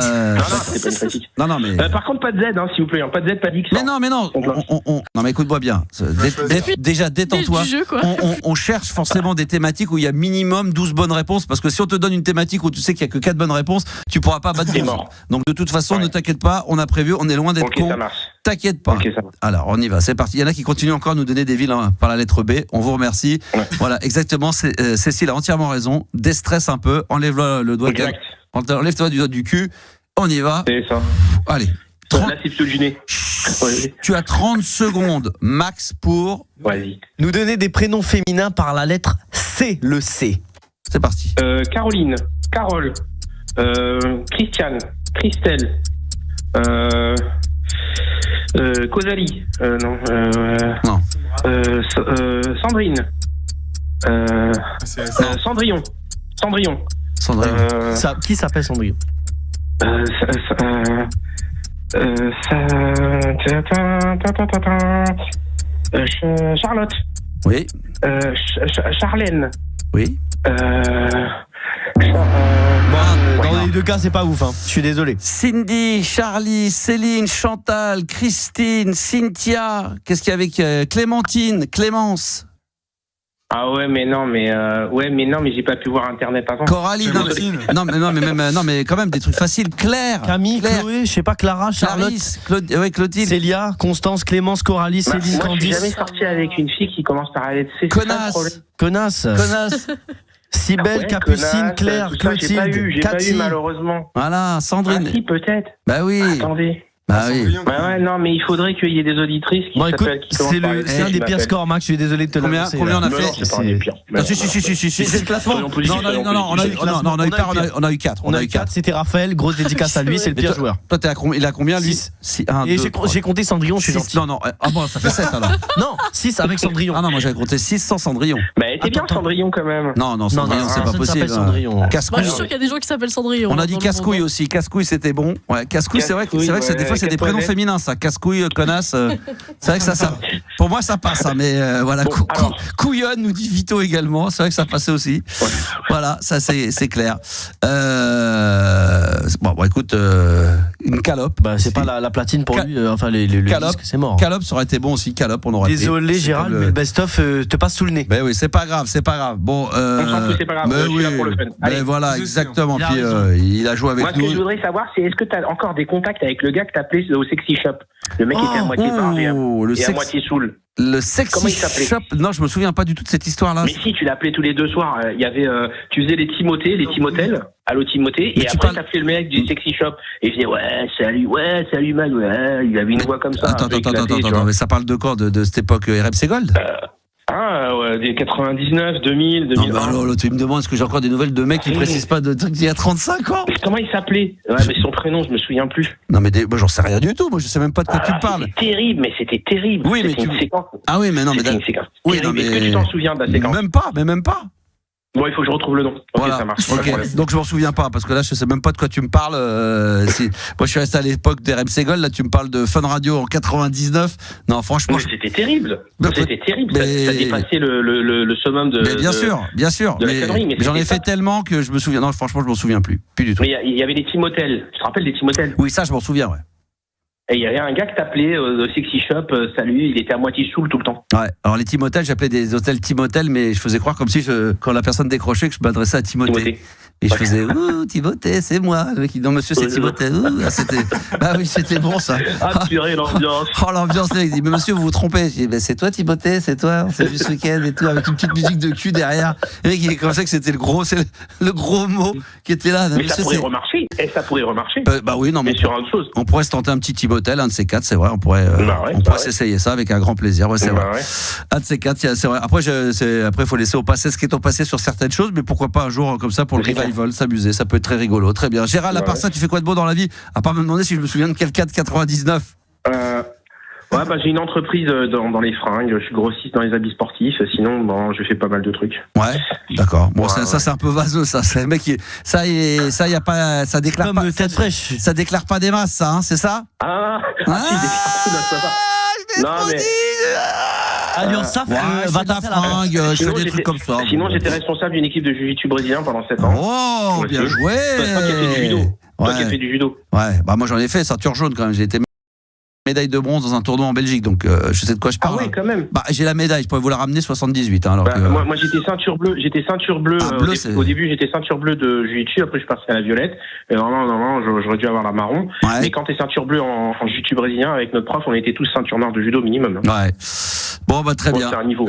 c'est pas une critique. Non, mais. Par contre, pas de Z, s'il vous plaît. Pas de Z, pas d'X. Mais non. Non, mais écoute-moi bien. Déjà, détends-toi. On cherche forcément des thématiques où il y a minimum 12 bonnes réponses. Parce que si on te donne une thématique où tu sais qu'il n'y a que 4 bonnes réponses, tu pourras pas battre 12. Donc, de toute façon, ne t'inquiète pas. On a prévu. On est loin d'être con. T'inquiète pas. Alors, on y va. C'est parti. Il y en a qui continuent encore à nous donner des villes par la lettre B. On vous remercie. Voilà, exactement. Cécile a entièrement raison. Déstresse un peu. Enlève-le le doigt. Enlève-toi du doigt du cul. On y va. C'est ça. Allez. Là, c'est plutôt du nez. Tu as 30 secondes max pour nous donner des prénoms féminins par la lettre C. Le C. C'est parti. Caroline, Carole, Christiane, Christelle, Causalie, non. Sandrine, Cendrillon. Qui s'appelle Cendrillon? Charlotte. Oui. Charlène. Oui. Dans les deux cas, c'est pas ouf, hein. Je suis désolé. Cindy, Charlie, Céline, Chantal, Christine, Cynthia. Qu'est-ce qu'il y a avec Clémentine, Clémence? Ah ouais, mais j'ai pas pu voir Internet avant. Coralie, non mais quand même des trucs faciles. Claire, Camille, Claire. Chloé, je sais pas, Clara, Charlotte, Clotilde, Célia, Constance, Clémence, Coralie, Céline, moi, Candice. Je suis jamais sorti avec une fille qui commence par la lettre C. Connasse. Cybèle, Capucine, Claire, Clotilde, J'ai pas eu malheureusement. Voilà, Sandrine. Ah si, peut-être. Bah oui. Attendez. Bah oui. Bah ouais, non, mais il faudrait qu'il y ait des auditrices qui s'appellent. C'est un des pires scores, Max. Je suis désolé de te l'annoncer. Combien on a fait? C'est pas un des pires. Si. C'est le classement. Non, on a eu 4. On a eu 4, c'était Raphaël. Grosse dédicace à lui, c'est le pire joueur. Toi, il a combien, lui? 6. Et j'ai compté Cendrillon, je suis gentil. Non. Ah bon, ça fait 7 alors. Non, 6 avec Cendrillon. Ah non, moi j'avais compté 6 sans Cendrillon. Bah, t'es bien Cendrillon quand même. Non, Cendrillon, c'est pas possible. Moi, je suis sûr qu'il y a des gens qui s'appellent Cendrillon. On a dit casse-couille aussi. Casse-couille, c'était bon. Ouais, casse-couille, c'est vrai que des fois, c'est des prénoms féminins, ça. Casse-couille, connasse. C'est vrai que ça. Pour moi, ça passe, mais voilà. Couillonne, nous dit Vito également. C'est vrai que ça passait aussi. Voilà, ça, c'est clair. Bon, écoute, une calope. Bah, c'est pas la platine pour lui. Enfin, le disque, c'est mort. Calope, ça aurait été bon aussi. Calope, on aurait. Désolé, Gérald, mais le best-of te passe sous le nez. Ben oui, c'est pas grave. Bon, on s'en fout, c'est pas grave. Mais je suis là pour le fun. Mais voilà, exactement. Puis il a joué avec nous. Moi, ce que je voudrais savoir, c'est est-ce que tu as encore des contacts avec le gars que t'appelais au Sexy Shop? Le mec était à moitié barge et à moitié saoul. Le Sexy Comment il s'appelait? Shop. Non, je me souviens pas du tout de cette histoire-là. Mais si, tu l'appelais tous les 2 soirs. Il y avait, tu faisais les Timotels. Allô Timothée. Et après, t'appelais le mec du Sexy Shop. Et il faisait, salut Mag, il avait une voix comme ça. Attends, mais ça parle de quoi? De cette époque RMC Gold? Des 99, 2000, 2001. Non, tu me demandes, est-ce que j'ai encore des nouvelles de mecs qui précisent pas de trucs d'il y a 35 ans? Mais comment il s'appelait? Mais son prénom, je me souviens plus. Non, mais moi, j'en sais rien du tout. Moi, je sais même pas de quoi tu me parles. C'était terrible. Oui, mais une séquence. Ah oui, mais non, mais une séquence. Oui, non, mais est-ce que tu t'en souviens de la séquence? Même pas. Bon, il faut que je retrouve le nom. Voilà. Ça marche. Okay. Donc je m'en souviens pas parce que là je sais même pas de quoi tu me parles. Moi je suis resté à l'époque des RMC Gold. Là tu me parles de Fun Radio en 99. Non franchement. Mais c'était terrible. C'était terrible. Ça dépassait le summum de. Mais bien sûr. De la connerie, mais j'en ai fait tellement que je me souviens. Non franchement je m'en souviens plus du tout. Mais il y avait les Timotels. Tu te rappelles des Timotels? Oui ça je m'en souviens ouais. Et il y avait un gars qui t'appelait au Sexy Shop, salut, il était à moitié saoul tout le temps. Ouais, alors les Timotels, j'appelais des hôtels Timothée, mais je faisais croire comme si quand la personne décrochait que je m'adressais à Timothée. Et je faisais ouh Timothée, c'est moi. Le mec non monsieur c'est Timothée. Bah oui, c'était bon ça. Ah purée l'ambiance. Oh l'ambiance, il dit mais monsieur vous vous trompez. Je dis c'est toi Timothée, c'est toi, on s'est vu ce week-end et tout avec une petite musique de cul derrière. Le mec il commençait que c'était le gros mot qui était là. Mais ça pourrait remarcher. Ça pourrait remarcher. Bah oui, non mais sur autre chose. On pourrait se tenter un petit Timothée, un de ces 4, c'est vrai, on pourrait s'essayer ça avec un grand plaisir. Ouais, c'est vrai. Un de ces 4, c'est vrai. Après il faut laisser au passé ce qui est au passé sur certaines choses, mais pourquoi pas un jour comme ça pour le revival, s'amuser, ça peut être très rigolo. Très bien. Gérald, à part ça, tu fais quoi de beau dans la vie? À part me demander si je me souviens de quel 4,99. J'ai une entreprise dans les fringues, je suis grossiste dans les habits sportifs, sinon je fais pas mal de trucs. Ouais, d'accord. Bon, ça c'est un peu vaseux, ça. C'est le mec qui ça y a pas, ça déclare pas tête fraîche. Ça déclare pas des masses, ça, c'est ça? Non mais Alliance SAF, va ta fringue, je fais des trucs comme ça. Sinon, j'étais responsable d'une équipe de jiu-jitsu brésilien pendant 7 ans. Oh, bien joué. Toi qui as fait du judo. Toi qui as fait du judo. Ouais, bah moi j'en ai fait, ceinture jaune quand même. J'ai été médaille de bronze dans un tournoi en Belgique, donc je sais de quoi je parle. Ah oui, quand même. Bah j'ai la médaille, je pourrais vous la ramener 78. Hein, alors que... Moi j'étais ceinture bleue. Au début j'étais ceinture bleue de jiu-jitsu, après je suis passé à la violette. Et normalement j'aurais dû avoir la marron. Ouais. Mais quand t'es ceinture bleue en jiu-jitsu brésilien avec notre prof, on était tous ceinture noire de judo minimum. Ouais. Bon bah très bien. C'est un niveau.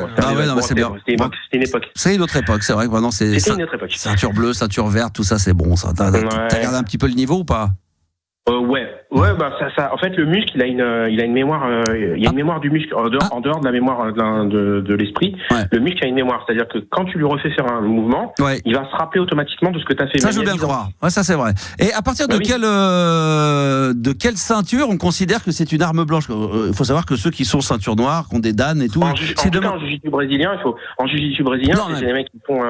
C'est bien. C'était une époque. C'est une autre époque, c'est vrai que maintenant c'est. C'était une autre époque. Ceinture bleue, ceinture verte, tout ça c'est bon. Ça. T'as gardé un petit peu le niveau ou pas? En fait le muscle il a une mémoire, il y a une mémoire du muscle en dehors de la mémoire de l'esprit. Ouais. Le muscle a une mémoire, c'est-à-dire que quand tu lui refais faire un mouvement, il va se rappeler automatiquement de ce que tu as fait. Ça je veux bien le croire. Ouais, ça c'est vrai. Et à partir de quelle ceinture on considère que c'est une arme blanche? Il faut savoir que ceux qui sont ceinture noire, qui ont des dan et tout. En jiu-jitsu brésilien, c'est des mecs qui font,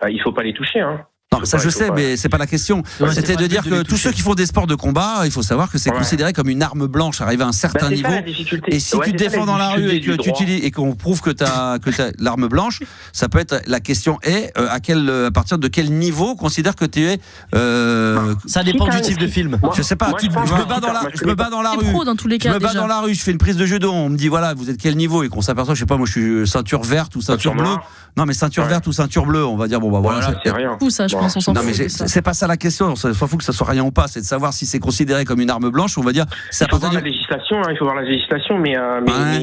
il faut pas les toucher. Hein. Non, ça je sais, mais c'est pas la question. C'était de dire que tous ceux qui font des sports de combat, il faut savoir que c'est considéré comme une arme blanche arrivé à un certain niveau. Et si tu te défends dans la rue et que tu utilises et qu'on prouve que t'as l'arme blanche, ça peut être la question est à partir de quel niveau on considère que tu es. Ça dépend du type de film. Je sais pas. Je me bats dans la rue. Je me bats dans la rue. Je fais une prise de judo. On me dit voilà, vous êtes quel niveau et qu'on s'aperçoit, je sais pas, moi je suis ceinture verte ou ceinture bleue. Non, mais ceinture verte ou ceinture bleue, on va dire bon bah voilà. C'est rien. Ça, je pense, on s'en fout. Non, mais c'est pas ça la question. On s'en fout que ça soit rien ou pas. C'est de savoir si c'est considéré comme une arme blanche. On va dire. Il faut voir la législation, mais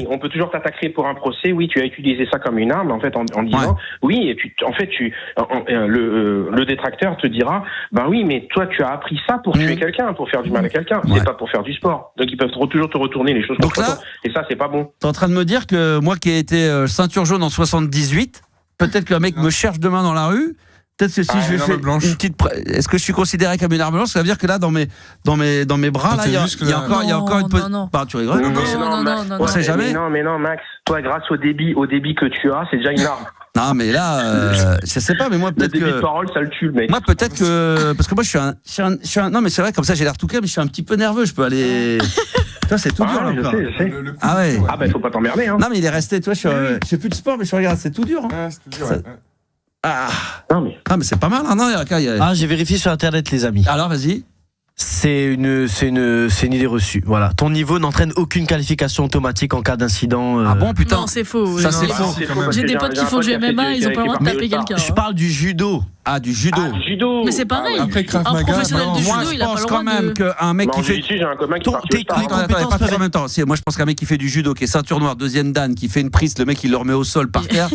on peut toujours t'attaquer pour un procès. Oui, tu as utilisé ça comme une arme, en fait, en disant oui. Et puis, en fait, le détracteur te dira, bah oui, mais toi, tu as appris ça pour tuer quelqu'un, pour faire du mal à quelqu'un. C'est pas pour faire du sport. Donc, ils peuvent toujours te retourner les choses contre toi. Et ça, c'est pas bon. T'es en train de me dire que moi, qui ai été ceinture jaune en 78, peut-être qu'un mec me cherche demain dans la rue. Peut-être que si je fais une petite, est-ce que je suis considéré comme une arme blanche? Ça veut dire que là, dans mes bras, là, il y a encore une petite. Bah, tu rigoles? Non. On sait jamais. Mais non, Max. Toi, grâce au débit que tu as, c'est déjà une arme. Non, mais là, je sais pas, mais moi peut-être que. Le débit de parole, ça le tue, le mec. Moi peut-être que, parce que moi je suis un. Non, mais c'est vrai, comme ça j'ai l'air tout calme, mais je suis un petit peu nerveux. Je peux aller. Toi, c'est tout dur là. Je sais. Ah ouais. Ah bah faut pas t'emmerder. Hein. Non, mais il est resté. Toi, je fais plus de sport, mais je regarde, c'est tout dur. Ouais, c'est tout dur. Ah mais c'est pas mal. Ah non, j'ai vérifié sur internet, les amis. Alors vas-y. C'est une idée reçue. Voilà. Ton niveau n'entraîne aucune qualification automatique en cas d'incident. Ah bon, putain. Non, c'est faux. Ça, c'est faux. J'ai des potes qui font du MMA, ils ont pas le droit de taper quelqu'un. Je parle du judo. Ah, du judo. Mais c'est pareil. Après Krav Un Maga, professionnel de moi, judo, je il a pas pense le quand droit même qu'un mec qui fait. J'ai un copain qui Attends, pas en même temps. Moi, je pense qu'un mec qui fait du judo, qui est ceinture noire, deuxième dan, qui fait une prise, le mec il le remet au sol par terre.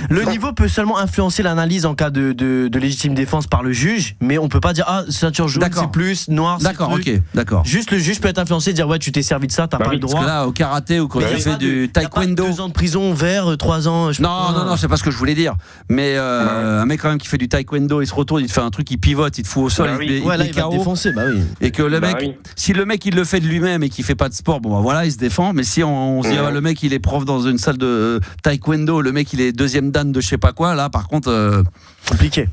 Le niveau peut seulement influencer l'analyse en cas de légitime défense par le juge, mais on peut pas dire ceinture jaune c'est plus, noir c'est d'accord, plus. ok, d'accord. Juste le juge peut être influencé, dire ouais tu t'es servi de ça, t'as pas le droit. Parce que là au karaté ou quand il fait du taekwondo, 2 ans de prison, vert, 3 ans. Non, c'est pas ce que je voulais dire. Mais un mec quand même qui fait du taekwondo, il se retourne, il te fait un truc, il pivote, il te fout au sol, il va te défoncer, bah oui. Et que le mec, si le mec il le fait de lui-même et qu'il fait pas de sport, bon bah voilà, il se défend. Mais si on se dit le mec il est prof dans une salle de taekwondo, le mec il est deuxième dan de je sais pas quoi. Là, par contre, compliqué.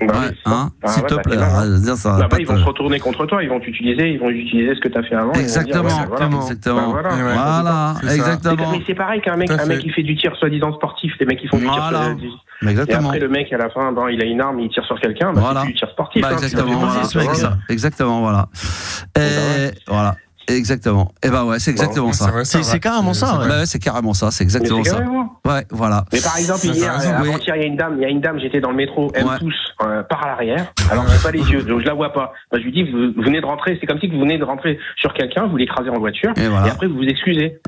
S'il te plaît. Là-bas, ils vont se retourner contre toi, ils vont utiliser ce que tu as fait avant. Exactement. Voilà. Exactement. Mais c'est pareil qu'un mec qui fait du tir soi-disant sportif, les mecs qui font du tir. Exactement. Et après, le mec, à la fin, il a une arme, il tire sur quelqu'un, c'est du tir sportif. Exactement, voilà. Voilà. Exactement. Et ben ouais, c'est exactement ça. C'est carrément ça. Ouais, c'est carrément ça. C'est exactement ça. Ouais, voilà. Mais par exemple, avant-hier, il y a une dame, j'étais dans le métro, elle me pousse par l'arrière, alors j'ai pas les yeux, donc je la vois pas. Moi, je lui dis, vous venez de rentrer, c'est comme si vous venez de rentrer sur quelqu'un, vous l'écrasez en voiture, et après vous vous excusez.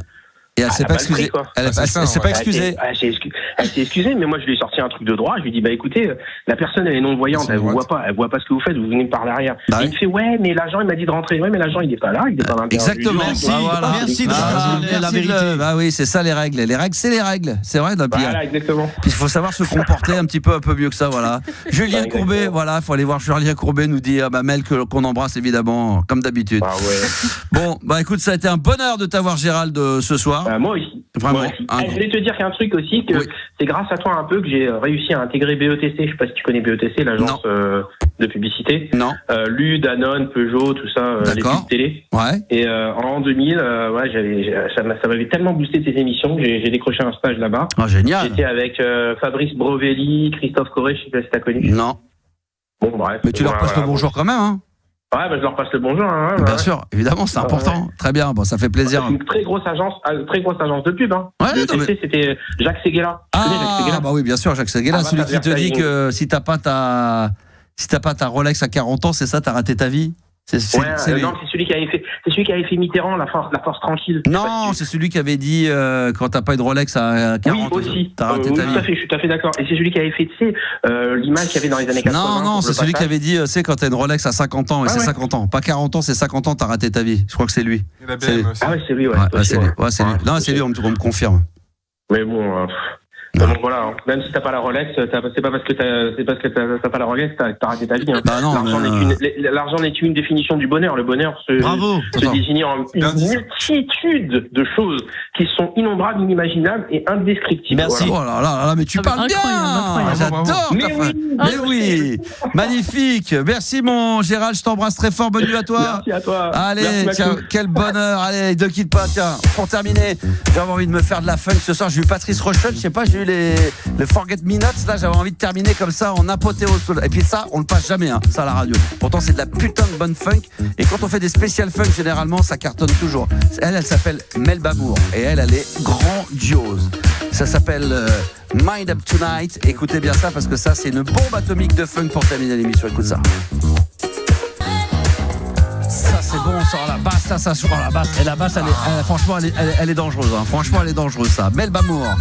Et elle s'est pas excusée. Elle s'est pas excusée. Elle s'est excusée, mais moi je lui ai sorti un truc de droit. Je lui ai dit écoutez, la personne elle est non voyante, elle voit pas ce que vous faites, vous venez par l'arrière. Et il me fait mais l'agent il m'a dit de rentrer. Ouais, mais l'agent il est pas là, il est pas là. Exactement. Merci de la vérité. Bah oui, c'est ça les règles. Les règles, c'est les règles. C'est vrai. Voilà, exactement. Puis il faut savoir se comporter un peu mieux que ça, voilà. Julien Courbet, voilà, faut aller voir Julien Courbet nous dire Mel qu'on embrasse évidemment comme d'habitude. Bon, écoute, ça a été un bonheur de t'avoir Gérald ce soir. Moi aussi. Vraiment. Je voulais te dire qu'il y a un truc aussi, que c'est grâce à toi un peu que j'ai réussi à intégrer BETC. Je sais pas si tu connais BETC, l'agence de publicité. Non. Lu, Danone, Peugeot, tout ça, les pubs télé. Ouais. Et en 2000, ça m'avait tellement boosté ces émissions que j'ai décroché un stage là-bas. Ah, génial. J'étais avec Fabrice Brovelli, Christophe Corré, je sais pas si t'as connu. Non. Bon, bref. Mais tu leur passes le bonjour quand même, hein. Ouais, je leur passe le bonjour. Bien sûr, évidemment, c'est important. Très bien, ça fait plaisir. C'est une très grosse agence de pub. Le TC, c'était Jacques Seguela. Bah oui, bien sûr, Jacques Seguela, celui qui te dit que si t'as pas ta Rolex à 40 ans, c'est ça, t'as raté ta vie. Non, c'est celui qui avait fait Mitterrand, la force tranquille. Non, c'est celui qui avait dit quand t'as pas eu de Rolex à 40 ans, t'as raté ta vie. Je suis tout à fait d'accord. Et c'est celui qui avait fait, l'image qu'il y avait dans les années 80. Non, c'est celui qui avait dit, quand t'as une Rolex à 50 ans, et c'est 50 ans. Pas 40 ans, c'est 50 ans, t'as raté ta vie. Je crois que c'est lui. Et la BM aussi. Ah ouais, c'est lui, ouais. C'est lui. Non, c'est lui, on me confirme. Mais bon... Donc voilà, même si t'as pas la Rolex, c'est pas parce que t'as pas la Rolex, t'as raté ta vie. Bah non, l'argent n'est qu'une définition du bonheur. Le bonheur se désigne en une multitude de choses qui sont innombrables, inimaginables et indescriptibles. Merci. Voilà. Oh là là, mais tu parles bien. J'adore. Mais oui, magnifique. Merci mon Gérald, je t'embrasse très fort. Bonne nuit à toi. Merci à toi. Allez, tiens, quel bonheur. Allez, ne quitte pas. Tiens, pour terminer, j'avais envie de me faire de la funk ce soir. J'ai eu Patrice Rochette, je sais pas, j'ai eu les Forget Me Nots, là j'avais envie de terminer comme ça en apothéose. Et puis ça on le passe jamais ça à la radio. Pourtant c'est de la putain de bonne funk. Et quand on fait des spéciales funk généralement ça cartonne toujours. Elle s'appelle Mel Babour. Et elle est grandiose. Ça s'appelle Mind Up Tonight. Écoutez bien ça parce que ça, c'est une bombe atomique de funk pour terminer l'émission. Écoute ça. Ça, c'est bon, on sort la basse, ça sort la basse. Et la basse, franchement, elle est dangereuse. Hein. Franchement, elle est dangereuse, ça. Melba Moore.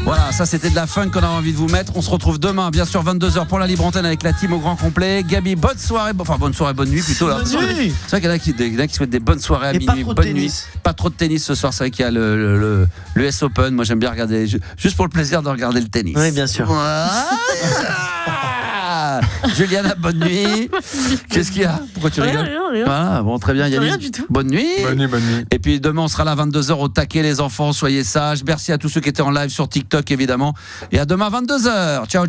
Voilà, ça, c'était de la funk qu'on a envie de vous mettre. On se retrouve demain, bien sûr, 22h pour la libre antenne avec la team au grand complet. Gabi, bonne soirée, bonne nuit plutôt. Là. C'est vrai qu'il y en a qui souhaitent des bonnes soirées à minuit, bonne nuit. Pas trop de tennis ce soir, c'est vrai qu'il y a le US Open. Moi, j'aime bien regarder, juste pour le plaisir de regarder le tennis. Oui, bien sûr. Juliana, bonne nuit. Qu'est-ce qu'il y a? Pourquoi tu rigoles? Rien. Ah, bon, très bien. Rien du tout. Bonne nuit. Bonne nuit. Et puis demain, on sera là à 22h au taquet, les enfants. Soyez sages. Merci à tous ceux qui étaient en live sur TikTok, évidemment. Et à demain, 22h. Ciao.